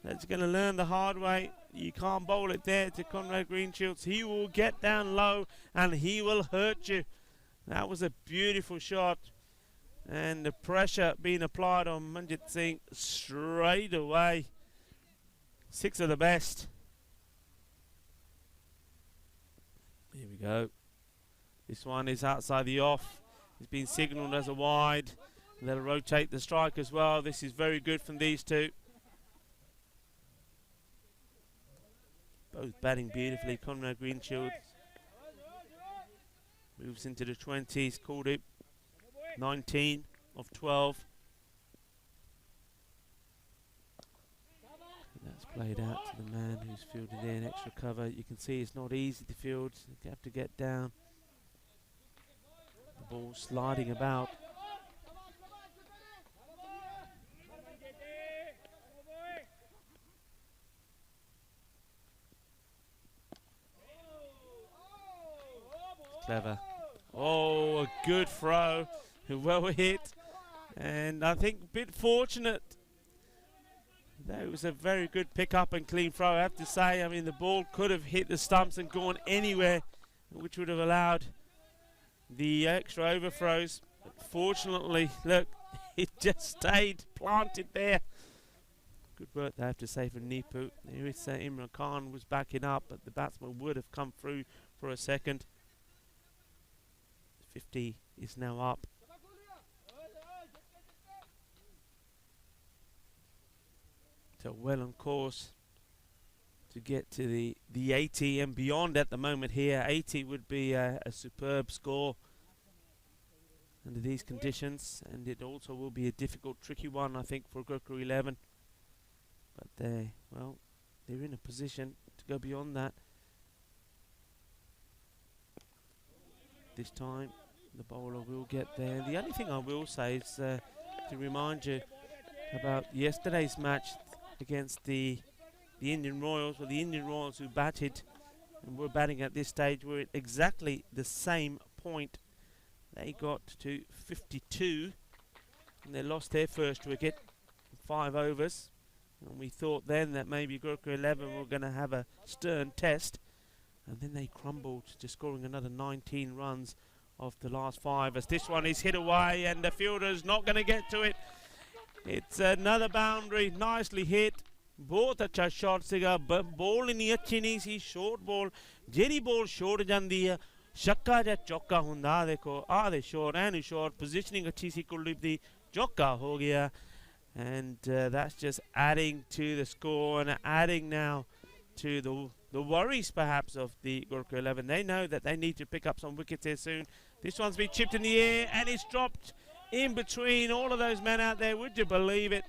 that's going to learn the hard way. You can't bowl it there to Conrad Greenshields. He will get down low and he will hurt you. That was a beautiful shot, and the pressure being applied on Manjit Singh straight away. 6 of the best. Here we go. This one is outside the off. It's been signalled as a wide. They'll rotate the strike as well. This is very good from these two. Both batting beautifully. Conrad Greenshields moves into the 20s. Called it 19 of 12. And that's played out to the man who's fielded in. Extra cover. You can see it's not easy to field. You have to get down. The ball sliding about. Clever. Oh, a good throw. Well hit. And I think a bit fortunate. That was a very good pick up and clean throw, I have to say. I mean, the ball could have hit the stumps and gone anywhere, which would have allowed the extra overthrows. But fortunately, look, it just stayed planted there. Good work, I have to say, from Nipu. Imran Khan was backing up, but the batsman would have come through for a second. 50 is now up. So well on course to get to the 80 and beyond at the moment here. 80 would be a superb score under these conditions, and it also will be a difficult, tricky one, I think, for Gokru 11. But they're in a position to go beyond that. This time, the bowler will get there. The only thing I will say is to remind you about yesterday's match against the Indian Royals, or the Indian Royals who batted and were batting at this stage were at exactly the same point. They got to 52 and they lost their first wicket in 5 overs. And we thought then that maybe Gokru 11 were going to have a stern test. And then they crumbled to scoring another 19 runs of the last 5 as this one is hit away and the fielder's not going to get to it. It's another boundary, nicely hit. बहुत अच्छा shot सीगा ball नहीं अच्छी नहीं सी short ball जेरी ball short जांदी है छक्का या चौका हुंदा देखो आधे शॉट एंड शॉट पोजीशनिंग अच्छी सी कुलदीप दी चौका हो गया and that's just adding to the score and adding now to the worries perhaps of the Gokru 11. They know that they need to pick up some wickets here soon. This one's been chipped in the air and it's dropped in between all of those men out there. Would you believe it?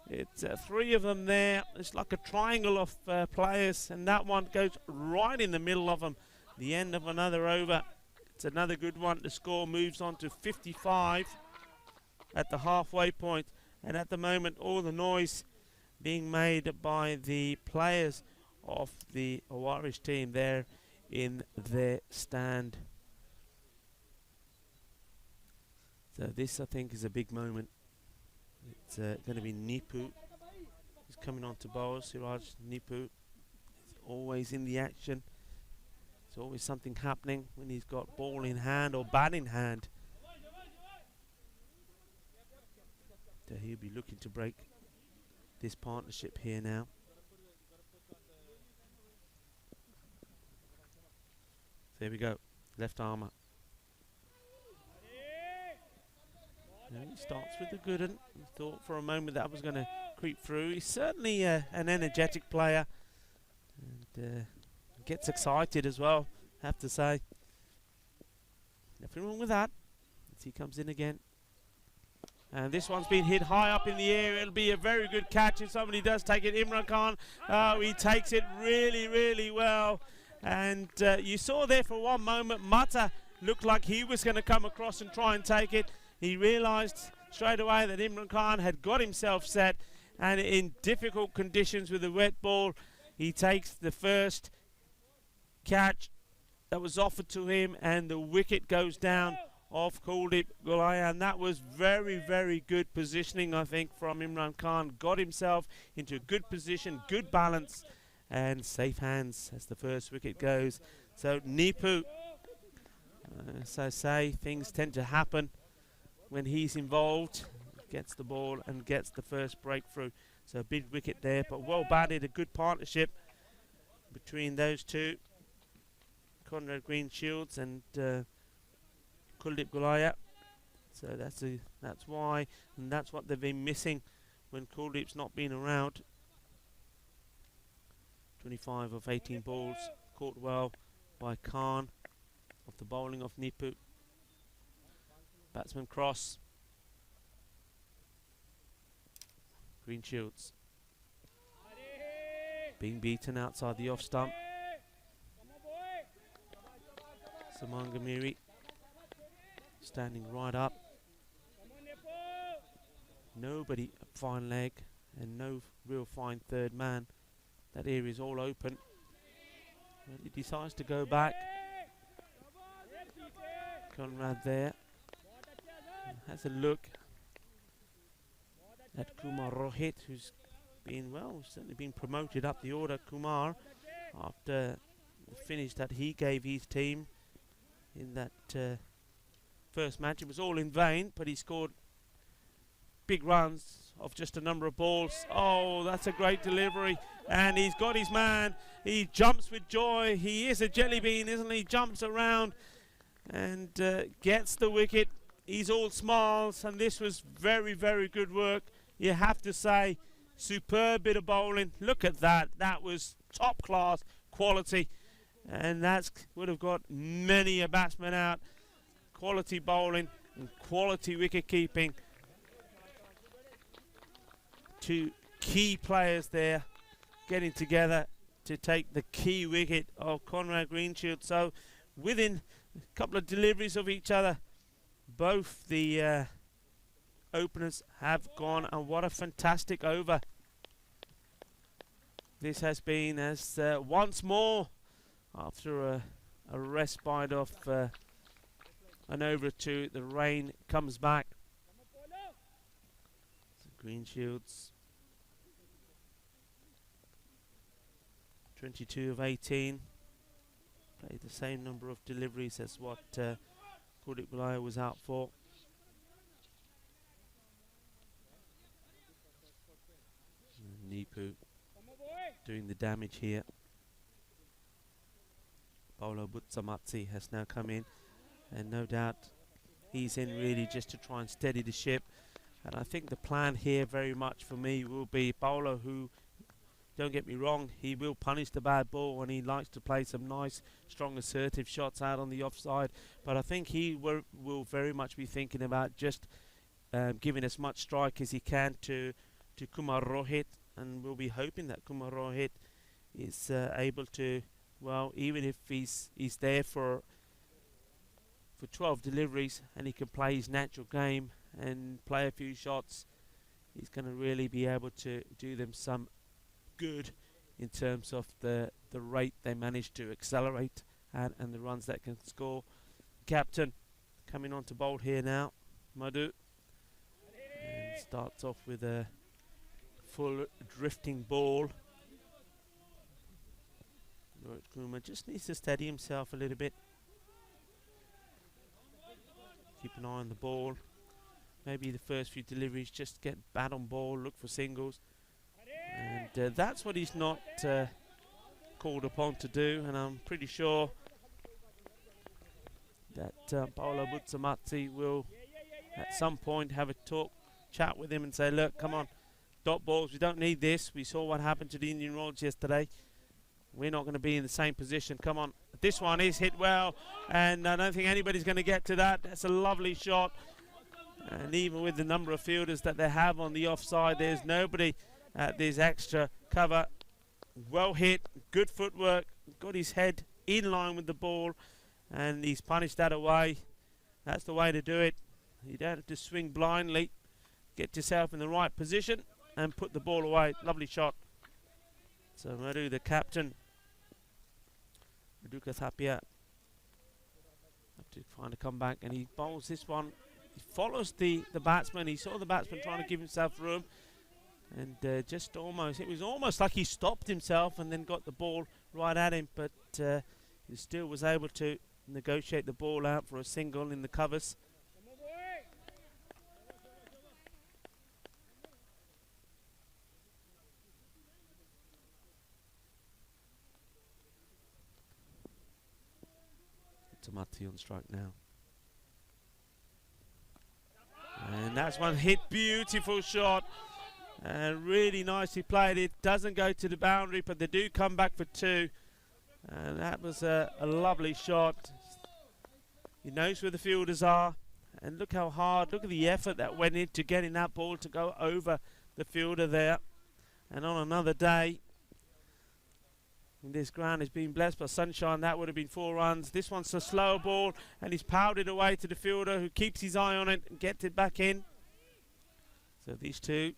It's 3 of them there. It's like a triangle of players, and that one goes right in the middle of them. The end of another over. It's another good one. The score moves on to 55 at the halfway point. And at the moment, all the noise being made by the players of the Irish team there in their stand. So this, I think, is a big moment. It's going to be Nipu. He's coming on to bowl. Siraj Nipu is always in the action. There's always something happening when he's got ball in hand or bat in hand. So he'll be looking to break this partnership here now. There we go. Left armour. And he starts with the good one. Thought for a moment that was going to creep through. He's certainly an energetic player and gets excited as well, I have to say. Nothing wrong with that. As he comes in again. And this one's been hit high up in the air. It'll be a very good catch if somebody does take it. Imran Khan, he takes it really, really well. And you saw there for one moment, Mata looked like he was going to come across and try and take it. He realised straight away that Imran Khan had got himself set, and in difficult conditions with the wet ball, he takes the first catch that was offered to him, and the wicket goes down off Kuldeep Gulaya, and that was very, very good positioning, I think, from Imran Khan. Got himself into a good position, good balance, and safe hands as the first wicket goes. So Nipu, as I say, things tend to happen when he's involved. Gets the ball and gets the first breakthrough. So a big wicket there, but well batted, a good partnership between those two. Conrad Green Shields and Kuldeep Gulaya. So that's why, and that's what they've been missing when Kuldeep's not been around. 25 of 18 balls, caught well by Khan off the bowling of Nipu. Batsman cross. Green Shields being beaten outside the off stump. Samangamiri standing right up. Nobody fine leg and no real fine third man. That area is all open. Well, he decides to go back. Conrad there. Has a look at Kumar Rohit, who's been, well, certainly been promoted up the order. Kumar, after the finish that he gave his team in that first match, it was all in vain, but he scored big runs of just a number of balls. Oh, that's a great delivery, and he's got his man. He jumps with joy. He is a jelly bean, isn't he? Jumps around and gets the wicket. He's all smiles, and this was very, very good work. You have to say Superb bit of bowling. Look at that. That was top class quality. And that would have got many a batsman out. Quality bowling and quality wicket keeping. Two key players there getting together to take the key wicket of Conrad Greenshield. So within a couple of deliveries of each other, both the openers have gone, and what a fantastic over this has been, as once more, after a respite of an over or two, the rain comes back. So Greenshields 22 of 18, played the same number of deliveries as what Kuldeep Gulaya was out for. And Nipu doing the damage here. Paulo Butsamatsi has now come in, and no doubt he's in really just to try and steady the ship. And I think the plan here very much for me will be Paulo, who, don't get me wrong, he will punish the bad ball and he likes to play some nice, strong, assertive shots out on the offside. But I think he will very much be thinking about just giving as much strike as he can to Kumar Rohit, and we'll be hoping that Kumar Rohit is able to, well, even if he's there for 12 deliveries and he can play his natural game and play a few shots, he's going to really be able to do them some good in terms of the rate they manage to accelerate and the runs that can score. Captain coming on to bowl here now, Madhu, and starts off with a full drifting ball. Rohit Kumar just needs to steady himself a little bit. Keep an eye on the ball. Maybe the first few deliveries just get bat on ball, look for singles. And that's what he's not called upon to do. And I'm pretty sure that Paulo Butsamatsi will at some point have a chat with him and say, look, come on, dot balls, we don't need this. We saw what happened to the Indian Royals yesterday. We're not going to be in the same position. Come on. This one is hit well, and I don't think anybody's going to get to that. That's a lovely shot. And even with the number of fielders that they have on the offside, there's nobody at this extra cover. Well hit, good footwork, got his head in line with the ball, and he's punished that away. That's the way to do it. You don't have to swing blindly. Get yourself in the right position and put the ball away. Lovely shot. So Madhu, the captain, Raduka Thapia, have to find a comeback, and he bowls this one. He follows the batsman. He saw the batsman trying to give himself room, and just almost, it was almost like he stopped himself and then got the ball right at him, but he still was able to negotiate the ball out for a single in the covers. Tamati on strike now. And that's one hit, beautiful shot. And really nicely played. It doesn't go to the boundary, but they do come back for two. And that was a lovely shot. He knows where the fielders are. And look how hard, look at the effort that went into getting that ball to go over the fielder there. And on another day, this ground has been blessed by sunshine, that would have been 4 runs. This one's a slow ball, and he's powered it away to the fielder, who keeps his eye on it and gets it back in. So these two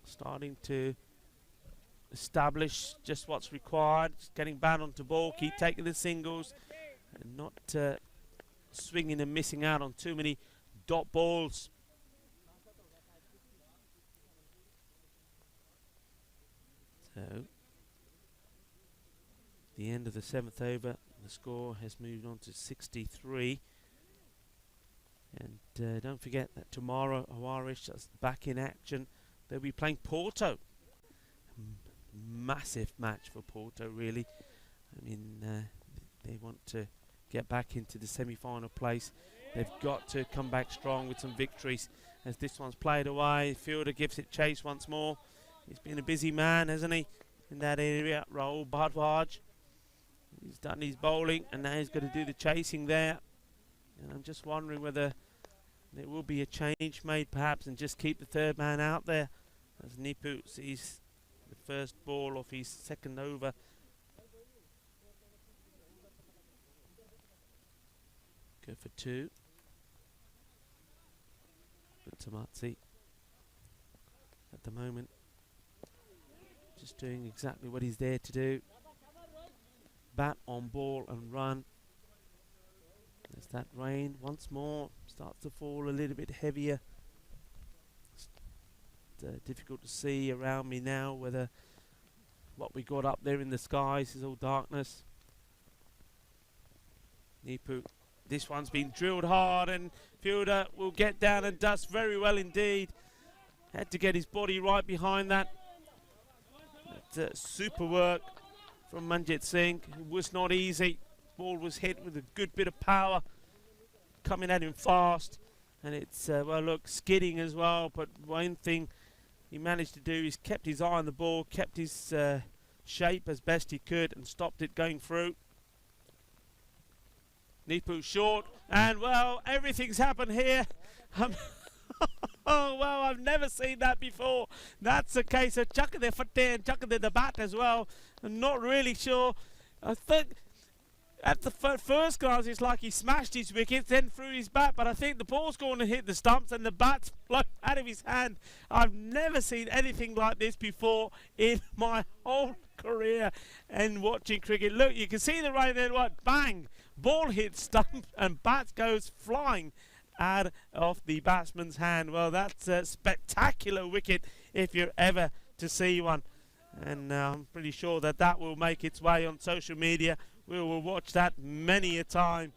starting to establish just what's required. Just getting bat onto ball, keep taking the singles, and not swinging and missing out on too many dot balls. So the end of the 7th over, the score has moved on to 63. And don't forget that tomorrow Awarish is back in action. They'll be playing Porto. Massive match for Porto, really. I mean, they want to get back into the semi-final place. They've got to come back strong with some victories. As this one's played away, fielder gives it chase once more. He's been a busy man, hasn't he, in that area. Rahul Bhardwaj. He's done his bowling, and now he's got to do the chasing there. And I'm just wondering whether there will be a change made, perhaps, and just keep the third man out there, as Nipu sees the first ball of his second over. Go for 2. But Tamatsi at the moment just doing exactly what he's there to do. Bat on ball and run. There's that rain once more. Starts to fall a little bit heavier. It's difficult to see around me now whether what we got up there in the skies is all darkness. Nipu. This one's been drilled hard, and fielder will get down and dust very well indeed. Had to get his body right behind that. But, super work from Manjit Singh. It was not easy. Ball was hit with a good bit of power, coming at him fast, and it's well, look, skidding as well. But one thing he managed to do is kept his eye on the ball, kept his shape as best he could, and stopped it going through. Nipu short, and well, everything's happened here. Oh well, I've never seen that before. That's a case of chucking their foot there and chucking the bat as well. I'm not really sure. I think at the first glance it's like he smashed his wickets, then threw his bat, but I think the ball's going to hit the stumps and the bat's blown out of his hand. I've never seen anything like this before in my whole career and watching cricket. Look, you can see the rain there, what, bang! Ball hits stump and bat goes flying out of the batsman's hand. Well, that's a spectacular wicket if you're ever to see one. And I'm pretty sure that that will make its way on social media. We will watch that many a time.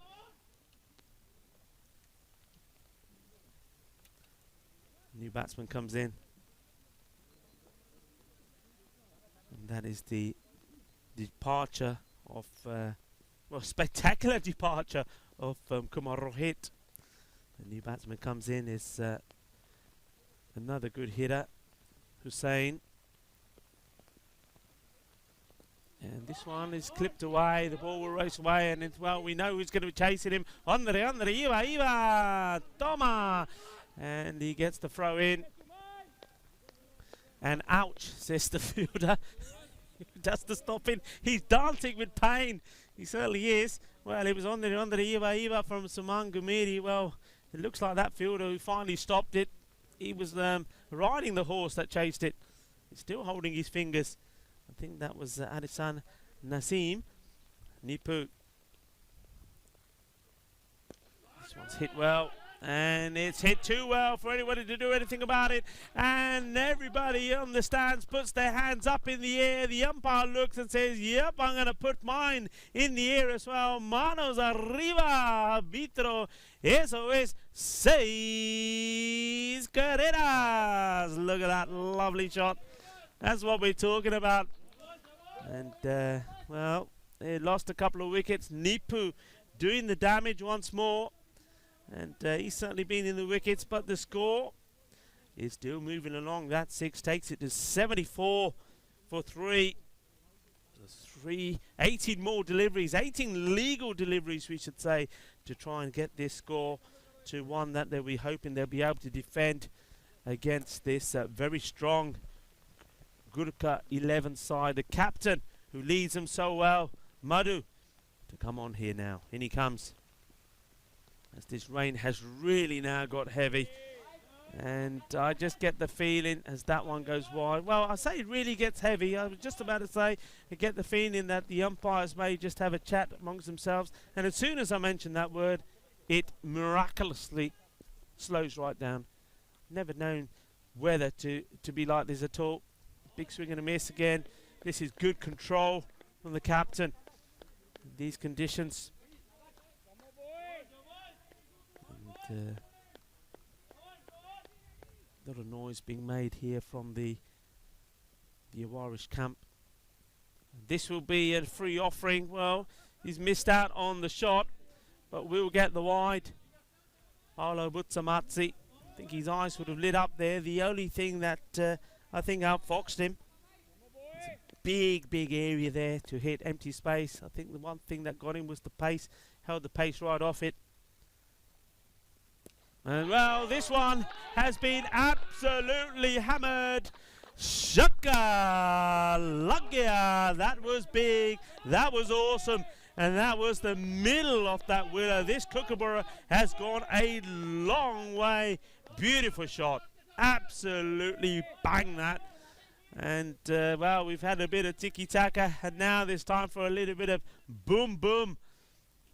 New batsman comes in. And that is the departure of, well, spectacular departure of Kumar Rohit. The new batsman comes in is another good hitter, Hussain. And this one is clipped away. The ball will race away, and it's, well, we know who's going to be chasing him. Andre, Iva, Toma! And he gets the throw in. And ouch, says the fielder. Just to stop him. He's dancing with pain. He certainly is. Well, it was Andre, Iva from Suman Gumiri. Well, it looks like that fielder who finally stopped it. He was riding the horse that chased it. He's still holding his fingers. I think that was Adisan Naseem. Nipu. This one's hit well. And it's hit too well for anybody to do anything about it. And everybody on the stands puts their hands up in the air. The umpire looks and says, yep, I'm going to put mine in the air as well. Manos arriba, arbitro. Eso es 6 carreras. Look at that lovely shot. That's what we're talking about. And, well, they lost a couple of wickets. Nipu doing the damage once more. And he's certainly been in the wickets, but the score is still moving along. That 6 takes it to 74 for 3. 18 more deliveries, 18 legal deliveries, we should say, to try and get this score to one that they'll be hoping they'll be able to defend against this very strong Gurkha 11 side. The captain who leads them so well, Madhu, to come on here now. In he comes. As this rain has really now got heavy. And I just get the feeling as that one goes wide. Well, I say it really gets heavy. I was just about to say I get the feeling that the umpires may just have a chat amongst themselves. And as soon as I mention that word, it miraculously slows right down. Never known weather to be like this at all. Big swing and a miss again. This is good control from the captain. In these conditions. And, a lot of noise being made here from the Awarish camp. This will be a free offering. Well, he's missed out on the shot, but we'll get the wide. Paolo Butsamatsi, I think his eyes would have lit up there. The only thing that I think outfoxed him. It's a big, big area there to hit empty space. I think the one thing that got him was the pace. Held the pace right off it. And well, this one has been absolutely hammered. Shaka Lagia. That was big. That was awesome. And that was the middle of that willow. This kookaburra has gone a long way. Beautiful shot. Absolutely bang that. And well, we've had a bit of tiki-taka, and now there's time for a little bit of boom boom.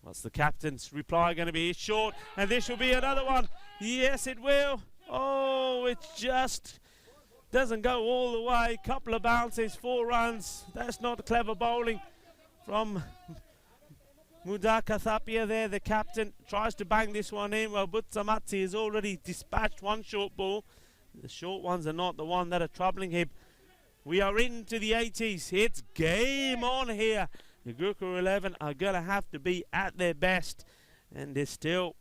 What's the captain's reply going to be? It's short, and this will be another one. Yes, it will. Oh, it just doesn't go all the way. Couple of bounces, 4 runs. That's not clever bowling from Mudaka Thapia there. The captain tries to bang this one in. Well, Butsamatsi has already dispatched one short ball. The short ones are not the one that are troubling him. We are into the 80s. It's game on here. The Gurkha 11 are going to have to be at their best. And there's still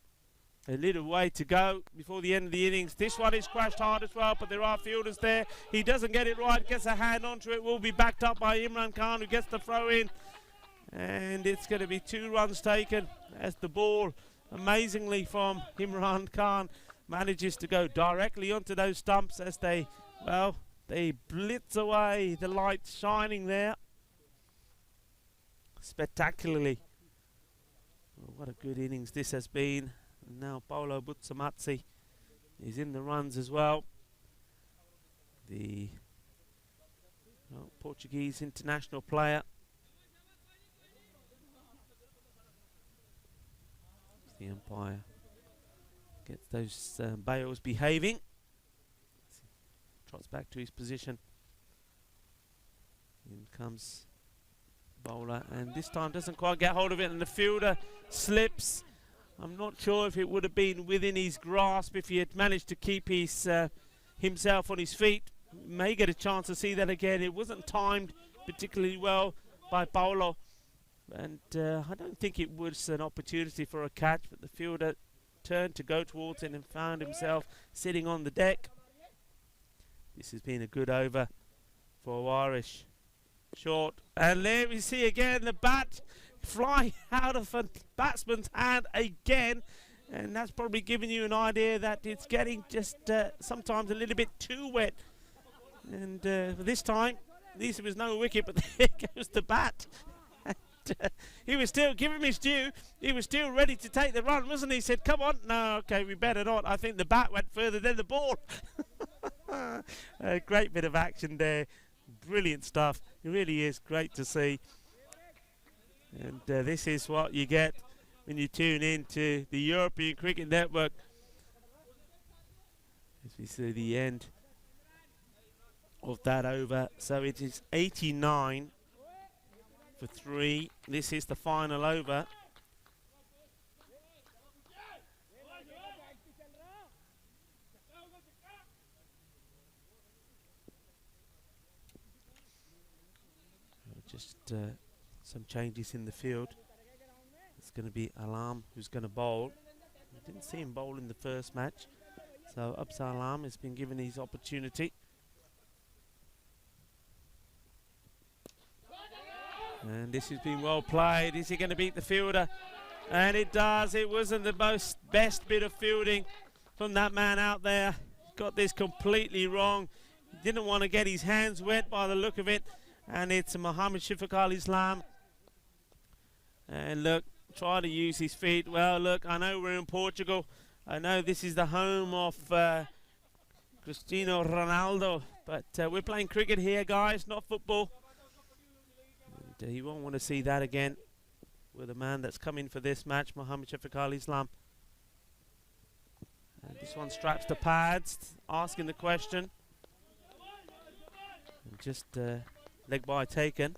a little way to go before the end of the innings. This one is crashed hard as well, but there are fielders there. He doesn't get it right, gets a hand onto it. Will be backed up by Imran Khan, who gets the throw in. And it's going to be 2 runs taken as the ball, amazingly from Imran Khan, manages to go directly onto those stumps as they, well, they blitz away, the light shining there spectacularly. Well, what a good innings this has been. And now Paulo Butsamatsi is in the runs as well. The Portuguese international player. The umpire gets those bails behaving. Trots back to his position. In comes bowler, and this time doesn't quite get hold of it, and the fielder slips. I'm not sure if it would have been within his grasp if he had managed to keep his himself on his feet. May get a chance to see that again. It wasn't timed particularly well by Paulo, and I don't think it was an opportunity for a catch, but the fielder turned to go towards it and found himself sitting on the deck. This has been a good over for Irish. Short, and there we see again the bat fly out of a batsman's hand again, and that's probably giving you an idea that it's getting just sometimes a little bit too wet. And this time, at least there was no wicket, but there goes the bat. And, he was still giving him his due. He was still ready to take the run, wasn't he? He said, come on. No, okay, we better not. I think the bat went further than the ball. A great bit of action there. Brilliant stuff. It really is great to see. And this is what you get when you tune in to the European Cricket Network. As we see the end of that over. So it is 89 for 3. This is the final over. Just some changes in the field. It's going to be Alam who's going to bowl. I didn't see him bowl in the first match. So Absa Alam has been given his opportunity. And this has been well played. Is he going to beat the fielder? And it does. It wasn't the best bit of fielding from that man out there. Got this completely wrong. He didn't want to get his hands wet by the look of it. And it's Muhammad Shafiq al-Islam. And look, try to use his feet. Well, look, I know we're in Portugal. I know this is the home of Cristiano Ronaldo. But we're playing cricket here, guys, not football. And you won't want to see that again with a man that's come in for this match, Muhammad Shafiq al-Islam. And this one straps the pads, asking the question. And just leg by taken.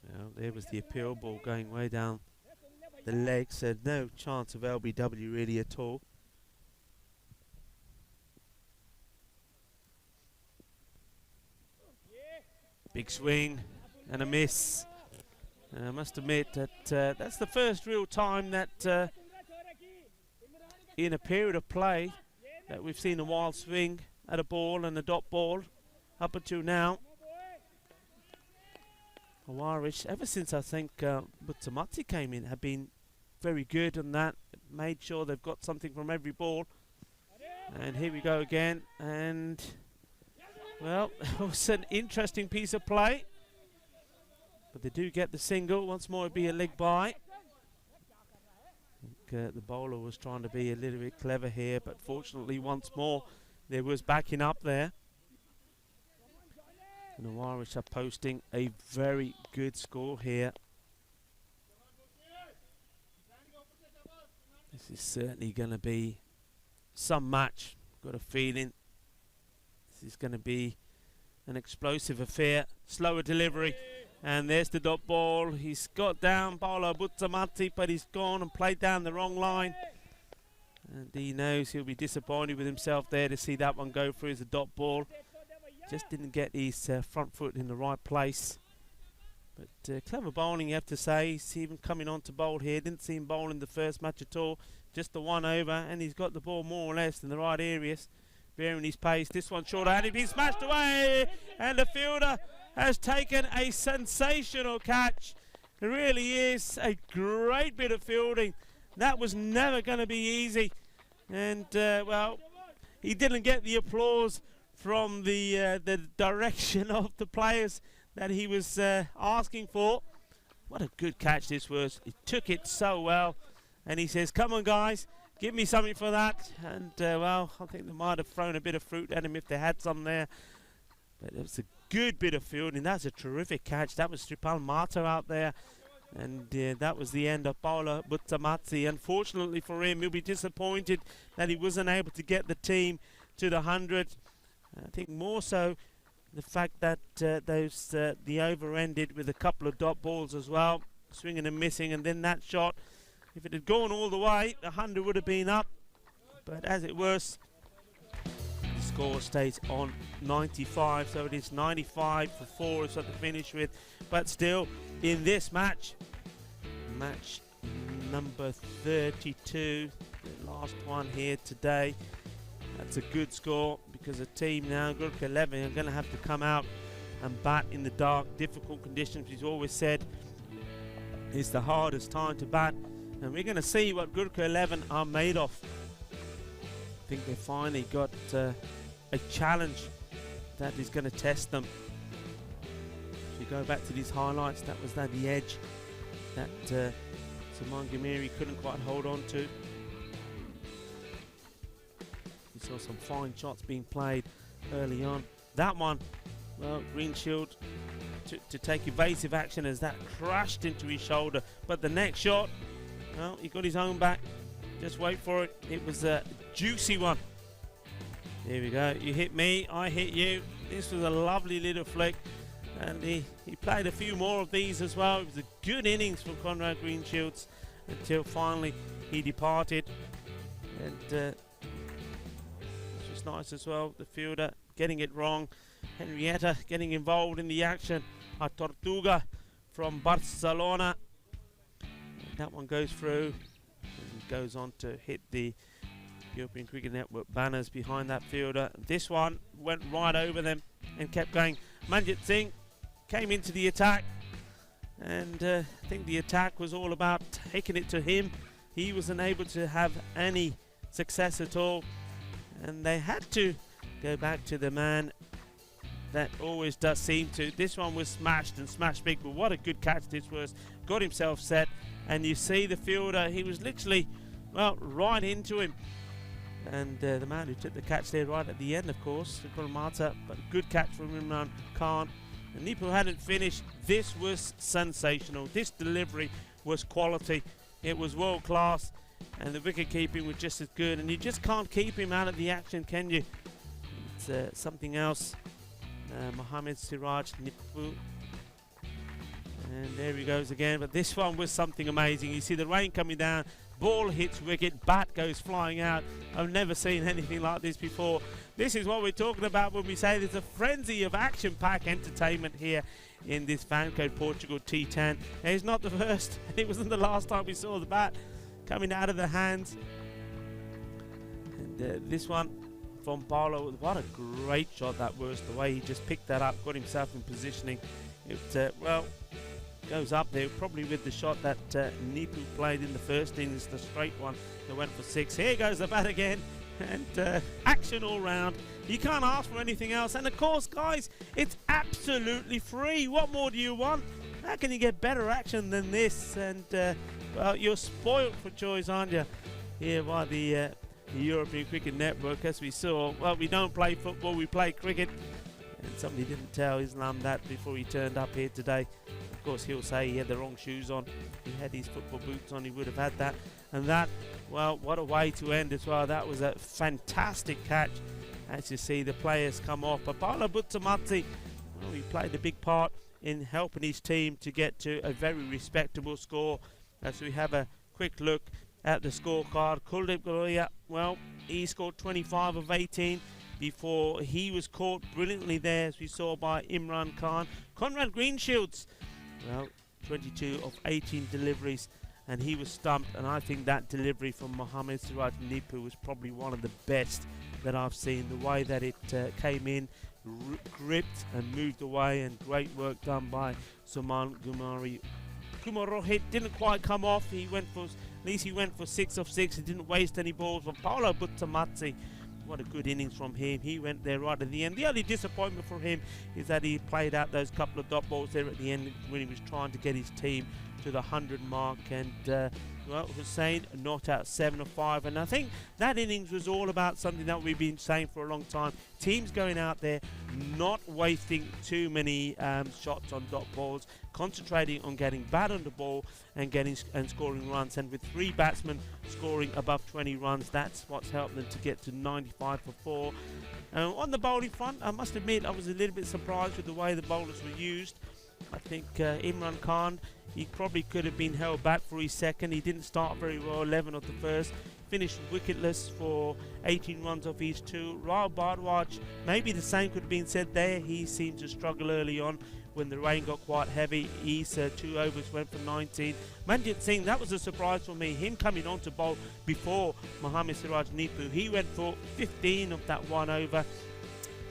Well, there was the appeal ball going way down the leg, so no chance of LBW really at all. Big swing and a miss. I must admit that that's the first real time that in a period of play that we've seen a wild swing at a ball and a dot ball up until now. Irish, ever since I think Butsamati came in, have been very good on that. Made sure they've got something from every ball. And here we go again. And, well, it was an interesting piece of play. But they do get the single. Once more, it'd be a leg by. I think the bowler was trying to be a little bit clever here. But fortunately, once more, there was backing up there. And the Irish are posting a very good score here. This is certainly going to be some match. Got a feeling this is going to be an explosive affair. Slower delivery. And there's the dot ball. He's got down bowler Butsamati, but he's gone and played down the wrong line. And he knows he'll be disappointed with himself there to see that one go through as a dot ball. Just didn't get his front foot in the right place. But clever bowling, you have to say. He's even coming on to bowl here. Didn't see him bowl in the first match at all. Just the one over, and he's got the ball more or less in the right areas. Bearing his pace. This one short and he's been smashed away. And the fielder has taken a sensational catch. It really is a great bit of fielding. That was never going to be easy. And, well, he didn't get the applause from the direction of the players that he was asking for. What a good catch this was. He took it so well. And he says, come on, guys, give me something for that. And, well, I think they might have thrown a bit of fruit at him if they had some there. But it was a good bit of fielding. That's a terrific catch. That was Sripal Mato out there. And that was the end of bowler Butsamati. Unfortunately for him, he'll be disappointed that he wasn't able to get the team to the 100. I think more so the fact that the over ended with a couple of dot balls as well, swinging and missing, and then that shot. If it had gone all the way, the 100 would have been up. But as it was, the score stays on 95. So it is 95 for 4 is what to finish with. But still, in this match number 32, the last one here today, that's a good score because the team now, Gurkha 11, are going to have to come out and bat in the dark, difficult conditions. He's always said it's the hardest time to bat. And we're going to see what Gurkha 11 are made of. I think they finally got a challenge that is going to test them. If you go back to these highlights, that was the edge that Saman Gamiri couldn't quite hold on to. We saw some fine shots being played early on. That one, well, Greenshield to take evasive action as that crashed into his shoulder. But the next shot, well, he got his own back. Just wait for it. It was a juicy one. Here we go. You hit me, I hit you. This was a lovely little flick. And he played a few more of these as well. It was a good innings from Conrad Greenshields until finally he departed. And it was nice as well. The fielder getting it wrong. Henrietta getting involved in the action. A Tortuga from Barcelona. That one goes through and goes on to hit the European Cricket Network banners behind that fielder. This one went right over them and kept going. Manjit Singh came into the attack, and I think the attack was all about taking it to him. He wasn't able to have any success at all, and they had to go back to the man that always does seem to. This one was smashed and smashed big, but what a good catch this was. Got himself set. And you see the fielder, he was literally, well, right into him. And the man who took the catch there right at the end, of course, Mata, but a good catch from Imran Khan. And Nipur hadn't finished. This was sensational. This delivery was quality. It was world class. And the wicket keeping was just as good. And you just can't keep him out of the action, can you? It's something else. Mohammed Siraj Nipur. And there he goes again. But this one was something amazing. You see the rain coming down. ball hits wicket, bat goes flying out. I've never seen anything like this before. This is what we're talking about when we say there's a frenzy of action-packed entertainment here in this FanCode Portugal T10. And it's not the first, it wasn't the last time we saw the bat coming out of the hands. And this one from Paulo, what a great shot that was, the way he just picked that up, got himself in positioning. It, well, goes up there, probably with the shot that Nipu played in the first innings, the straight one that went for 6. Here goes the bat again, and action all round. You can't ask for anything else. And of course, guys, it's absolutely free. What more do you want? How can you get better action than this? And well, you're spoiled for choice, aren't you? Here by the European Cricket Network, as we saw. Well, we don't play football, we play cricket. And somebody didn't tell Islam that before he turned up here today. Of course, he'll say he had the wrong shoes on. If he had his football boots on, he would have had that. And that, well, what a way to end as well. That was a fantastic catch. As you see, the players come off. But Paulo Butsamati, well, he played a big part in helping his team to get to a very respectable score. As we have a quick look at the scorecard, Kuldeep Galoya, well, he scored 25 of 18 before he was caught brilliantly there, as we saw by Imran Khan. Conrad Greenshields, well, 22 of 18 deliveries, and he was stumped. And I think that delivery from Mohammad Siraj Nipu was probably one of the best that I've seen. The way that it came in, gripped and moved away, and great work done by Suman Kumarohit. Didn't quite come off. He went for, at least he went for 6 of 6. He didn't waste any balls. But Paulo Butsamati, what a good innings from him. He went there right at the end. The only disappointment for him is that he played out those couple of dot balls there at the end when he was trying to get his team to the 100 mark. And well, Hussain not out 7 of 5. And I think that innings was all about something that we've been saying for a long time. Teams going out there, not wasting too many shots on dot balls, concentrating on getting bat on the ball and scoring runs. And with 3 batsmen scoring above 20 runs, that's what's helped them to get to 95 for 4. On the bowling front, I must admit I was a little bit surprised with the way the bowlers were used. I think Imran Khan, he probably could have been held back for his second. He didn't start very well, 11 of the first. Finished wicketless for 18 runs off his 2. Rahul Bhardwaj, maybe the same could have been said there. He seemed to struggle early on when the rain got quite heavy. His 2 overs went for 19. Manjit Singh, that was a surprise for me. Him coming on to bowl before Mohammad Siraj Nipu. He went for 15 of that 1 over.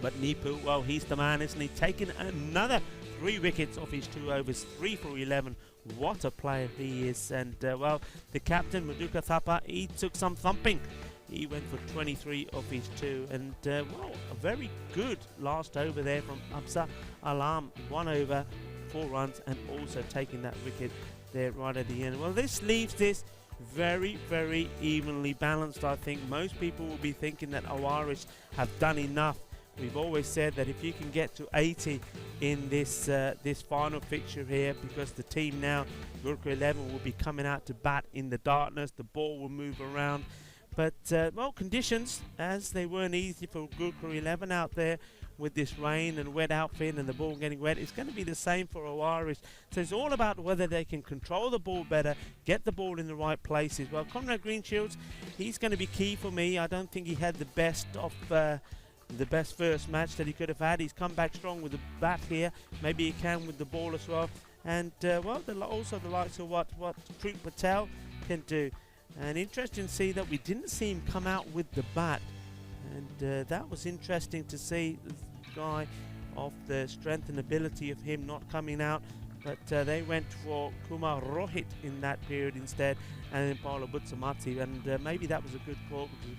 But Nipu, well, he's the man, isn't he? Taking another 3 wickets off his 2 overs, 3 for 11. What a player he is. And well, the captain, Maduka Thapa, he took some thumping. He went for 23 of his 2. And well, a very good last over there from Absa Alam. 1 over, 4 runs, and also taking that wicket there right at the end. Well, this leaves this very, very evenly balanced. I think most people will be thinking that Awaris have done enough. We've always said that if you can get to 80 in this this final fixture here, because the team now, Gurkha 11, will be coming out to bat in the darkness, the ball will move around. But, well, conditions, as they weren't easy for Gurkha 11 out there with this rain and wet outfit and the ball getting wet, it's going to be the same for Awaris. So it's all about whether they can control the ball better, get the ball in the right places. Well, Conrad Greenshields, he's going to be key for me. I don't think he had the best of the best first match that he could have had. He's come back strong with the bat here. Maybe he can with the ball as well. And well, also the likes of what Trip Patel can do. And interesting to see that we didn't see him come out with the bat. And that was interesting to see, the guy of the strength and ability of him not coming out. But they went for Kumar Rohit in that period instead, and then Paulo Butsamati. And maybe that was a good call, because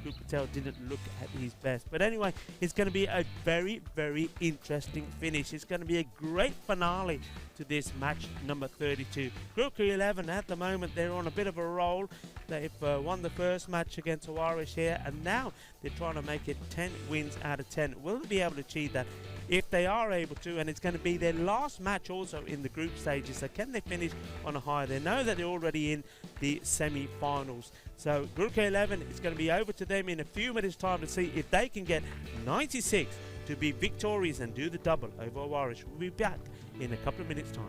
Guru Patel didn't look at his best. But anyway, it's going to be a very, very interesting finish. It's going to be a great finale to this match number 32. Gurkha 11 at the moment, they're on a bit of a roll. They've won the first match against Awaris here, and now they're trying to make it 10 wins out of 10. Will they be able to achieve that? If they are able to, and it's going to be their last match also in the group stages, so can they finish on a high? They know that they're already in the semi-finals. So Gurkha 11, it's going to be over to them in a few minutes' time to see if they can get 96 to be victorious and do the double over Awaris. We'll be back in a couple of minutes' time.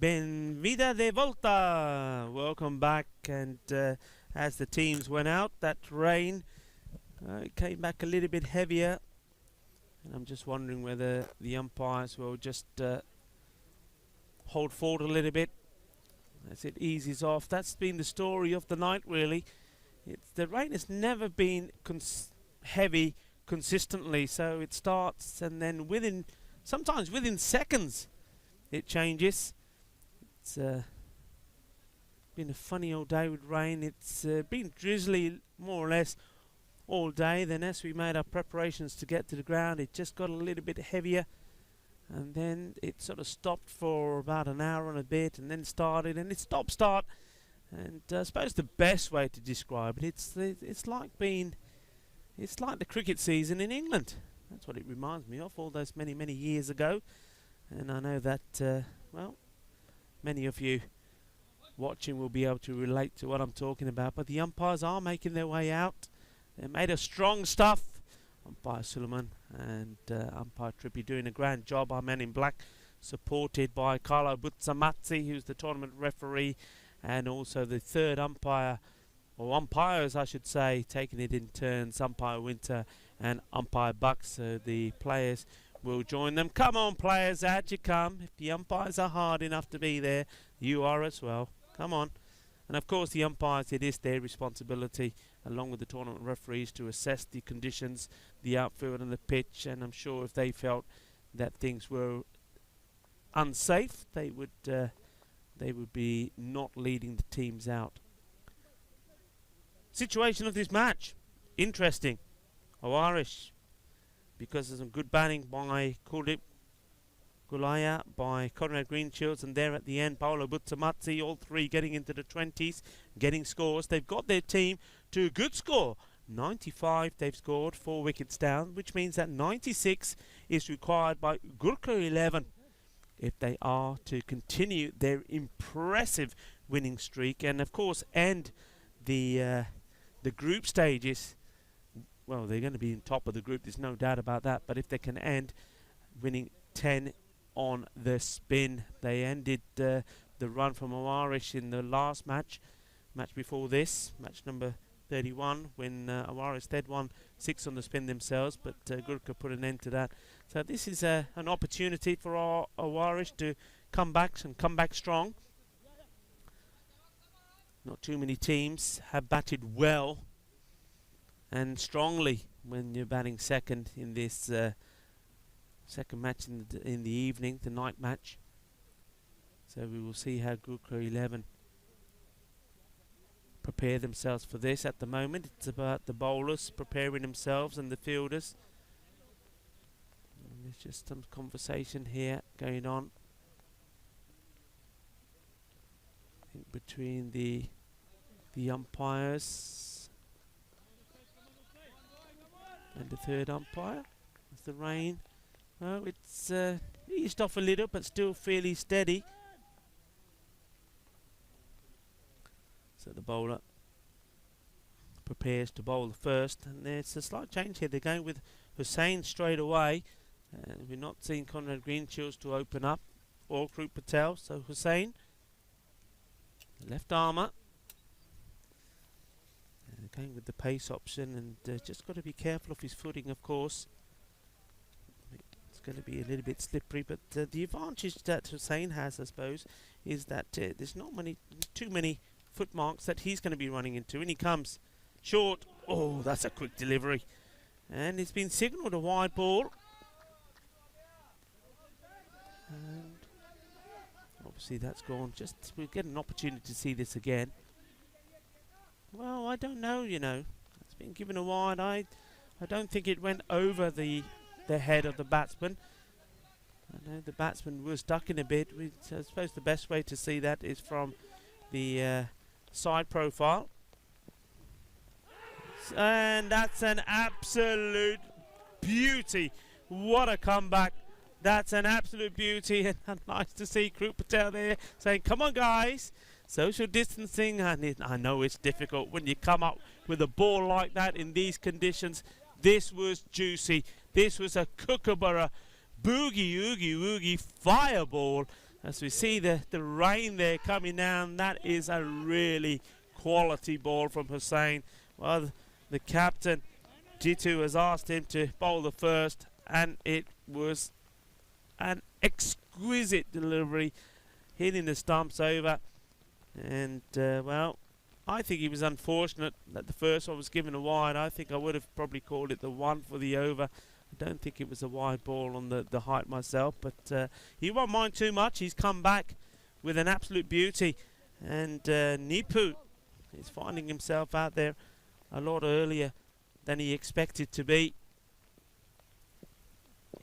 Benvida de volta. Welcome back. And as the teams went out, that rain it came back a little bit heavier. And I'm just wondering whether the umpires will just hold forward a little bit as it eases off. That's been the story of the night, really. The rain has never been heavy consistently, so it starts and then sometimes within seconds it changes. It's been a funny old day with rain. It's been drizzly more or less all day. Then as we made our preparations to get to the ground, it just got a little bit heavier, and then it sort of stopped for about an hour and a bit, and then started, and it start. And I suppose the best way to describe it, it's like the cricket season in England. That's what it reminds me of, all those many years ago. And I know that well, many of you watching will be able to relate to what I'm talking about. But the umpires are making their way out. They made a strong stuff. Umpire Suleiman and Umpire Trippi doing a grand job. Our men in black, supported by Carlo Buzzamazzi, who's the tournament referee, and also the third umpire, or umpires I should say, taking it in turns, Umpire Winter and Umpire Buck. So the players will join them. Come on players, out you come. If the umpires are hard enough to be there, you are as well. Come on. And of course the umpires, it is their responsibility, along with the tournament referees, to assess the conditions, the outfield and the pitch. And I'm sure if they felt that things were unsafe, they would be not leading the teams out. Situation of this match, interesting. Irish, because of some good batting by Gulaya, by Conrad Greenshields, and there at the end, Paolo Buzzamazzi, all three getting into the 20s, getting scores. They've got their team to a good score. 95 they've scored, 4 wickets down, which means that 96 is required by Gurkha 11 if they are to continue their impressive winning streak, and of course end the group stages. Well, they're going to be in top of the group, there's no doubt about that, but if they can end winning 10 on the spin. They ended the run from Irish in the last match before this, match number 31, when Irish instead won 6 on the spin themselves, but Gurkha put an end to that. So this is an opportunity for our Irish to come back strong. Not too many teams have batted well and strongly when you're batting second in this second match in the evening, the night match. So we will see how Gurkha 11 prepare themselves for this. At the moment it's about the bowlers preparing themselves and the fielders. And there's just some conversation here going on, I think, between the umpires and the third umpire. As the rain, well, it's eased off a little, but still fairly steady. So the bowler prepares to bowl the first, and there's a slight change here. They're going with Hussain straight away. We're not seeing Conrad Greenshields to open up, or Krup Patel. So Hussain, left armour, going with the pace option, and just got to be careful of his footing, of course. It's going to be a little bit slippery, but the advantage that Hussain has, I suppose, is that there's not too many foot marks that he's going to be running into. And he comes short. Oh, that's a quick delivery. And it's been signalled a wide ball. And obviously that's gone. We'll get an opportunity to see this again. Well, I don't know, you know. It's been given a wide. I don't think it went over the head of the batsman. I know the batsman was ducking a bit. I suppose the best way to see that is from the side profile. And that's an absolute beauty. What a comeback. That's an absolute beauty. And nice to see Krup Patel there saying, come on guys, social distancing. And I know it's difficult when you come up with a ball like that in these conditions. This was juicy. This was a kookaburra boogie oogie woogie fireball. As we see the rain there coming down, that is a really quality ball from Hussein. Well, the captain, Jitu, has asked him to bowl the first, and it was an exquisite delivery, hitting the stumps over. And, well, I think he was unfortunate that the first one was given a wide. I think I would have probably called it the one for the over. I don't think it was a wide ball on the height myself, but he won't mind too much. He's come back with an absolute beauty. And Nipu is finding himself out there a lot earlier than he expected to be.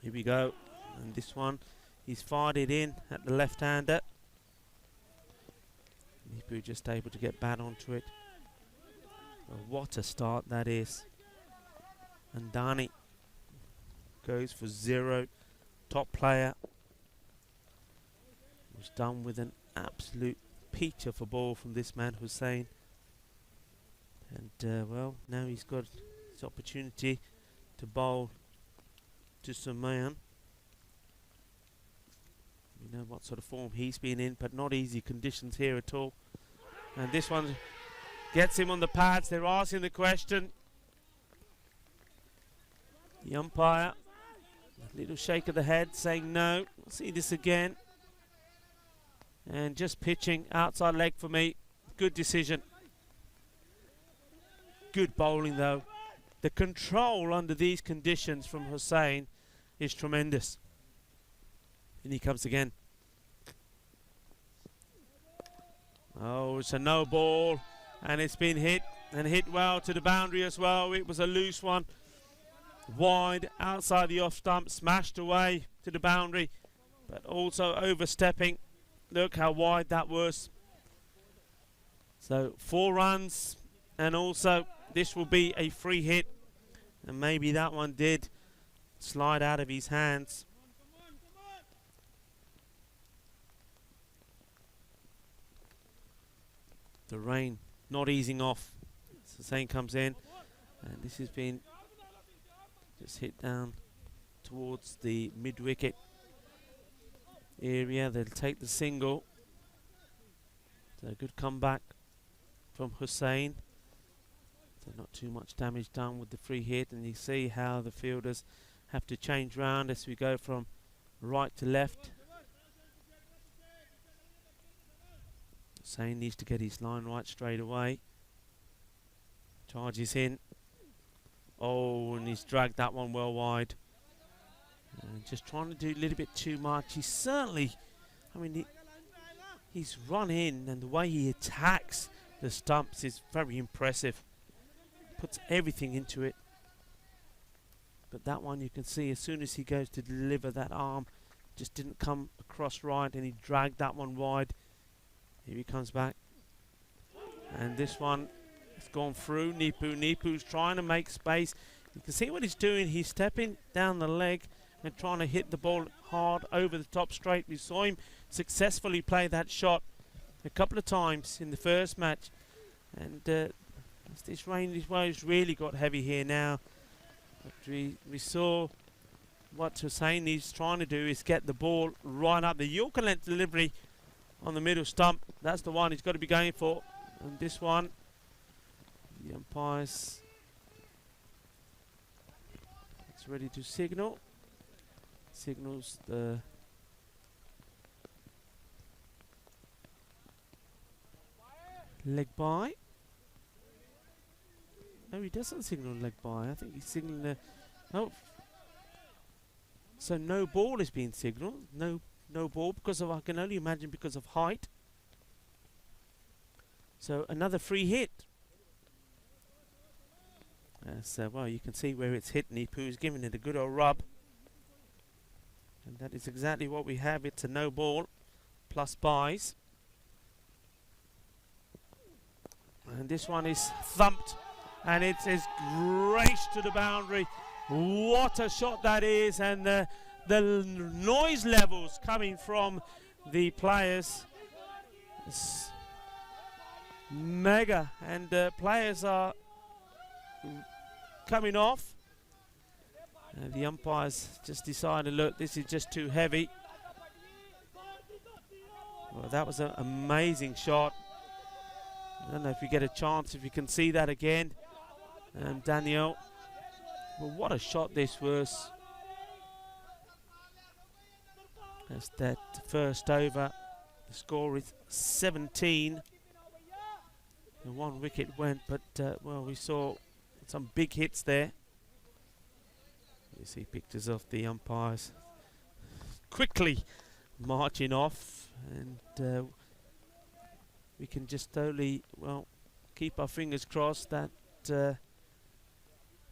Here we go. And this one, he's fired it in at the left-hander. Nipu just able to get bat onto it. Oh, what a start that is. And Dani goes for 0. Top player was done with an absolute peach of a ball from this man Hussein. And well, now he's got his opportunity to bowl to Sumayan. We know what sort of form he's been in, but not easy conditions here at all. And this one gets him on the pads. They're asking the question. The umpire, a little shake of the head, saying no. We'll see this again. And just pitching outside leg for me. Good decision. Good bowling though. The control under these conditions from Hussein is tremendous. And he comes again. Oh, it's a no ball, and it's been hit, and hit well to the boundary as well. It was a loose one, wide outside the off stump, smashed away to the boundary, but also overstepping. Look how wide that was. So 4 runs, and also this will be a free hit, and maybe that one did slide out of his hands. The rain not easing off. Hussein comes in, and this has been just hit down towards the mid-wicket area. They'll take the single. So a good comeback from Hussein. So not too much damage done with the free hit, and you see how the fielders have to change round as we go from right to left. Hussein needs to get his line right straight away. Charges in. Oh, and he's dragged that one well wide. And just trying to do a little bit too much. He's certainly, I mean, he's run in, and the way he attacks the stumps is very impressive. Puts everything into it. But that one you can see as soon as he goes to deliver that arm, just didn't come across right, and he dragged that one wide. Here he comes back. And this one has gone through Nipu. Nipu's trying to make space. You can see what he's doing. He's stepping down the leg and trying to hit the ball hard over the top straight. We saw him successfully play that shot a couple of times in the first match. And this rain, this waves really got heavy here now. But we saw what Hussein is trying to do is get the ball right up. The Yorker length delivery on the middle stump, that's the one he's got to be going for. And this one, the umpire's it's ready to signal. Signals the leg by. No, he doesn't signal leg by. I think he's signaling the... Oh. So no ball is being signalled. No ball because of, I can only imagine, because of height. So another free hit. So, well, you can see where it's hit. Nipu's giving it a good old rub. And that is exactly what we have. It's a no ball plus buys. And this one is thumped. And it is raced to the boundary. What a shot that is. And the noise levels coming from the players is mega. And players are coming off. And the umpires just decided, look, this is just too heavy. Well, that was an amazing shot. I don't know if you get a chance, if you can see that again. Daniel. Well, what a shot this was. That's that first over. The score is 17. And 1 wicket went, but well, we saw some big hits there. You see pictures of the umpires quickly marching off, and we can just only, well, keep our fingers crossed that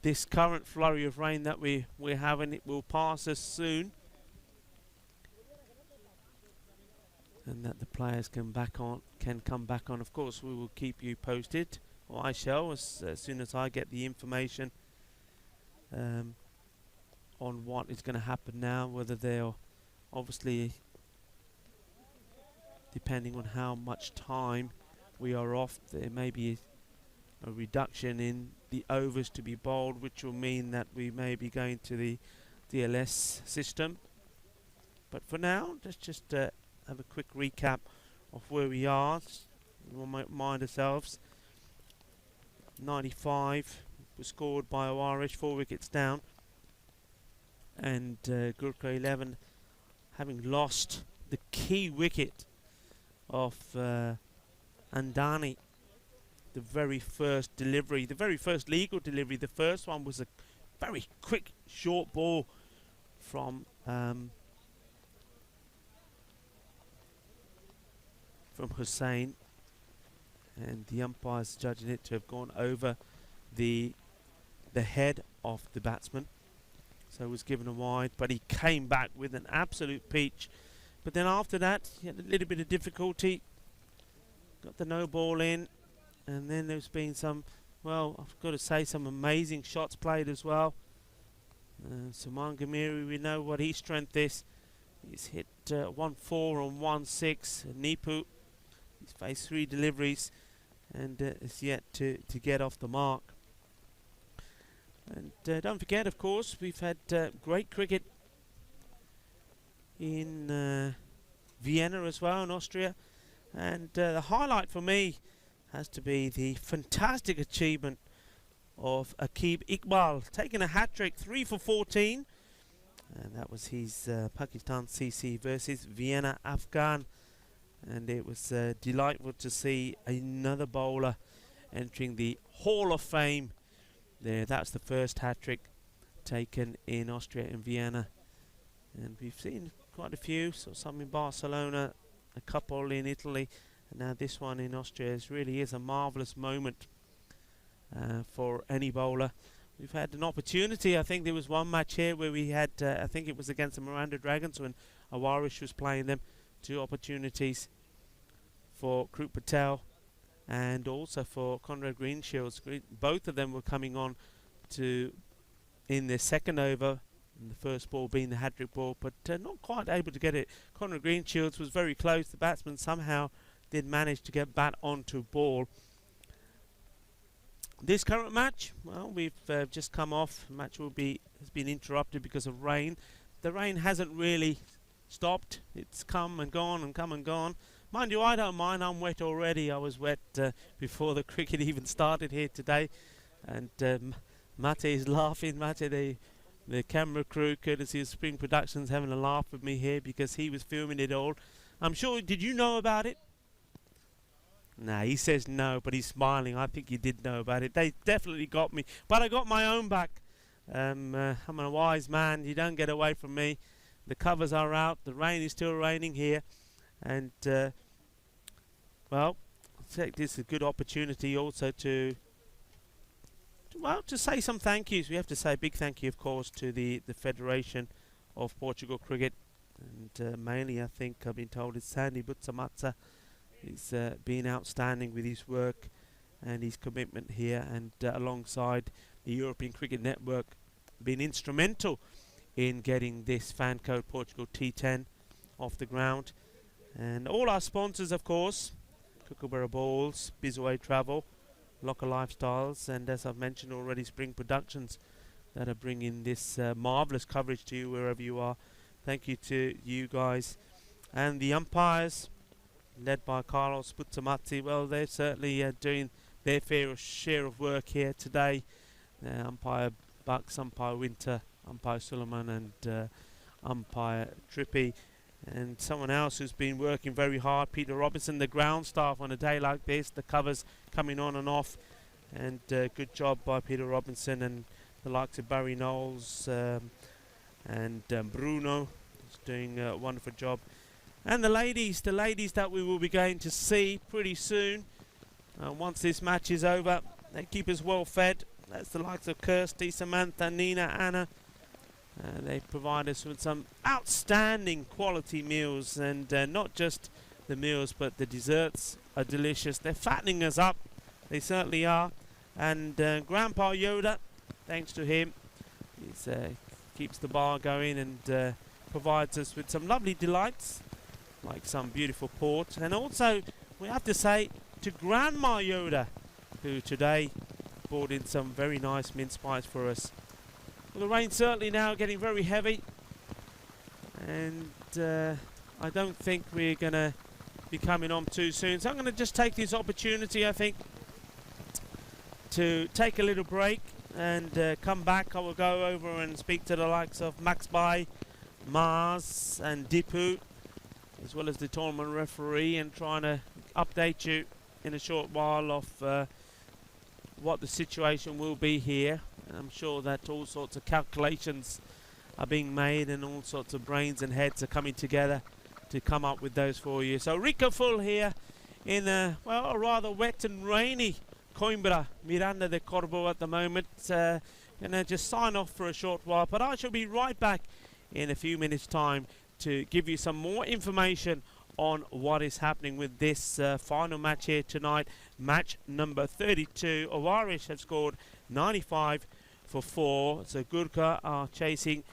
this current flurry of rain that we're having, it will pass us soon, and that the players can come back on. Of course, we will keep you posted, or I shall, as soon as I get the information on what is going to happen now, whether they'll, obviously, depending on how much time we are off, there may be a reduction in the overs to be bowled, which will mean that we may be going to the DLS system. But for now, let's just have a quick recap of where we are. We'll remind ourselves, 95 was scored by Irish, 4 wickets down, and Gurkha 11 having lost the key wicket of Andani, the very first delivery, the very first legal delivery. The first one was a very quick short ball from Hussain, and the umpires judging it to have gone over the head of the batsman, so it was given a wide, but he came back with an absolute peach. But then after that, he had a little bit of difficulty, got the no ball in, and then there's been some, well, I've got to say, some amazing shots played as well. Saman Gamiri, we know what his strength is. He's hit 1-4 on 1-6. Nipu, he's faced 3 deliveries and is yet to get off the mark. And don't forget, of course, we've had great cricket in Vienna as well, in Austria. And the highlight for me has to be the fantastic achievement of Aqib Iqbal, taking a hat-trick, 3 for 14. And that was his Pakistan CC versus Vienna Afghan. And it was delightful to see another bowler entering the Hall of Fame there. That's the first hat-trick taken in Austria and Vienna. And we've seen quite a few, so some in Barcelona, a couple in Italy, and now this one in Austria. It really is a marvellous moment for any bowler. We've had an opportunity. I think there was one match here where we had, I think it was against the Miranda Dragons when Awarish was playing them. 2 opportunities for Krut Patel and also for Conrad Greenshields. Both of them were coming on in their second over, and the first ball being the hat-trick ball, but not quite able to get it. Conrad Greenshields was very close. The batsman somehow did manage to get bat onto ball. This current match, well, we've just come off. The match has been interrupted because of rain. The rain hasn't really stopped. It's come and gone and come and gone. Mind you, I don't mind. I'm wet already. I was wet before the cricket even started here today. And Mate is laughing. Mate, the camera crew, courtesy of Spring Productions, having a laugh with me here because he was filming it all. I'm sure, did you know about it? Nah, he says no, but he's smiling. I think he did know about it. They definitely got me, but I got my own back. I'm a wise man. You don't get away from me. The covers are out. The rain is still raining here, and well, I think this is a good opportunity also to say some thank yous. We have to say a big thank you, of course, to the Federation of Portugal Cricket, and mainly, I think I've been told, it's Sandy Butsamatsa. He's been outstanding with his work and his commitment here, and alongside the European Cricket Network, been instrumental in getting this FanCode Portugal T10 off the ground. And all our sponsors, of course, Kookaburra Balls, Bizway Travel, Locker Lifestyles, and as I've mentioned already, Spring Productions, that are bringing this marvellous coverage to you wherever you are. Thank you to you guys and the umpires led by Carlos Butamati. Well, they're certainly doing their fair share of work here today. Umpire Bucks, umpire Winter, umpire Suleiman, and umpire Trippy. And someone else who's been working very hard, Peter Robinson, the ground staff on a day like this. The covers coming on and off. And good job by Peter Robinson and the likes of Barry Knowles and Bruno. He's doing a wonderful job. And the ladies that we will be going to see pretty soon. Once this match is over, they keep us well fed. That's the likes of Kirsty, Samantha, Nina, Anna. They provide us with some outstanding quality meals, and not just the meals, but the desserts are delicious. They're fattening us up. They certainly are. And Grandpa Yoda, thanks to him, he keeps the bar going and provides us with some lovely delights, like some beautiful port. And also, we have to say to Grandma Yoda, who today brought in some very nice mince pies for us. Well, the rain's certainly now getting very heavy, and I don't think we're going to be coming on too soon. So I'm going to just take this opportunity, I think, to take a little break and come back. I will go over and speak to the likes of Max Bai, Mars and Dipu, as well as the tournament referee, and trying to update you in a short while of what the situation will be here. I'm sure that all sorts of calculations are being made and all sorts of brains and heads are coming together to come up with those for you. So Rico Full here in a rather wet and rainy Coimbra, Miranda de Corbo at the moment. Gonna just sign off for a short while, but I shall be right back in a few minutes time to give you some more information on what is happening with this final match here tonight. Match number 32. Irish have scored 95 for 4. So Gurkha are chasing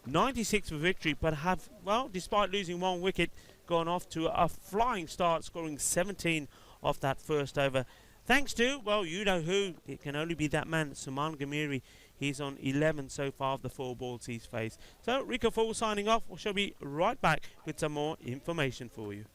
96 for victory, but have, well, despite losing one wicket, gone off to a flying start, scoring 17 off that first over. Thanks to, well, you know who. It can only be that man, Suman Gamiri. He's on 11 so far of the 4 balls he's faced. So Rico Full signing off. We shall be right back with some more information for you.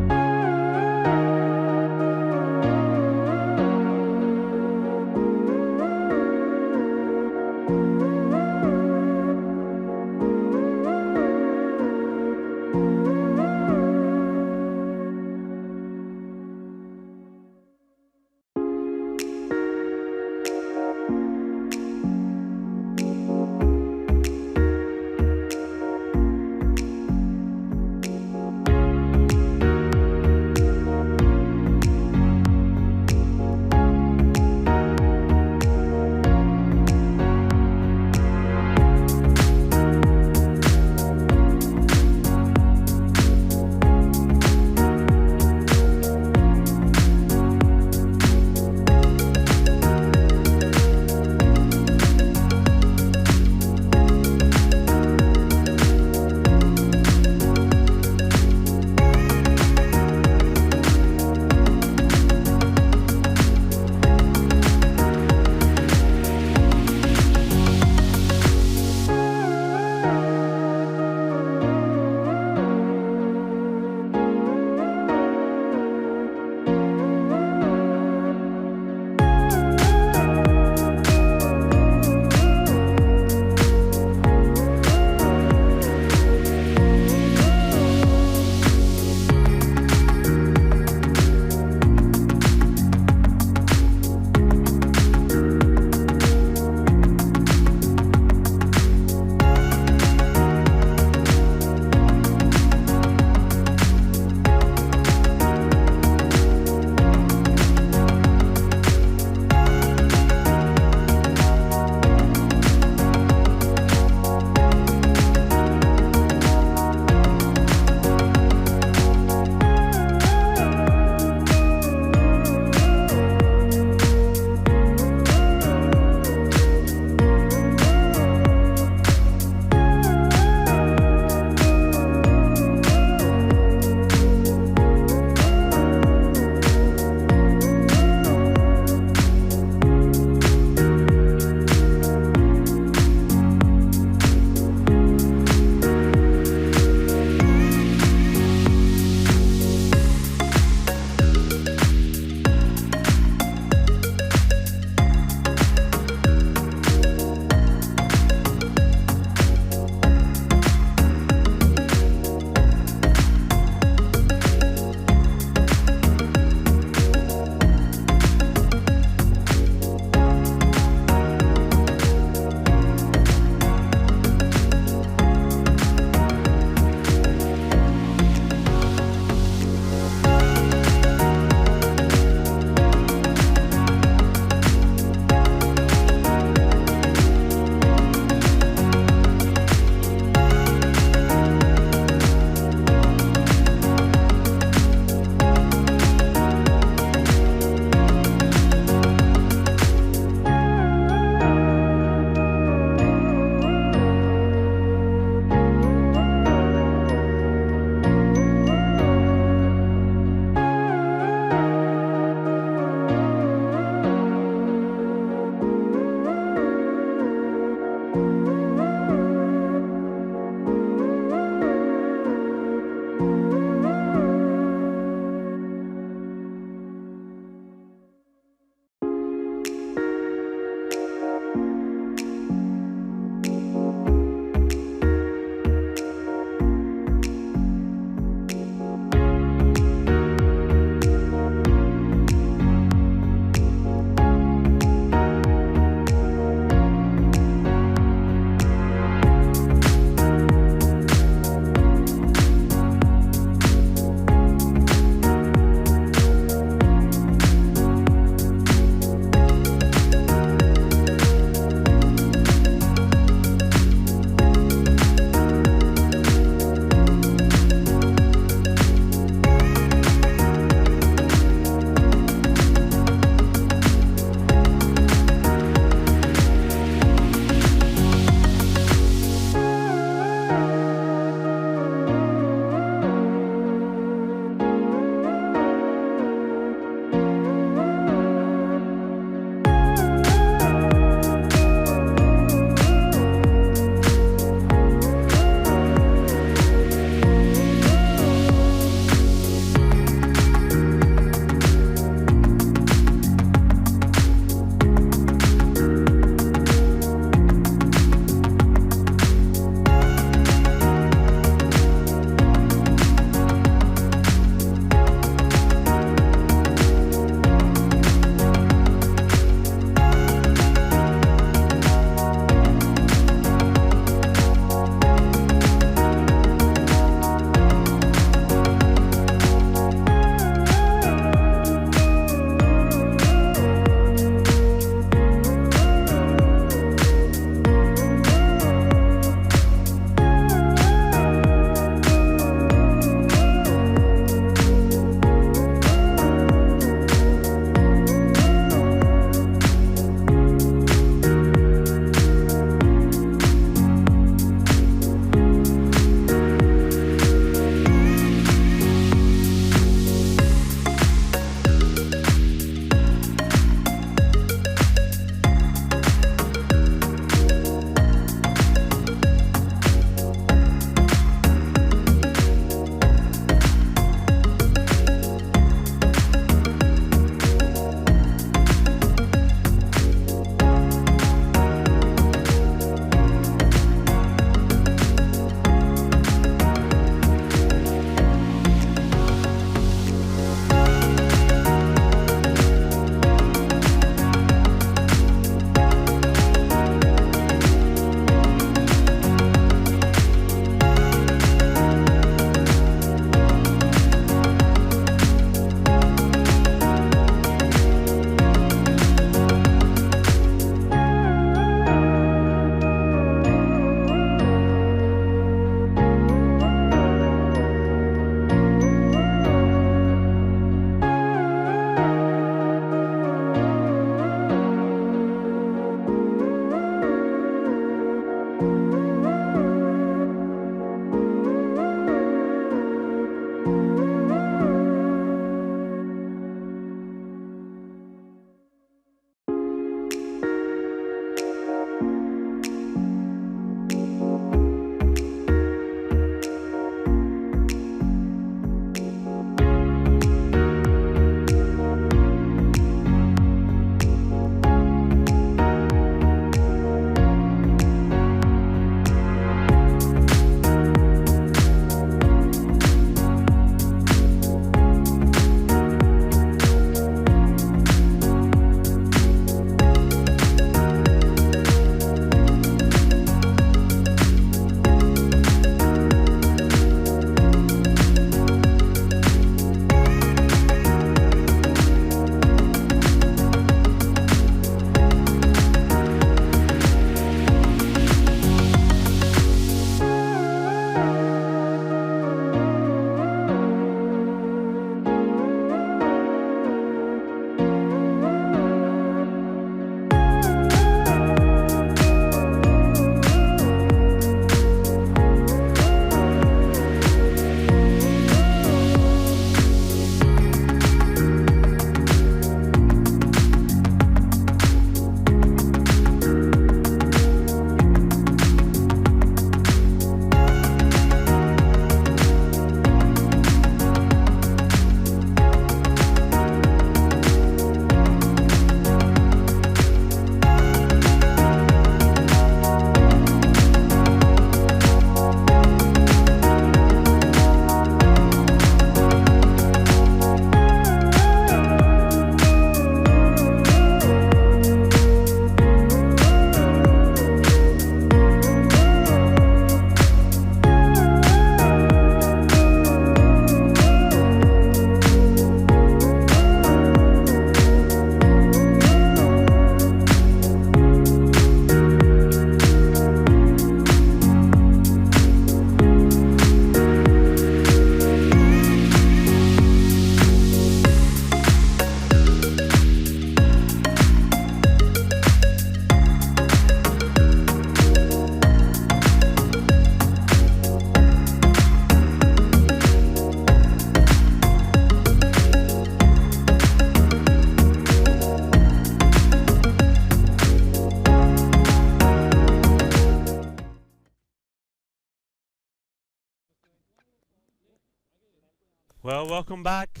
Well, welcome back.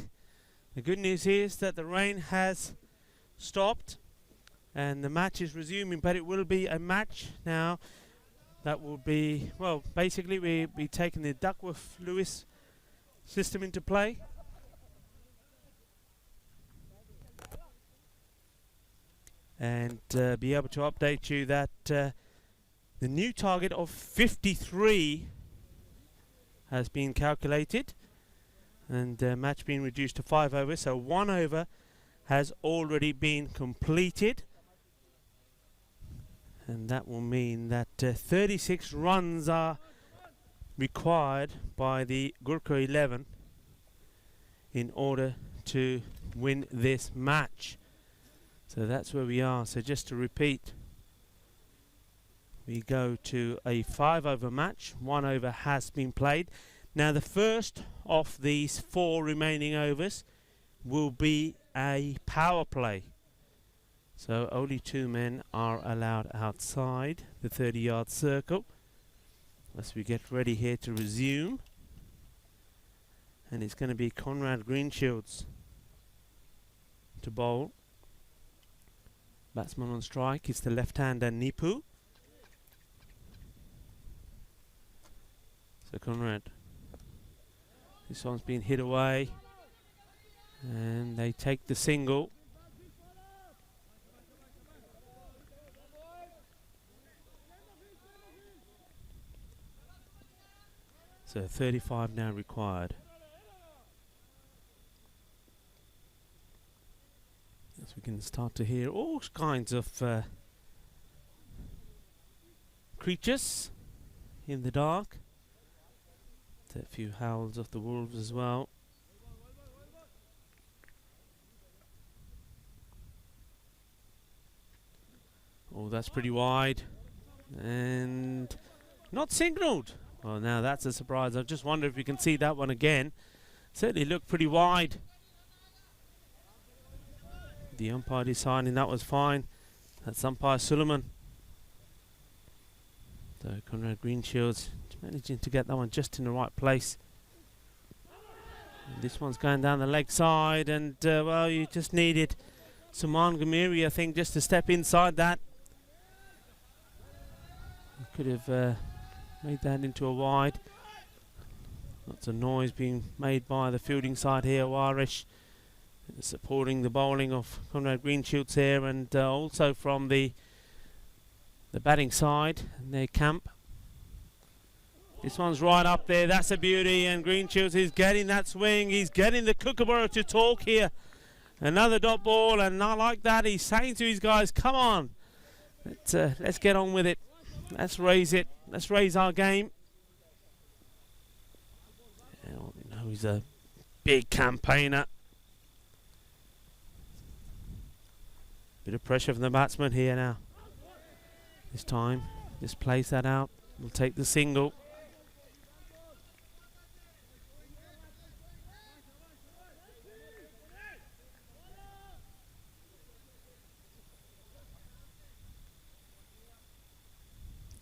The good news is that the rain has stopped and the match is resuming, but it will be a match now that will be, well, basically we'll be taking the Duckworth-Lewis system into play. And be able to update you that the new target of 53 has been calculated, and match being reduced to 5 overs, so 1 over has already been completed, and that will mean that 36 runs are required by the Gurkha 11 in order to win this match. So that's where we are. So just to repeat, we go to a 5 over match. 1 over has been played. Now the first of these 4 remaining overs will be a power play. So only 2 men are allowed outside the 30-yard circle as we get ready here to resume. And it's going to be Conrad Greenshields to bowl. Batsman on strike is the left-hander Nipu. So Conrad. This one's been hit away. And they take the single. So 35 now required. As we can start to hear all kinds of creatures in the dark. A few howls of the wolves as well. Oh, that's pretty wide. And not signalled. Well, now that's a surprise. I just wonder if you can see that one again. Certainly looked pretty wide. The umpire deciding that was fine. That's umpire Suleiman. So Conrad Greenshields managing to get that one just in the right place. And this one's going down the leg side, and well, you just needed Saman Gamiri, I think, just to step inside that. You could have made that into a wide. Lots of noise being made by the fielding side here. Warish supporting the bowling of Conrad Greenshields here, and also from the batting side in their camp. This one's right up there. That's a beauty, and Greenshields is getting that swing. He's getting the Kookaburra to talk here. Another dot ball, and not like that. He's saying to his guys, come on, let's get on with it. Let's raise it. Let's raise our game. You know, he's a big campaigner. Bit of pressure from the batsman here now. This time, just plays that out. We'll take the single.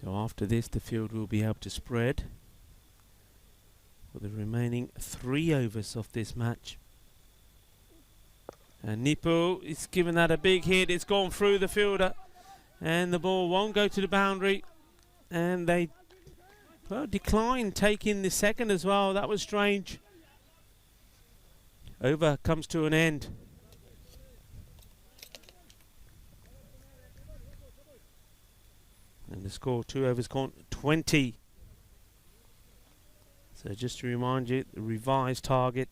So after this, the field will be able to spread for the remaining 3 overs of this match. And Nipu is given that a big hit. It's gone through the fielder, and the ball won't go to the boundary. And they, well, decline taking the second as well. That was strange. Over comes to an end. And the score, 2 overs gone, 20. So just to remind you, the revised target.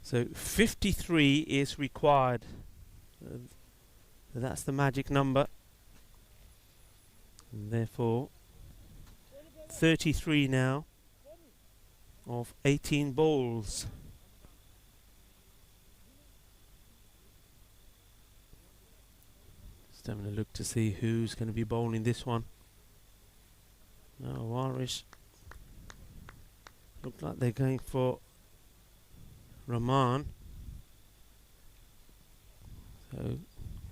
So 53 is required. So that's the magic number. And therefore, 33 now of 18 balls. Just having a look to see who's going to be bowling this one. Oh, Warish. Look like they're going for Rahman. So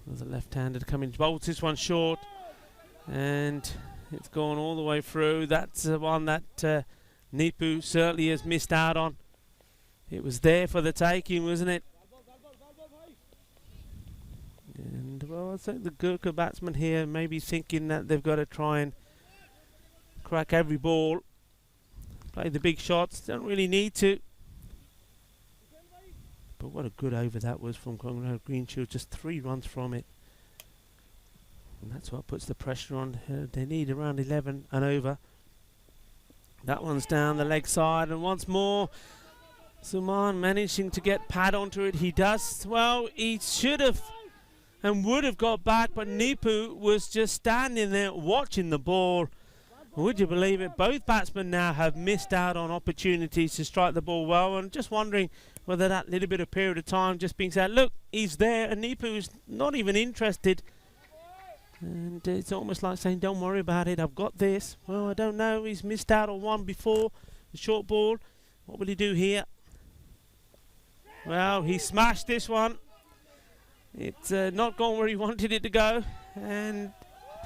there's a left-hander coming. Bowls this one short, and it's gone all the way through. That's the one that Nipu certainly has missed out on. It was there for the taking, wasn't it? And well, I think the Gurkha batsman here may be thinking that they've got to try and crack every ball, play the big shots. Don't really need to. But what a good over that was from Conrad Greenshield. Just 3 runs from it. And that's what puts the pressure on. They need around 11 and over. That one's down the leg side, and once more Suman managing to get pad onto it. He does. Well, he should have and would have got back, but Nipu was just standing there watching the ball. Would you believe it? Both batsmen now have missed out on opportunities to strike the ball well, and just wondering whether that little bit of period of time just being said, look, he's there, and Nipu's not even interested. And it's almost like saying, don't worry about it, I've got this. Well, I don't know, he's missed out on one before, the short ball. What will he do here? Well, he smashed this one. It's not gone where he wanted it to go,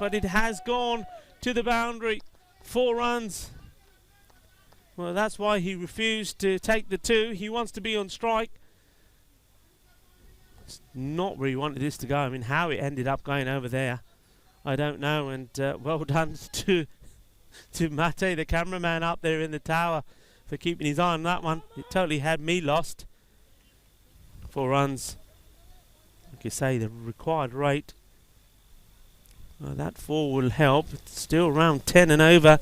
but it has gone to the boundary. 4 runs. Well, that's why he refused to take the 2. He wants to be on strike. It's not where he wanted this to go. I mean, how it ended up going over there, I don't know. And well done to Mate, the cameraman up there in the tower, for keeping his eye on that one. It totally had me lost. 4 runs. Like you say, the required rate. Well, that 4 will help. It's still around 10 and over.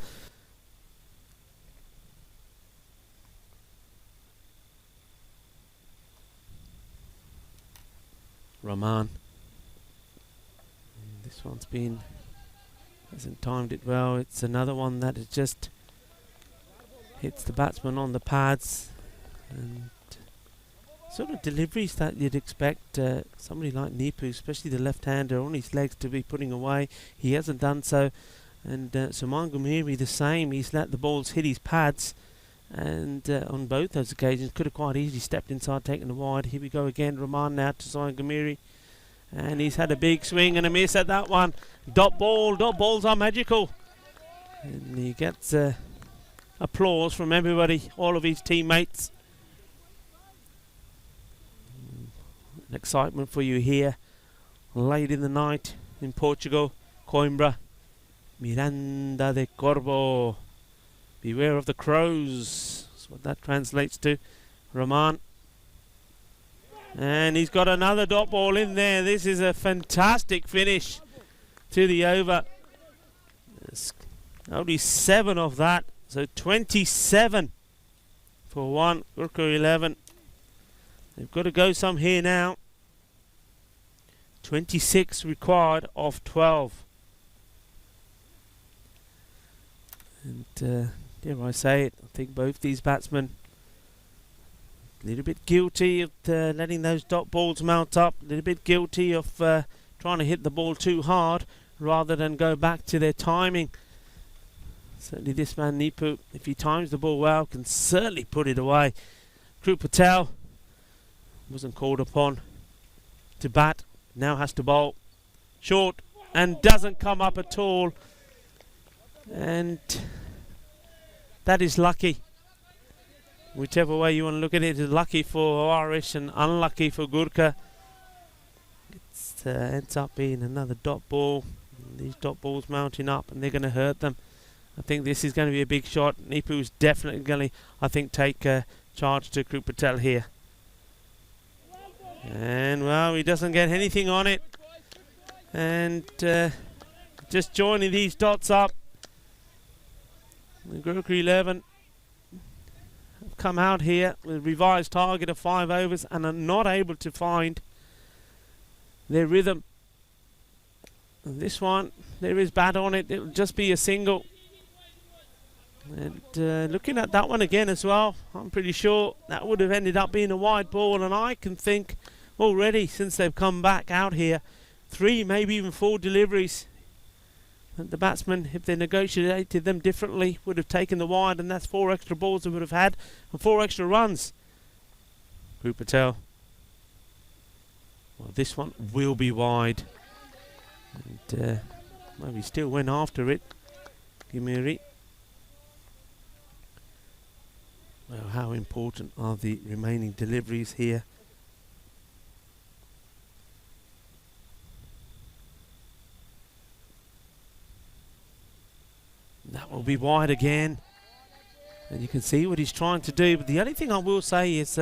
Rahman. This one's hasn't timed it well. It's another one that it just hits the batsman on the pads, and sort of deliveries that you'd expect somebody like Nipu, especially the left-hander, on his legs to be putting away. He hasn't done so, and Suman Gumiri the same. He's let the balls hit his pads, and on both those occasions could have quite easily stepped inside, taken the wide. Here we go again. Rahman now to Suman Gumiri, and he's had a big swing and a miss at that one. Dot balls are magical, and he gets applause from everybody, all of his teammates. An excitement for you here late in the night in Portugal, Coimbra. Miranda de Corvo, beware of the crows, that's what that translates to. Rahman, and he's got another dot ball in there. This is a fantastic finish to the over. There's only 7 of that, so 27 for 1. Gurkha 11. They've got to go some here now. 26 required of 12. And dare I say it, I think both these batsmen a little bit guilty of letting those dot balls mount up. A little bit guilty of trying to hit the ball too hard rather than go back to their timing. Certainly this man Nipu, if he times the ball well, can certainly put it away. Dhruv Patel wasn't called upon to bat, now has to bowl short and doesn't come up at all, and that is lucky. Whichever way you want to look at it, is lucky for Irish and unlucky for Gurkha. It ends up being another dot ball. These dot balls mounting up, and they're going to hurt them. I think this is going to be a big shot. Nipu's definitely going to, I think, take charge to Dhruv Patel here. And well, he doesn't get anything on it, and just joining these dots up. The Gurkha 11 have come out here with a revised target of 5 overs and are not able to find their rhythm. And this one, there is bat on it. It'll just be a single. And looking at that one again as well, I'm pretty sure that would have ended up being a wide ball, and I can think already since they've come back out here, 3, maybe even 4 deliveries. And the batsmen, if they negotiated them differently, would have taken the wide, and that's 4 extra balls they would have had and 4 extra runs. Dhruv Patel. Well, this one will be wide. And well, he still went after it. Gumiri. Well, how important are the remaining deliveries here? That will be wide again. And you can see what he's trying to do. But the only thing I will say is,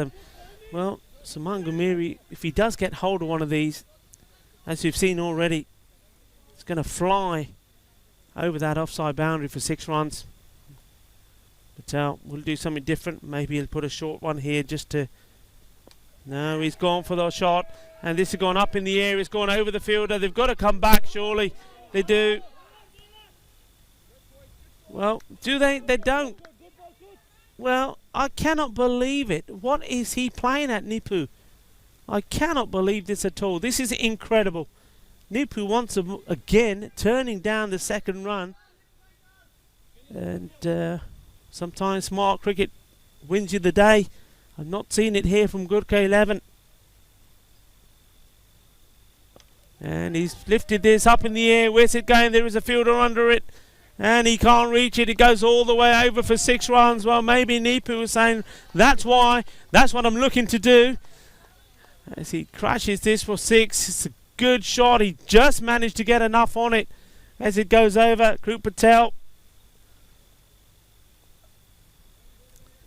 well, Samangumiri, if he does get hold of one of these, as we've seen already, it's going to fly over that offside boundary for 6 runs. Patel will do something different. Maybe he'll put a short one here just to... No, he's gone for the shot. And this has gone up in the air. It's gone over the fielder. They've got to come back, surely. They do. Well, do they? They don't. Well, I cannot believe it. What is he playing at, Nipu? I cannot believe this at all. This is incredible. Nipu once again turning down the second run. And sometimes smart cricket wins you the day. I've not seen it here from Gurkha 11. And he's lifted this up in the air. Where's it going? There is a fielder under it. And he can't reach it. It goes all the way over for 6 runs. Well, maybe Nipu was saying, that's why. That's what I'm looking to do. As he crashes this for 6. It's a good shot. He just managed to get enough on it as it goes over. Krup Patel.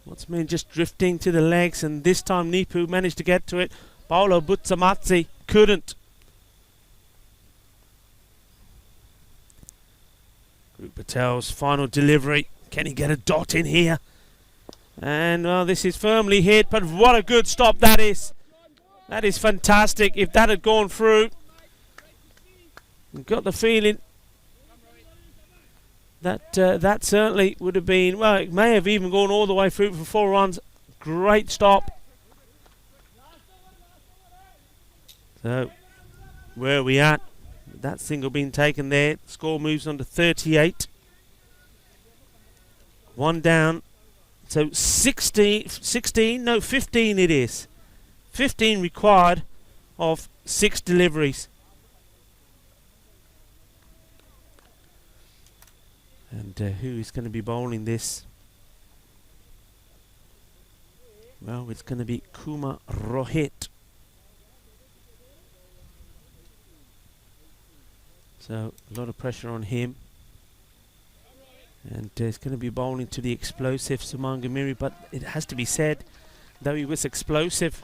What's mean just drifting to the legs. And this time Nipu managed to get to it. Paolo Butsamatsi couldn't. Krup Patel's final delivery. Can he get a dot in here? And well, this is firmly hit, but what a good stop that is. That is fantastic. If that had gone through, I've got the feeling that that certainly would have been, well, it may have even gone all the way through for 4 runs. Great stop. So, where are we at? That single being taken there. Score moves on to 38. 1 down. So 15 it is. 15 required of 6 deliveries. And who is going to be bowling this? Well, it's going to be Kumar Rohit. So a lot of pressure on him. And it's going to be bowling to the explosive Samangumiri, but it has to be said, though he was explosive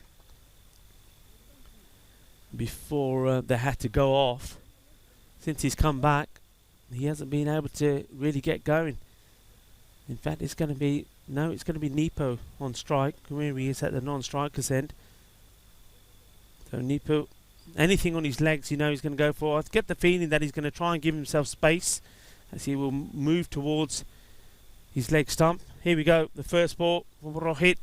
before they had to go off, since he's come back, he hasn't been able to really get going. In fact, it's going to be, no, it's going to be Nipo on strike. Kumiri is at the non-striker's end. So Nipo, anything on his legs, you know he's going to go for. I get the feeling that he's going to try and give himself space as he will move towards his leg stump. Here we go, the first ball, Rohit.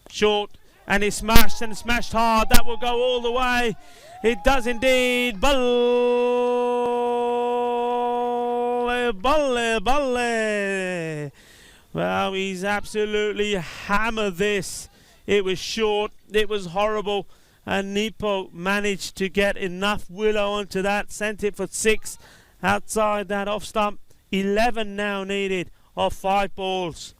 Short, and it's smashed, and it's smashed hard. That will go all the way. It does indeed. Balle, balle, balle. Well, he's absolutely hammered this. It was short, it was horrible. And Nipo managed to get enough willow onto that, sent it for 6 outside that off stump. 11 now needed of 5 balls.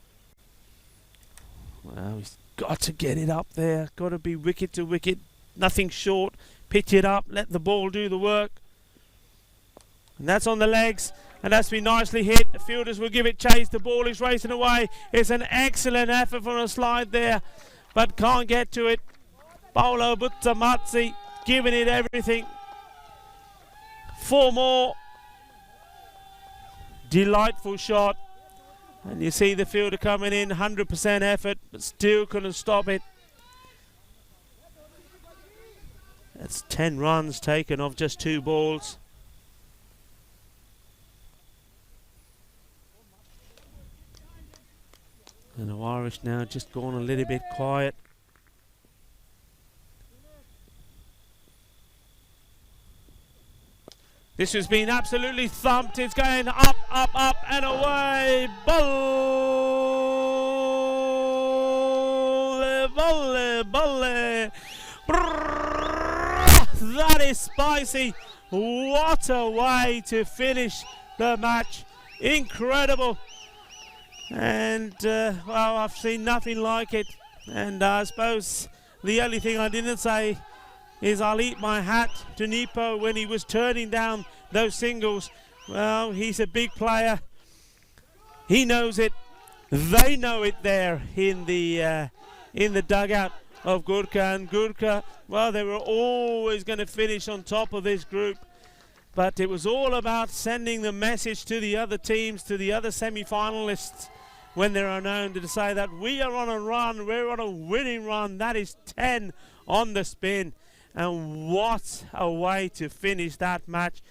Well, he's got to get it up there. Got to be wicket to wicket. Nothing short. Pitch it up. Let the ball do the work. And that's on the legs. And that's been nicely hit. The fielders will give it chase. The ball is racing away. It's an excellent effort from a slide there, but can't get to it. Paolo Butsamatsi giving it everything. 4 more. Delightful shot. And you see the fielder coming in, 100% effort, but still couldn't stop it. That's 10 runs taken off just 2 balls. And the Irish now just gone a little bit quiet. This has been absolutely thumped. It's going up, up, up and away. Balle, balle, balle. That is spicy. What a way to finish the match. Incredible. And, well, I've seen nothing like it. And I suppose the only thing I didn't say is I'll eat my hat to Nepo when he was turning down those singles. Well, he's a big player. He knows it. They know it there in the dugout of Gurkha. And Gurkha, well, they were always going to finish on top of this group. But it was all about sending the message to the other teams, to the other semi-finalists, when they're known, to say that we are on a run, we're on a winning run. That is 10 on the spin. And what a way to finish that match.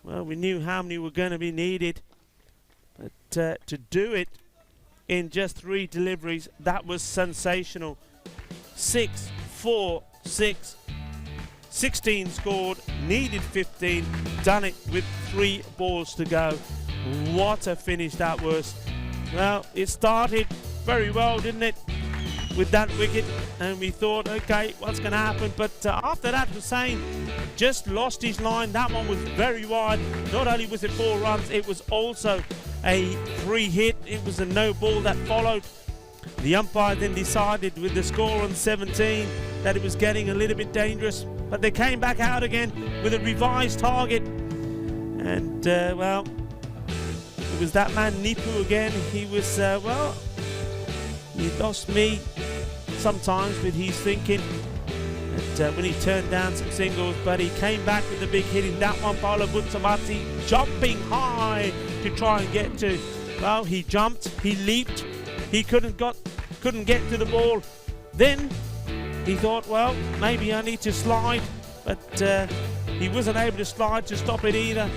Well, we knew how many were going to be needed. But to do it in just 3 deliveries, that was sensational. 6, 4, 6, 16 scored, needed 15, done it with 3 balls to go. What a finish that was. Well, it started very well, didn't it, with that wicket, and we thought, okay, what's going to happen? But after that, Hussain just lost his line. That one was very wide. Not only was it 4 runs, it was also a free hit. It was a no ball that followed. The umpire then decided with the score on 17 that it was getting a little bit dangerous, but they came back out again with a revised target. And, well, it was that man Nepo again. He was, well, he lost me sometimes with his thinking when he turned down some singles, but he came back with a big hit in that one. Paolo Butsamati jumping high to try and get to. Well, he jumped, he leaped, he couldn't get to the ball. Then he thought, well, maybe I need to slide, but he wasn't able to slide to stop it either.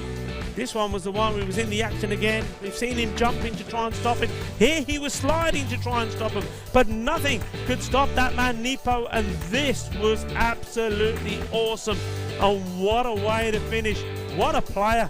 This one was the one where he was in the action again. We've seen him jumping to try and stop it. Here he was sliding to try and stop him, but nothing could stop that man Nepo, and this was absolutely awesome. And what a way to finish. What a player.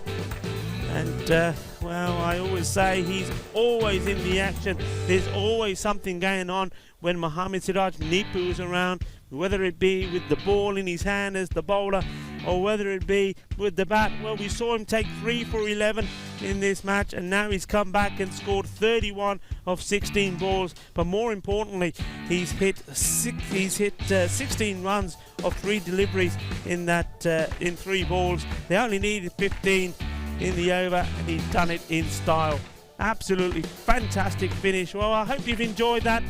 And, well, I always say he's always in the action. There's always something going on when Mohammad Siraj Nepo is around, whether it be with the ball in his hand as the bowler, or whether it be with the bat. Well, we saw him take 3 for 11 in this match, and now he's come back and scored 31 of 16 balls. But more importantly, he's hit 16 runs of 3 deliveries in that in 3 balls. They only needed 15 in the over, and he's done it in style. Absolutely fantastic finish. Well, I hope you've enjoyed that.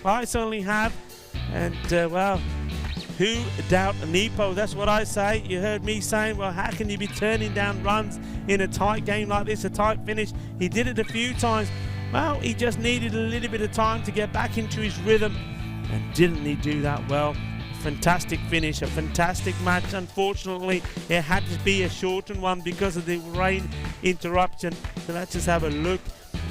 I certainly have. And, well, who doubt Nepo? That's what I say. You heard me saying, well, how can you be turning down runs in a tight game like this, a tight finish? He did it a few times. Well, he just needed a little bit of time to get back into his rhythm. And didn't he do that well? Fantastic finish, a fantastic match. Unfortunately, it had to be a shortened one because of the rain interruption. So let's just have a look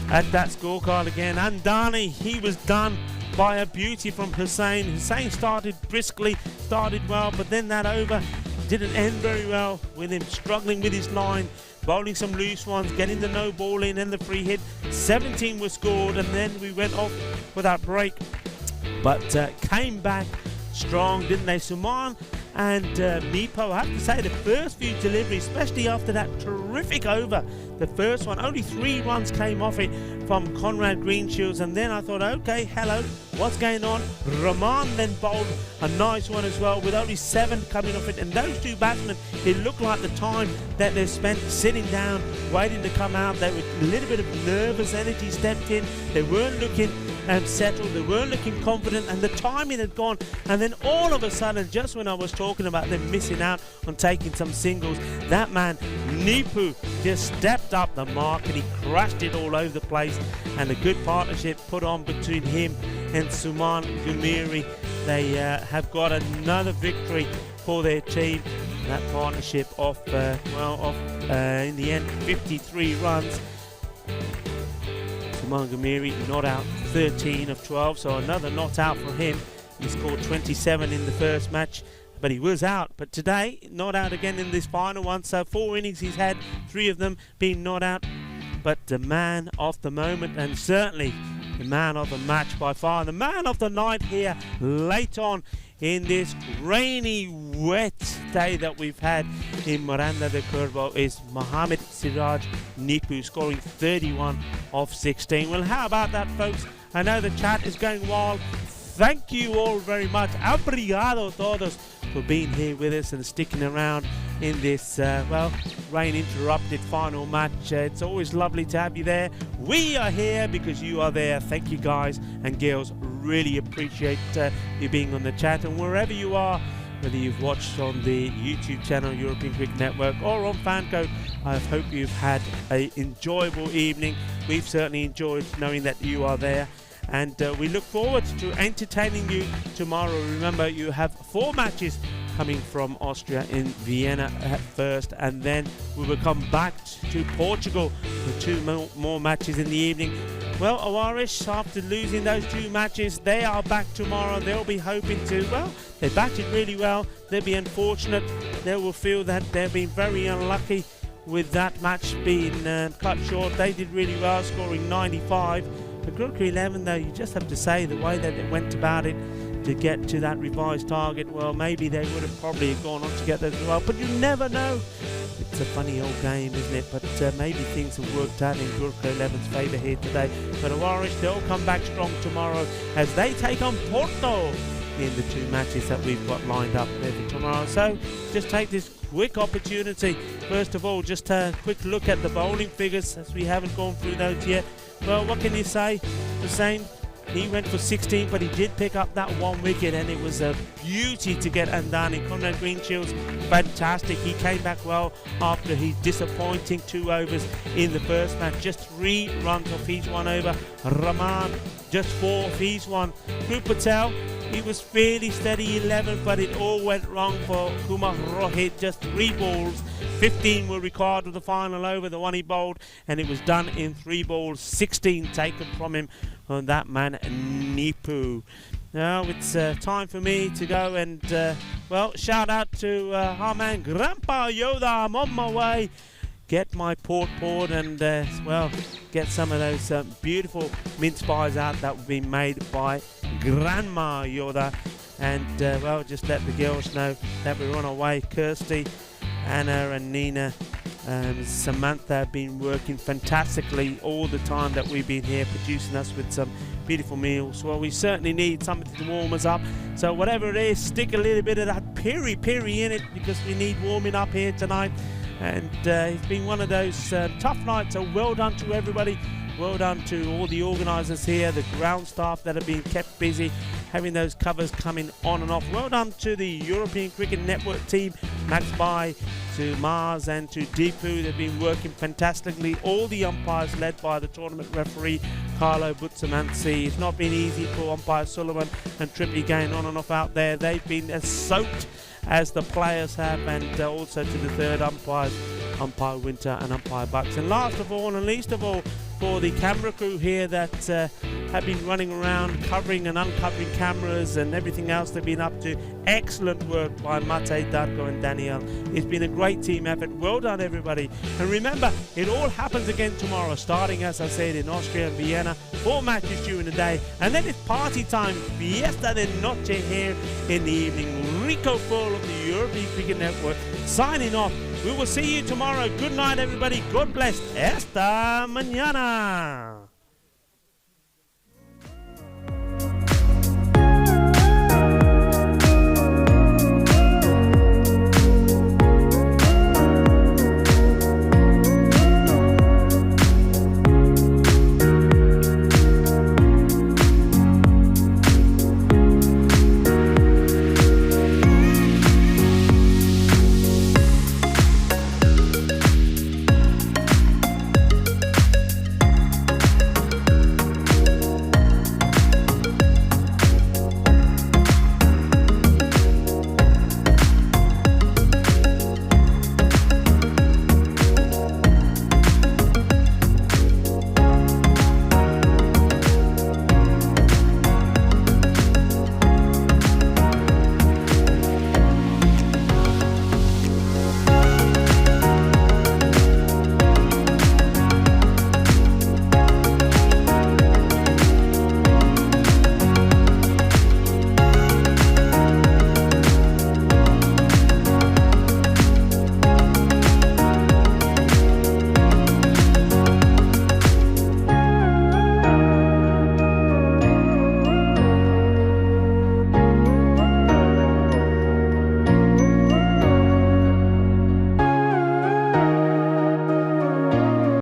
at that scorecard again. Andani, he was done by a beauty from Hussain. Hussain started briskly, started well, but then that over didn't end very well, with him struggling with his line, bowling some loose ones, getting the no ball in and the free hit. 17 was scored, and then we went off with that break, but came back strong, didn't they? Suman and Nepo, I have to say, the first few deliveries, especially after that terrific over, the first one, only 3 runs came off it from Conrad Greenshields, and then I thought, okay, hello, what's going on? Rahman then bowled a nice one as well, with only 7 coming off it, and those 2 batsmen, it looked like the time that they spent sitting down, waiting to come out. They were a little bit of nervous energy stepped in. They weren't looking settled, they weren't looking confident, and the timing had gone, and then all of a sudden, just when I was talking about them missing out on taking some singles, that man Nepo just stepped up the mark and he crashed it all over the place, and a good partnership put on between him and Suman Gumiri. They have got another victory for their team. That partnership off in the end 53 runs. Suman Gumiri not out 13 of 12, so another not out for him. He scored 27 in the first match, but he was out. But today, not out again in this final one, so 4 innings he's had, 3 of them being not out. But the man of the moment, and certainly the man of the match by far, the man of the night here late on in this rainy, wet day that we've had in Miranda de Curvo is Mohamed Siraj Nipu, scoring 31 of 16. Well, how about that, folks? I know the chat is going wild. Thank you all very much. Obrigado todos for being here with us and sticking around in this, rain-interrupted final match. It's always lovely to have you there. We are here because you are there. Thank you, guys and girls. Really appreciate you being on the chat. And wherever you are, whether you've watched on the YouTube channel, European Cricket Network, or on FanCode, I hope you've had an enjoyable evening. We've certainly enjoyed knowing that you are there. And we look forward to entertaining you tomorrow. Remember, you have 4 matches coming from Austria in Vienna at first, and then we will come back to Portugal for 2 more matches in the evening. Well, Irish, after losing those 2 matches, they are back tomorrow. They'll be hoping to, they batted really well. They'll be unfortunate. They will feel that they've been very unlucky with that match being cut short. They did really well, scoring 95. The Group 11, though, you just have to say the way that they went about it to get to that revised target, well, maybe they would have probably gone on to get that as well. But you never know. It's a funny old game, isn't it? But maybe things have worked out in Group 11's favour here today. But the Irish, they'll come back strong tomorrow as they take on Porto in the 2 matches that we've got lined up there for tomorrow. So just take this quick opportunity. First of all, just a quick look at the bowling figures as we haven't gone through those yet. Well, what can you say? Hussain, he went for 16, but he did pick up that 1 wicket, and it was a beauty to get Andani. Conrad Greenshields, fantastic. He came back well after his disappointing 2 overs in the first match. Just 3 runs off each 1 over. Rahman, just 4 off each 1. Dhruv Patel, he was fairly steady 11, but it all went wrong for Kumar Rohit. Just 3 balls. 15 were required of the final over, the one he bowled, and it was done in 3 balls. 16 taken from him on that man, Nipu. Now it's time for me to go and, shout out to our man, Grandpa Yoda. I'm on my way. Get my port poured and, get some of those beautiful mince pies out that have been made by Grandma Yoda. And, just let the girls know that we're on our way. Kirsty, Anna and Nina, Samantha have been working fantastically all the time that we've been here, producing us with some beautiful meals. Well, we certainly need something to warm us up. So whatever it is, stick a little bit of that piri-piri in it because we need warming up here tonight. And it's been one of those tough nights, so well done to everybody. Well done to all the organisers here, the ground staff that have been kept busy, having those covers coming on and off. Well done to the European Cricket Network team, Max Bai, to Mars and to Deepu. They've been working fantastically. All the umpires led by the tournament referee, Carlo Butsamansi. It's not been easy for umpire Sullivan and Trippy going on and off out there. They've been as soaked as the players have, and also to the third umpires, Umpire Winter and Umpire Bucks. And last of all, and least of all, for the camera crew here that have been running around covering and uncovering cameras and everything else they've been up to. Excellent work by Mate, Darko and Daniel. It's been a great team effort. Well done, everybody. And remember, it all happens again tomorrow, starting, as I said, in Austria and Vienna. 4 matches during the day, and then it's party time, fiesta de noche here in the evening. Rico Full of the European Cricket Network signing off. We will see you tomorrow. Good night, everybody. God bless. Esta mañana.